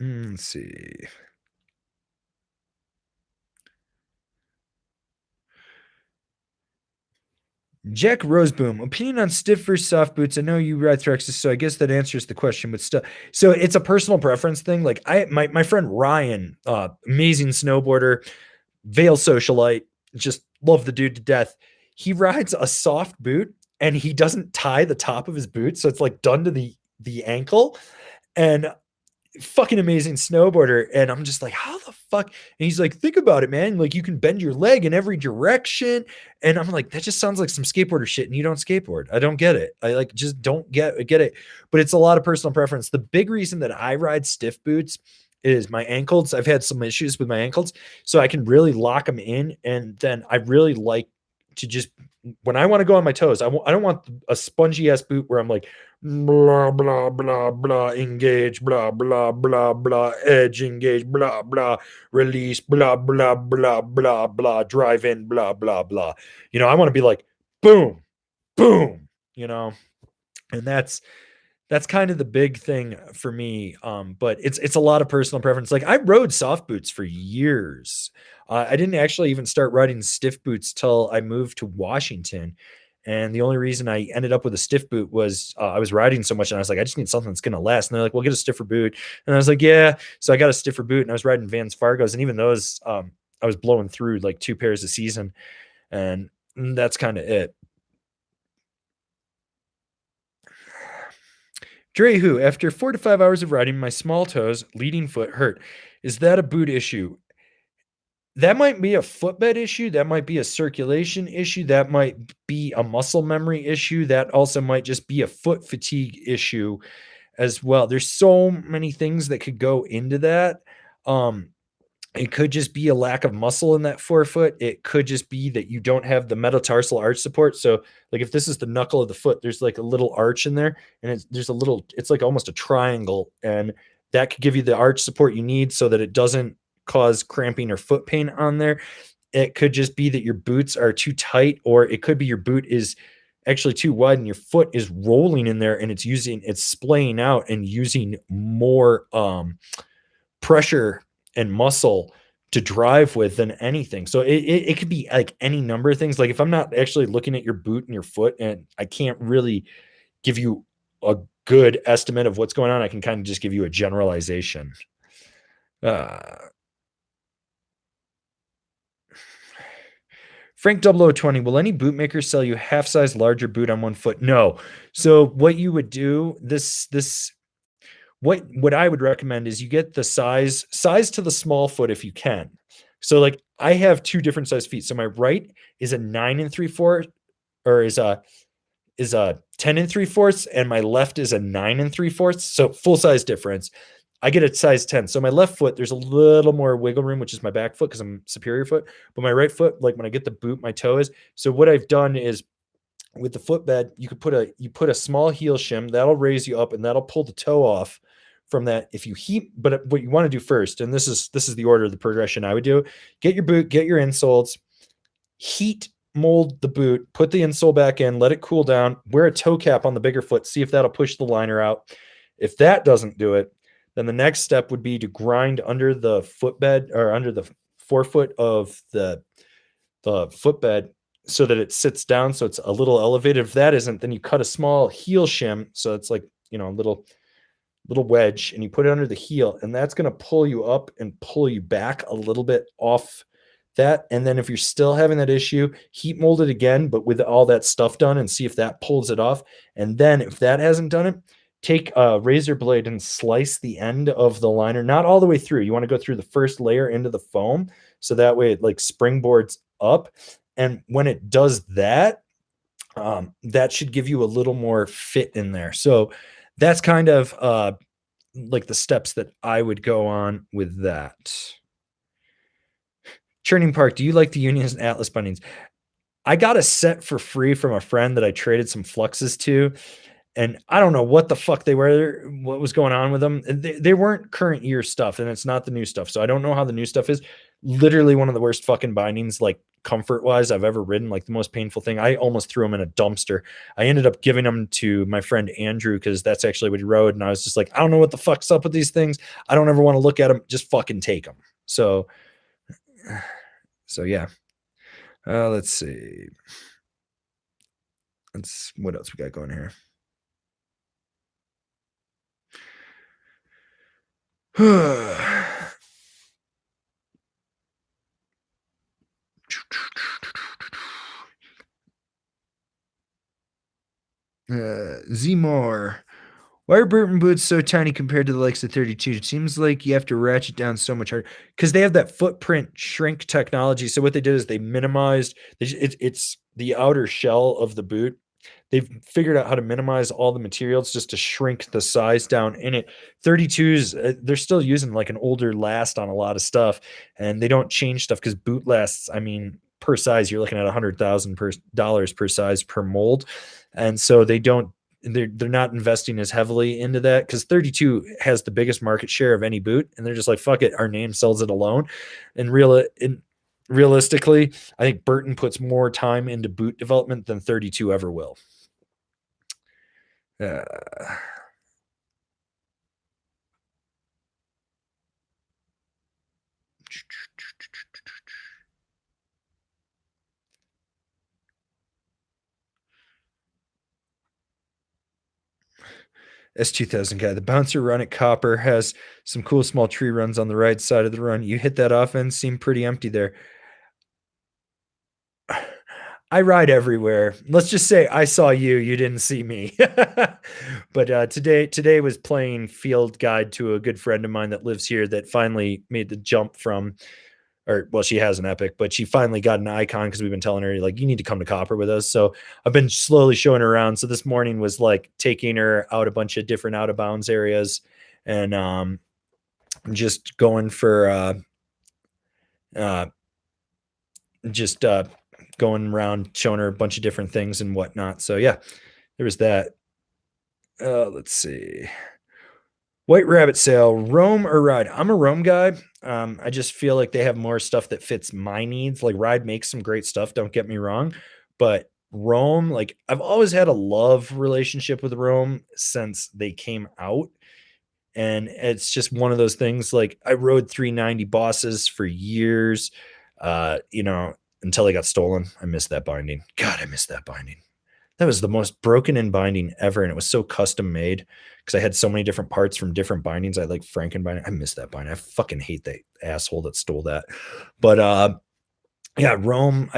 A: Let's see. Jack Roseboom, opinion on stiff versus soft boots. I know you ride Threxus, so I guess that answers the question, but still. So it's a personal preference thing. Like my friend Ryan, amazing snowboarder, Vale socialite, just love the dude to death. He rides a soft boot and he doesn't tie the top of his boot, so it's like done to the ankle. And fucking amazing snowboarder. And I'm just like, how the fuck? And he's like, think about it, man. Like you can bend your leg in every direction. And I'm like, that just sounds like some skateboarder shit. And you don't skateboard. I don't get it. I like just don't get it. But it's a lot of personal preference. The big reason that I ride stiff boots is my ankles. I've had some issues with my ankles, so I can really lock them in. And then I really like to just when I want to go on my toes, I don't want a spongy ass boot where I'm like blah blah blah blah engage blah blah blah blah edge engage blah blah release blah blah blah blah blah drive in blah blah blah. I want to be like boom boom you know, and that's kind of the big thing for me. But it's a lot of personal preference. Like I rode soft boots for years. I didn't actually even start riding stiff boots till I moved to Washington. And the only reason I ended up with a stiff boot was I was riding so much, and I was like, I just need something that's gonna last. And they're like, well, get a stiffer boot. And I was like, yeah. So I got a stiffer boot, and I was riding Vans Fargos, and even those, I was blowing through like 2 pairs a season, and that's kind of it. Drehu, after 4 to 5 hours of riding, my small toes, leading foot hurt. Is that a boot issue? That might be a footbed issue. That might be a circulation issue. That might be a muscle memory issue. That also might just be a foot fatigue issue as well. There's so many things that could go into that. Um, it could just be a lack of muscle in that forefoot. It could just be that you don't have the metatarsal arch support. So, like if this is the knuckle of the foot, there's like a little arch in there, and there's a little, it's like almost a triangle, and that could give you the arch support you need so that it doesn't cause cramping or foot pain on there. It could just be that your boots are too tight, or it could be your boot is actually too wide and your foot is rolling in there and it's splaying out and using more pressure and muscle to drive with than anything. So it could be like any number of things. Like if I'm not actually looking at your boot and your foot, and I can't really give you a good estimate of what's going on, I can kind of just give you a generalization. Uh, Frank 0020, will any bootmaker sell you half size larger boot on one foot? No. So what you would do, what I would recommend is you get the size to the small foot if you can. So like I have two different size feet. So my right is a 9 3/4, or is a 10 3/4, and my left is a 9 3/4. So full size difference. I get a size 10. So my left foot, there's a little more wiggle room, which is my back foot because I'm superior foot. But my right foot, like when I get the boot, my toe is. So what I've done is with the footbed, you put a small heel shim that'll raise you up and that'll pull the toe off from that. If you heat, but what you want to do first, and this is the order of the progression I would do: get your boot, get your insoles, heat mold the boot, put the insole back in, let it cool down, wear a toe cap on the bigger foot, see if that'll push the liner out. If that doesn't do it, then the next step would be to grind under the footbed, or under the forefoot of the footbed, so that it sits down, so it's a little elevated. If that isn't, then you cut a small heel shim, so it's like, a little wedge, and you put it under the heel, and that's going to pull you up and pull you back a little bit off that. And then if you're still having that issue, heat mold it again, but with all that stuff done, and see if that pulls it off. And then if that hasn't done it, take a razor blade and slice the end of the liner, not all the way through. You want to go through the first layer into the foam, so that way it like springboards up. And when it does that, that should give you a little more fit in there. So that's kind of like the steps that I would go on with that. Churning Park, do you like the Unions and Atlas bindings? I got a set for free from a friend that I traded some fluxes to, and I don't know what the fuck they were, what was going on with them. They weren't current year stuff, and it's not the new stuff. So I don't know how the new stuff is. Literally one of the worst fucking bindings, like comfort wise, I've ever ridden. Like the most painful thing. I almost threw them in a dumpster. I ended up giving them to my friend Andrew because that's actually what he rode. And I was just like, I don't know what the fuck's up with these things. I don't ever want to look at them. Just fucking take them. So yeah. Let's see. What else we got going here? Zmore. Why are Burton boots so tiny compared to the likes of 32? It seems like you have to ratchet down so much harder because they have that footprint shrink technology. So what they did is they minimized it's the outer shell of the boot. They've figured out how to minimize all the materials just to shrink the size down in it. 32s, they're still using like an older last on a lot of stuff, and they don't change stuff because boot lasts, I mean, per size, you're looking at $100,000 per size per mold. And so they're not investing as heavily into that because 32 has the biggest market share of any boot, and they're just like, fuck it, our name sells it alone. And realistically, I think Burton puts more time into boot development than 32 ever will. Uh, S2000 guy. The bouncer run at Copper has some cool small tree runs on the right side of the run. You hit that offense, seemed pretty empty there. I ride everywhere. Let's just say I saw you, you didn't see me. But today was playing field guide to a good friend of mine that lives here that finally made the jump from, or well, she has an Epic, but she finally got an Icon because we've been telling her like you need to come to Copper with us. So I've been slowly showing her around. So this morning was like taking her out a bunch of different out of bounds areas, and just going for uh, just going around showing her a bunch of different things and whatnot. So yeah, there was that. Let's see. White Rabbit Sale, roam or ride? I'm a roam guy. I just feel like they have more stuff that fits my needs. Like ride makes some great stuff, don't get me wrong, but roam, like I've always had a love relationship with roam since they came out. And it's just one of those things. Like I rode 390 bosses for years, until they got stolen. I missed that binding. God, I missed that binding. That was the most broken in binding ever, and it was so custom made because I had so many different parts from different bindings. I like Franken binding. I miss that binding. I fucking hate that asshole that stole that. But yeah, Rome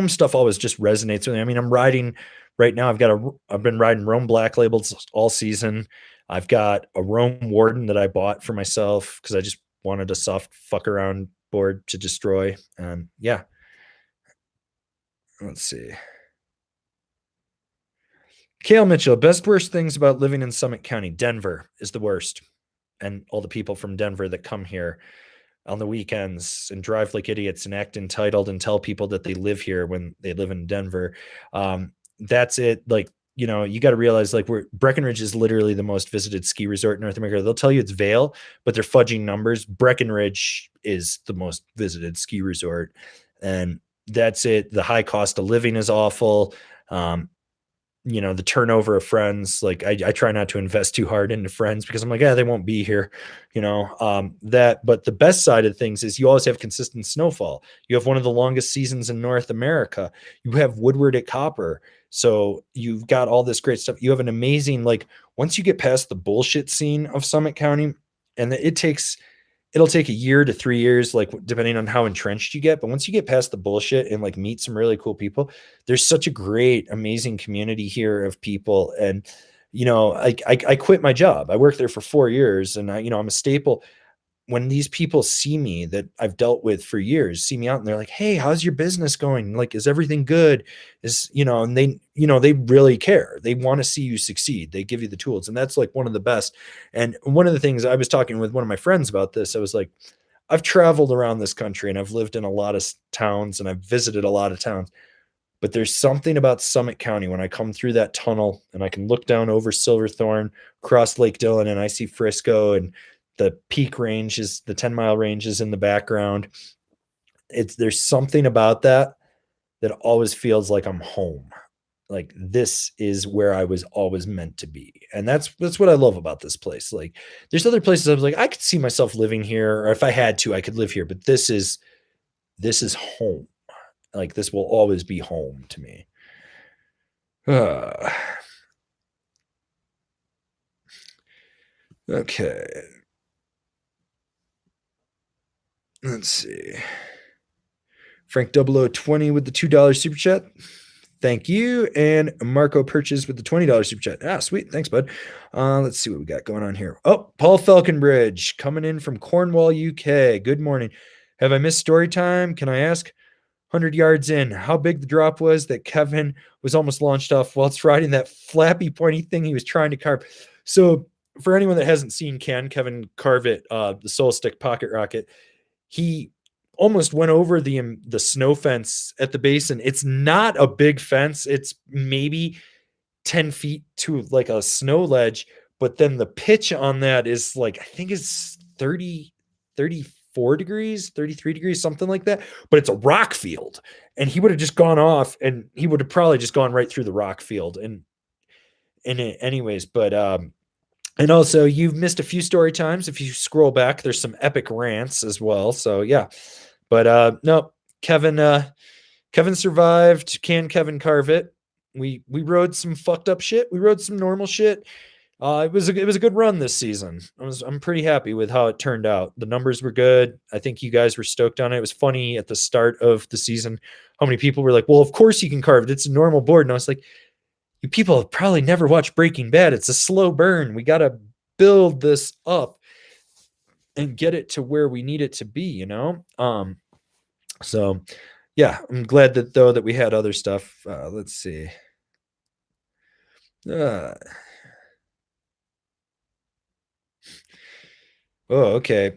A: stuff always just resonates with me. I mean, I'm riding right now. I've been riding Rome Black Labels all season. I've got a Rome Warden that I bought for myself because I just wanted a soft fuck around board to destroy. And yeah, let's see. Kale Mitchell, best worst things about living in Summit County. Denver is the worst. And all the people from Denver that come here on the weekends and drive like idiots and act entitled and tell people that they live here when they live in Denver. That's it. Like, you got to realize like Breckenridge is literally the most visited ski resort in North America. They'll tell you it's Vail, but they're fudging numbers. Breckenridge is the most visited ski resort. And that's it. The high cost of living is awful. The turnover of friends, like I try not to invest too hard into friends because I'm like, yeah, they won't be here, but the best side of things is you always have consistent snowfall. You have one of the longest seasons in North America. You have Woodward at Copper. So you've got all this great stuff. You have an amazing, like once you get past the bullshit scene of Summit County, and it'll take a year to 3 years, like depending on how entrenched you get. But once you get past the bullshit and like meet some really cool people, there's such a great, amazing community here of people. And, I quit my job. I worked there for 4 years and I'm a staple. When these people see me that I've dealt with for years, see me out and they're like, hey, how's your business going? Like, is everything good? And they really care. They want to see you succeed. They give you the tools. And that's like one of the best. And one of the things I was talking with one of my friends about this, I was like, I've traveled around this country and I've lived in a lot of towns and I've visited a lot of towns, but there's something about Summit County when I come through that tunnel and I can look down over Silverthorne, cross Lake Dillon, and I see Frisco and the peak ranges, the 10-mile ranges in the background. There's something about that always feels like I'm home. Like this is where I was always meant to be. And that's what I love about this place. Like there's other places I was like, I could see myself living here, or if I had to, I could live here, but this is home. Like this will always be home to me. Okay. Let's see. Frank 0020 with the $2 super chat. Thank you. And Marco Purchase with the $20 super chat. Ah, sweet. Thanks, bud. Let's see what we got going on here. Oh, Paul Falconbridge coming in from Cornwall, UK. Good morning. Have I missed story time? Can I ask? 100 yards in, how big the drop was that Kevin was almost launched off whilst riding that flappy, pointy thing he was trying to carve. So for anyone that hasn't seen Kevin carve it, the Soul Stick pocket rocket, he almost went over the snow fence at the basin. It's not a big fence. It's maybe 10 feet to like a snow ledge, but then the pitch on that is like, I think it's 34 degrees, 33 degrees, something like that, but it's a rock field. And he would have just gone off and he would have probably just gone right through the rock field. And in it anyways, but and also you've missed a few story times. If you scroll back, there's some epic rants as well. So yeah. But no, Kevin Kevin survived. Can Kevin carve it? We rode some fucked up shit. We rode some normal shit. It was a good run this season. I'm pretty happy with how it turned out. The numbers were good. I think you guys were stoked on it. It was funny at the start of the season how many people were like, "Well, of course you can carve it. It's a normal board." And I was like, "You people have probably never watched Breaking Bad. It's a slow burn. We got to build this up and get it to where we need it to be, you know?" So yeah, I'm glad that though that we had other stuff. Let's see. Uh, oh, okay.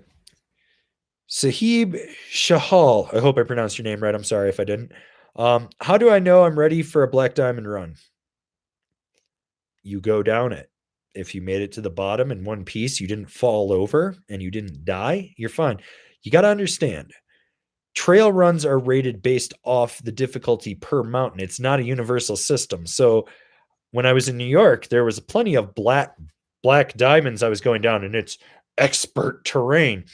A: Sahib Shahal. I hope I pronounced your name right. I'm sorry if I didn't. How do I know I'm ready for a black diamond run? You go down it. If you made it to the bottom in one piece, you didn't fall over and you didn't die, you're fine. You got to understand, trail runs are rated based off the difficulty per mountain. It's not a universal system. So when I was in New York, there was plenty of black diamonds I was going down, and it's expert terrain.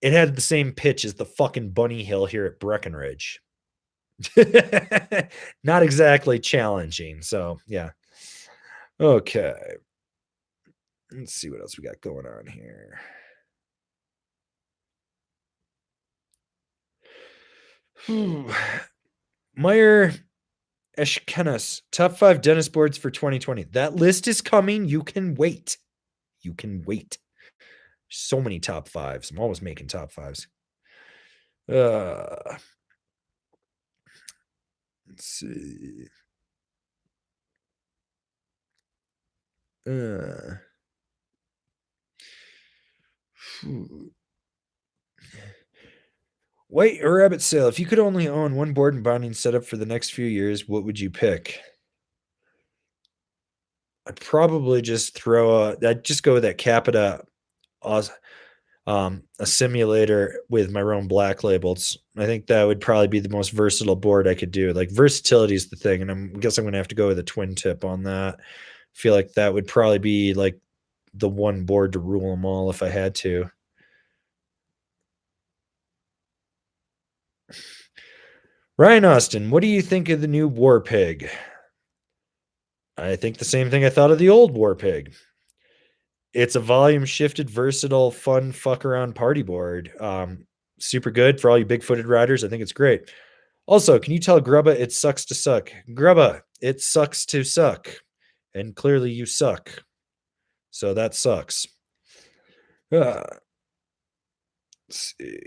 A: It had the same pitch as the fucking bunny hill here at Breckenridge. Not exactly challenging. So yeah. Okay. Let's see what else we got going on here. Meyer Eshkenas, top 5 dentist boards for 2020. That list is coming. You can wait. You can wait. So many top 5s. I'm always making top 5s. Let's see. White or rabbit sail. If you could only own one board and bonding setup for the next few years, what would you pick? I'd probably just I'd just go with that Capita, a simulator with my own black labels. I think that would probably be the most versatile board I could do. Like versatility is the thing, and I guess I'm going to have to go with a twin tip on that. I feel like that would probably be like the one board to rule them all if I had to. Ryan Austin, what do you think of the new War Pig? I think the same thing I thought of the old War Pig. It's a volume shifted, versatile, fun fuck around party board. Super good for all you big footed riders. I think it's great. Also, can you tell Grubba it sucks to suck? Grubba, it sucks to suck. And clearly you suck. So that sucks. Let's see.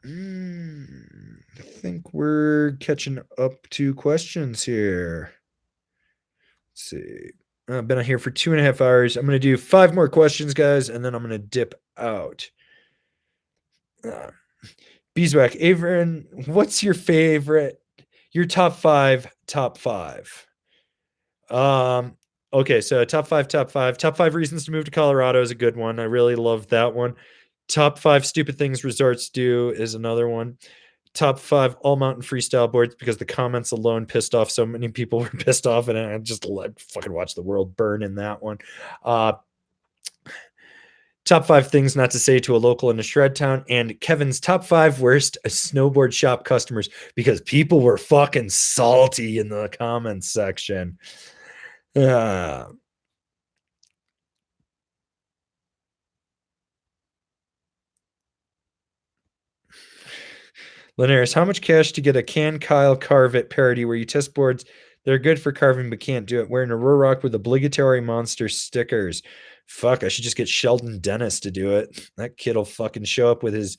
A: I think we're catching up to questions here. Let's see. I've been on here for 2.5 hours. I'm going to do 5 more questions, guys, and then I'm going to dip out. Beeswax, Averin, what's your favorite? Your top 5, top 5. Okay, so top 5, top 5. Top 5 reasons to move to Colorado is a good one. I really love that one. Top 5 stupid things resorts do is another one. Top 5 all mountain freestyle boards, because the comments alone pissed off so many people were pissed off, and I just fucking watch the world burn in that one. Top 5 things not to say to a local in a shred town, and Kevin's top 5 worst snowboard shop customers, because people were fucking salty in the comments section. Linares, how much cash to get a Can Kyle Carve It parody where you test boards that are good for carving but can't do it? Wearing a Ruroc with obligatory monster stickers. Fuck, I should just get Sheldon Dennis to do it. That kid'll fucking show up with his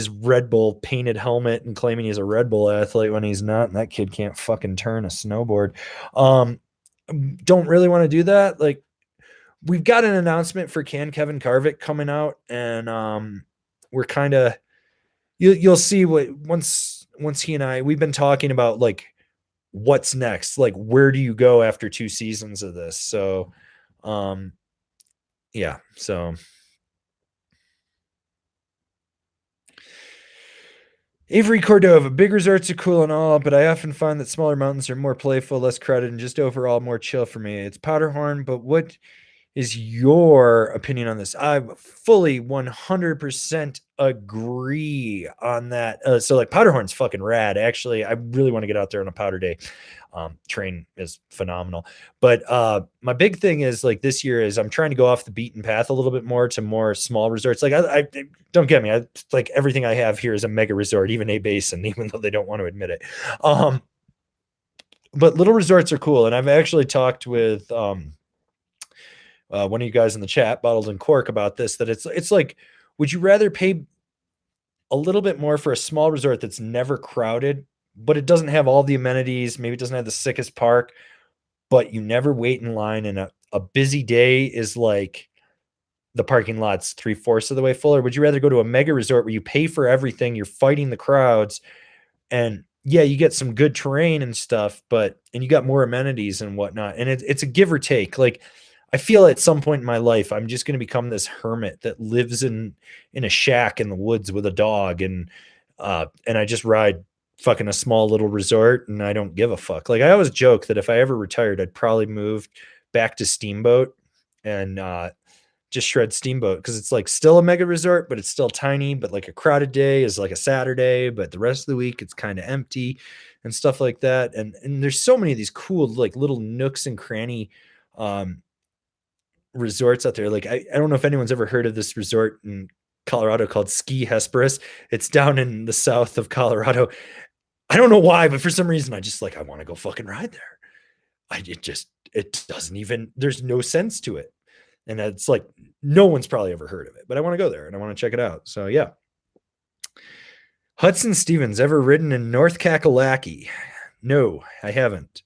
A: Red Bull painted helmet and claiming he's a Red Bull athlete when he's not, and that kid can't fucking turn a snowboard. Don't really want to do that. Like, we've got an announcement for Can Kevin Carve It coming out, and we're kind of you'll see what once he and we've been talking about like what's next, like where do you go after 2 seasons of this. So yeah, so Avery Cordova, big resorts are cool and all, but I often find that smaller mountains are more playful, less crowded, and just overall more chill for me. It's Powderhorn, but what is your opinion on this? I fully 100% agree on that. So like Powderhorn's fucking rad. Actually, I really want to get out there on a powder day. Train is phenomenal. But my big thing is like this year is I'm trying to go off the beaten path a little bit more to more small resorts. Like I don't get me. I like everything I have here is a mega resort, even a basin, even though they don't want to admit it. But little resorts are cool. And I've actually talked with one of you guys in the chat, Bottled in Cork, about this, that it's like, would you rather pay a little bit more for a small resort that's never crowded, but it doesn't have all the amenities, maybe it doesn't have the sickest park, but you never wait in line, and a busy day is like the parking lot's 3/4 of the way full? Or would you rather go to a mega resort where you pay for everything, you're fighting the crowds, and yeah, you get some good terrain and stuff, but and you got more amenities and whatnot, and it's a give or take. Like I feel at some point in my life I'm just going to become this hermit that lives in a shack in the woods with a dog, and I just ride fucking a small little resort, and I don't give a fuck. Like I always joke that if I ever retired, I'd probably move back to Steamboat and just shred Steamboat, because it's like still a mega resort, but it's still tiny. But like a crowded day is like a Saturday, but the rest of the week it's kind of empty and stuff like that. And there's so many of these cool like little nooks and cranny um, resorts out there. Like I don't know if anyone's ever heard of this resort in Colorado called Ski Hesperus. It's down in the south of Colorado. I don't know why, but for some reason I just like I want to go fucking ride there. It doesn't even, there's no sense to it. And it's like no one's probably ever heard of it, but I want to go there and I want to check it out. So yeah. Hudson Stevens, ever ridden in North Kakalaki? No, I haven't.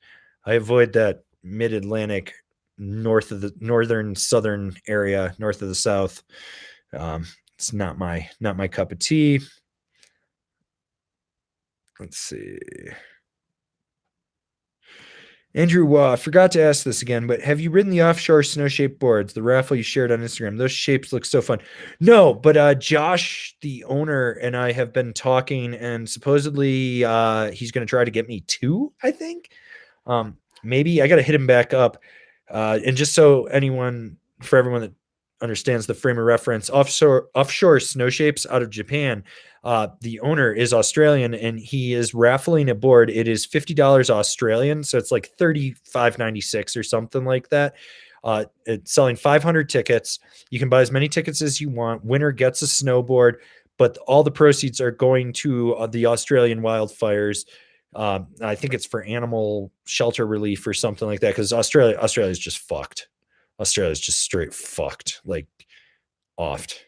A: I avoid that mid-Atlantic, north of the northern southern area, north of the south. It's not my cup of tea. Let's see. Andrew, I forgot to ask this again, but have you ridden the offshore snow shaped boards, the raffle you shared on Instagram? Those shapes look so fun. No, but Josh, the owner, and I have been talking, and supposedly he's going to try to get me two, I think. Maybe I got to hit him back up. And just so for everyone that understands the frame of reference, offshore snow shapes out of Japan. The owner is Australian, and he is raffling a board. It is $50 Australian, so it's like $35.96 or something like that. It's selling 500 tickets. You can buy as many tickets as you want. Winner gets a snowboard, but all the proceeds are going to the Australian wildfires. I think it's for animal shelter relief or something like that, because Australia's just fucked. Australia's just straight fucked, like oft.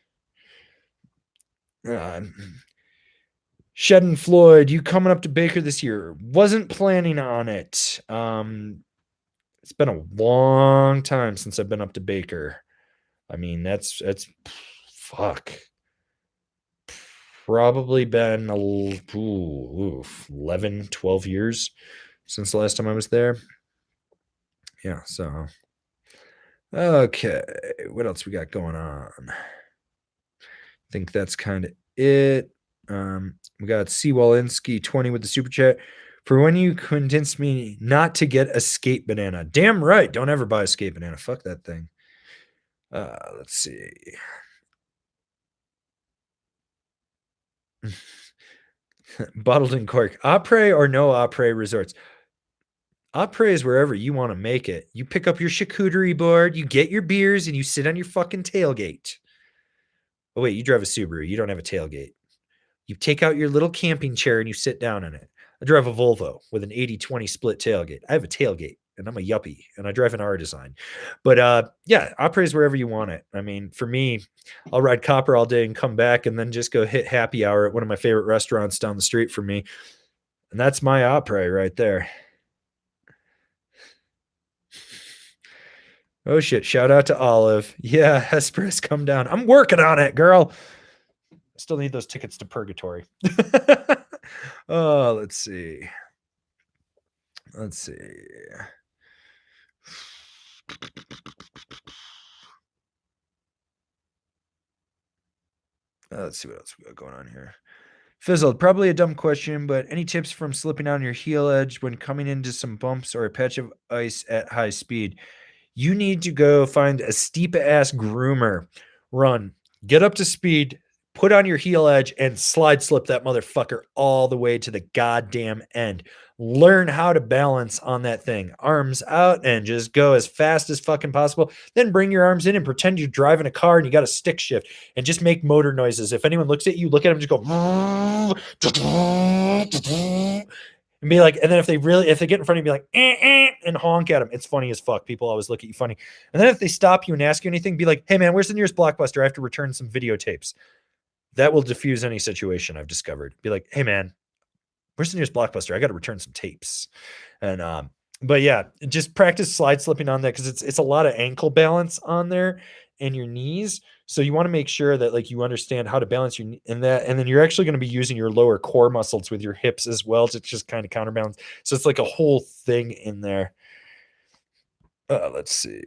A: Shedden Floyd, you coming up to Baker this year? Wasn't planning on it. It's been a long time since I've been up to Baker. I mean, that's fuck. Probably been 11, 12 years since the last time I was there. Yeah, so okay, what else we got going on? I think that's kind of it. We got Seawalinsky 20 with the super chat. For when you convinced me not to get a skate banana. Damn right. Don't ever buy a skate banana. Fuck that thing. Let's see. Bottled in cork. Après or no après resorts? Après is wherever you want to make it. You pick up your charcuterie board, you get your beers, and you sit on your fucking tailgate. Oh, wait, you drive a Subaru. You don't have a tailgate. You take out your little camping chair and you sit down in it. I drive a Volvo with an 80-20 split tailgate. I have a tailgate and I'm a yuppie and I drive an R design. But yeah, après is wherever you want it. I mean, for me, I'll ride copper all day and come back and then just go hit happy hour at one of my favorite restaurants down the street from me. And that's my après right there. Oh shit, shout out to Olive. Yeah, Hesperus, come down. I'm working on it, girl. I still need those tickets to purgatory. Oh, let's see. Let's see. Let's see what else we got going on here. Fizzled, probably a dumb question, but any tips from slipping on your heel edge when coming into some bumps or a patch of ice at high speed? You need to go find a steep ass groomer, run, get up to speed, put on your heel edge, and slide slip that motherfucker all the way to the goddamn end. Learn how to balance on that thing. Arms out and just go as fast as fucking possible. Then bring your arms in and pretend you're driving a car and you got a stick shift and just make motor noises. If anyone looks at you, look at them, just go and be like, and then if they get in front of you, be like, and honk at them. It's funny as fuck. People always look at you funny. And then if they stop you and ask you anything, be like, hey man, where's the nearest Blockbuster? I have to return some videotapes. That will diffuse any situation, I've discovered. Be like, hey man, where's the nearest Blockbuster? I got to return some tapes. And but yeah, just practice slide slipping on that because it's a lot of ankle balance on there and your knees. So you want to make sure that like you understand how to balance your and then you're actually going to be using your lower core muscles with your hips as well to just kind of counterbalance. So it's like a whole thing in there. Let's see.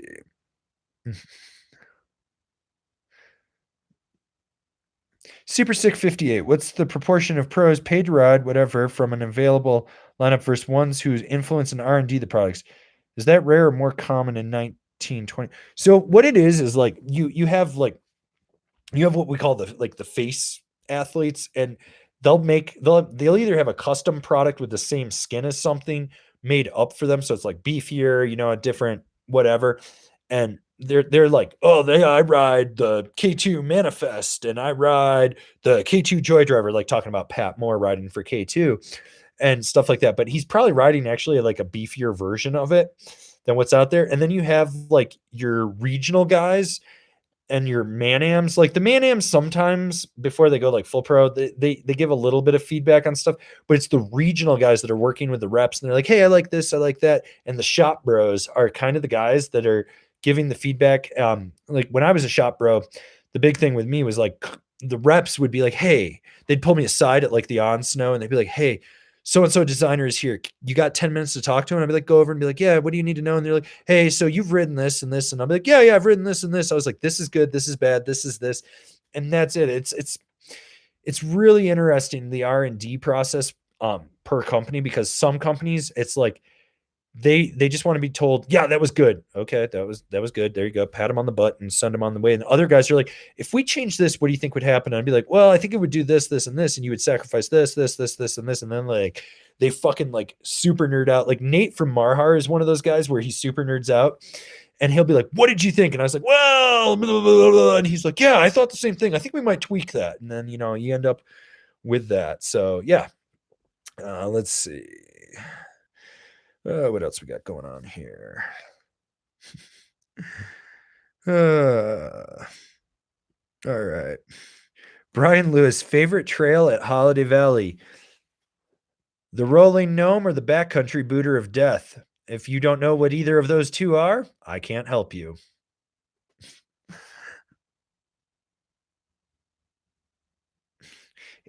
A: Super Sick 58. What's the proportion of pros paid to ride, whatever, from an available lineup versus ones whose influence and R&D the products? Is that rare or more common in 1920? So what it is like you have what we call the face athletes, and they'll either have a custom product with the same skin as something made up for them, so it's like beefier, a different whatever, and they're like, oh, I ride the K2 Manifest and I ride the K2 Joy Driver, like talking about Pat Moore riding for K2 and stuff like that. But he's probably riding actually like a beefier version of it than what's out there. And then you have like your regional guys and your man-ams. Like the man-ams sometimes before they go like full pro, they give a little bit of feedback on stuff, but it's the regional guys that are working with the reps and they're like, hey, I like this, I like that. And the shop bros are kind of the guys that are giving the feedback. Like when I was a shop bro, the big thing with me was like the reps would be like, hey, they'd pull me aside at like the on snow and they'd be like, hey, so-and-so designer is here. You got 10 minutes to talk to him? I'd be like, go over and be like, yeah, what do you need to know? And they're like, hey, so you've ridden this and this. And I'll be like, yeah, I've ridden this and this. I was like, this is good. This is bad. This is this. And that's it. It's really interesting, the R&D process per company, because some companies, it's like, they just want to be told, yeah, that was good. Okay, that was good. There you go. Pat them on the butt and send them on the way. And other guys are like, if we change this, what do you think would happen? And I'd be like, well, I think it would do this, this, and this, and you would sacrifice this, this, this, this, and this. And then like they fucking like super nerd out. Like Nate from Marhar is one of those guys where he super nerds out. And he'll be like, what did you think? And I was like, well, blah, blah, blah. And he's like, yeah, I thought the same thing. I think we might tweak that. And then, you end up with that. So yeah. Let's see. What else we got going on here? All right. Brian Lewis, favorite trail at Holiday Valley? The Rolling Gnome or the Backcountry Booter of Death? If you don't know what either of those two are, I can't help you.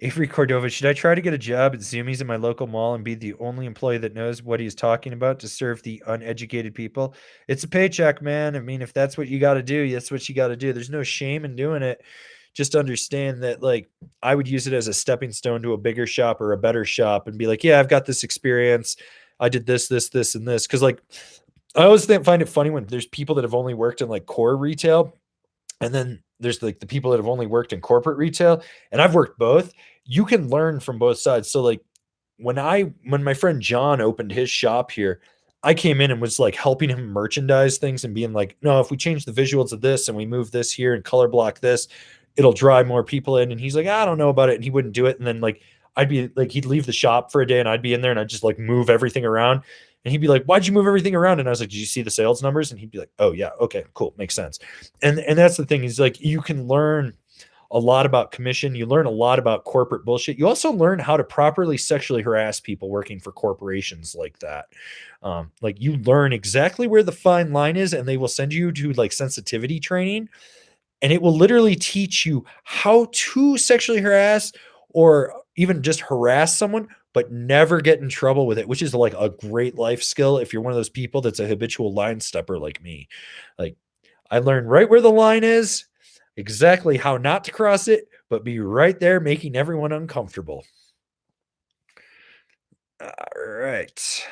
A: Avery Cordova, should I try to get a job at Zoomies in my local mall and be the only employee that knows what he's talking about to serve the uneducated people? It's a paycheck, man. I mean, if that's what you got to do, that's what you got to do. There's no shame in doing it. Just understand that, like, I would use it as a stepping stone to a bigger shop or a better shop and be like, yeah, I've got this experience. I did this, this, this, and this. Cause like, I always find it funny when there's people that have only worked in like core retail. And then there's like the people that have only worked in corporate retail, and I've worked both. You can learn from both sides. So like when my friend John opened his shop here, I came in and was like helping him merchandise things and being like, no, if we change the visuals of this and we move this here and color block this, it'll drive more people in. And he's like, I don't know about it. And he wouldn't do it. And then like, I'd be like, he'd leave the shop for a day and I'd be in there and I'd just like move everything around. And he'd be like, why'd you move everything around? And I was like, did you see the sales numbers? And he'd be like, oh yeah. Okay, cool. Makes sense. And that's the thing is like, you can learn a lot about commission. You learn a lot about corporate bullshit. You also learn how to properly sexually harass people working for corporations like that. Like you learn exactly where the fine line is, and they will send you to like sensitivity training, and it will literally teach you how to sexually harass or even just harass someone, but never get in trouble with it, which is like a great life skill if you're one of those people that's a habitual line stepper like me. Like I learned right where the line is, exactly how not to cross it, but be right there making everyone uncomfortable. All right.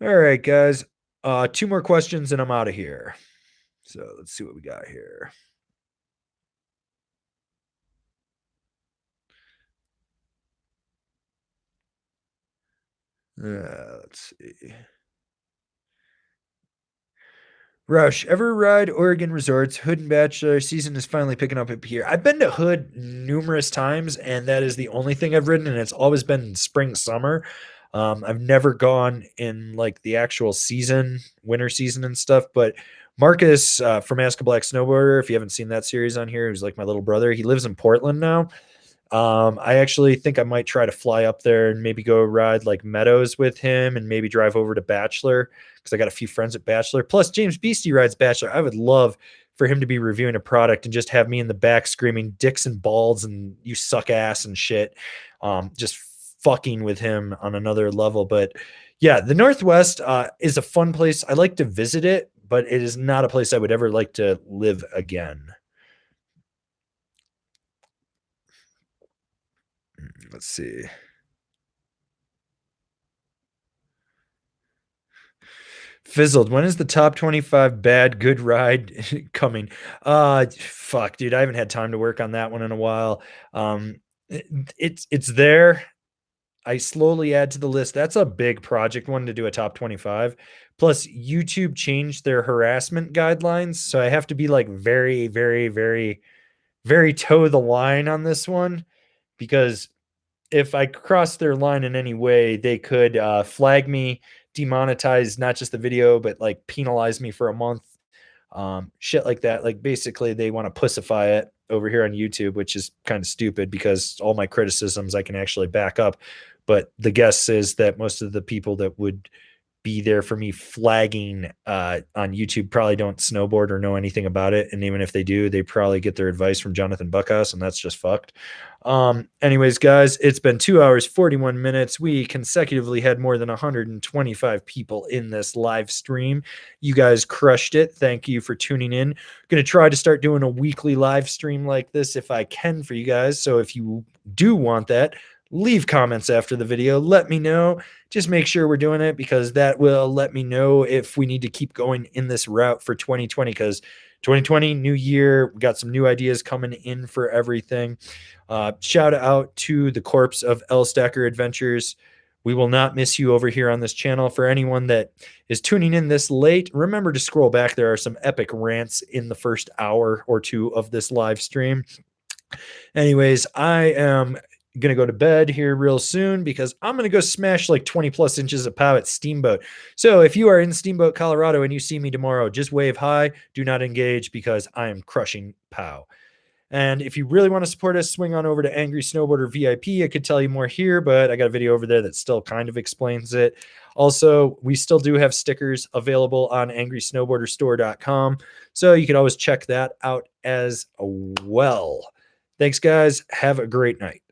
A: All right, guys. 2 more questions and I'm out of here. So let's see what we got here. Let's see. Rush, ever ride Oregon resorts? Hood and Bachelor season is finally picking up here. I've been to Hood numerous times, and that is the only thing I've ridden, and it's always been spring, summer. I've never gone in like the actual season, winter season and stuff. But Marcus from Ask a Black Snowboarder, if you haven't seen that series on here, who's like my little brother, he lives in Portland now. I actually think I might try to fly up there and maybe go ride like Meadows with him and maybe drive over to Bachelor because I got a few friends at Bachelor. Plus, James Beastie rides Bachelor. I would love for him to be reviewing a product and just have me in the back screaming dicks and balls and you suck ass and shit. Just fucking with him on another level. But yeah, the Northwest is a fun place. I like to visit it, but it is not a place I would ever like to live again. Let's see. Fizzled. When is the top 25 bad good ride coming? Fuck, dude. I haven't had time to work on that one in a while. It's there. I slowly add to the list. That's a big project one to do a top 25. Plus, YouTube changed their harassment guidelines, so I have to be like very, very, very, very toe the line on this one because if I cross their line in any way, they could flag me, demonetize not just the video, but like penalize me for a month. Shit like that. Like basically, they want to pussify it over here on YouTube, which is kind of stupid because all my criticisms I can actually back up. But the guess is that most of the people that would be there for me flagging on YouTube probably don't snowboard or know anything about it. And even if they do, they probably get their advice from Jonathan Buckhouse, and that's just fucked. Anyways, guys, it's been 2 hours, 41 minutes. We consecutively had more than 125 people in this live stream. You guys crushed it. Thank you for tuning in. Going to try to start doing a weekly live stream like this if I can for you guys. So if you do want that, leave comments after the video. Let me know. Just make sure we're doing it because that will let me know if we need to keep going in this route for 2020 because 2020, new year, we got some new ideas coming in for everything. Shout out to the corpse of L Stacker Adventures. We will not miss you over here on this channel. For anyone that is tuning in this late, remember to scroll back. There are some epic rants in the first hour or two of this live stream. Anyways, I am going to go to bed here real soon because I'm going to go smash like 20 plus inches of POW at Steamboat. So if you are in Steamboat, Colorado and you see me tomorrow, just wave hi. Do not engage because I am crushing POW. And if you really want to support us, swing on over to Angry Snowboarder VIP. I could tell you more here, but I got a video over there that still kind of explains it. Also, we still do have stickers available on angrysnowboarderstore.com. So you can always check that out as well. Thanks, guys. Have a great night.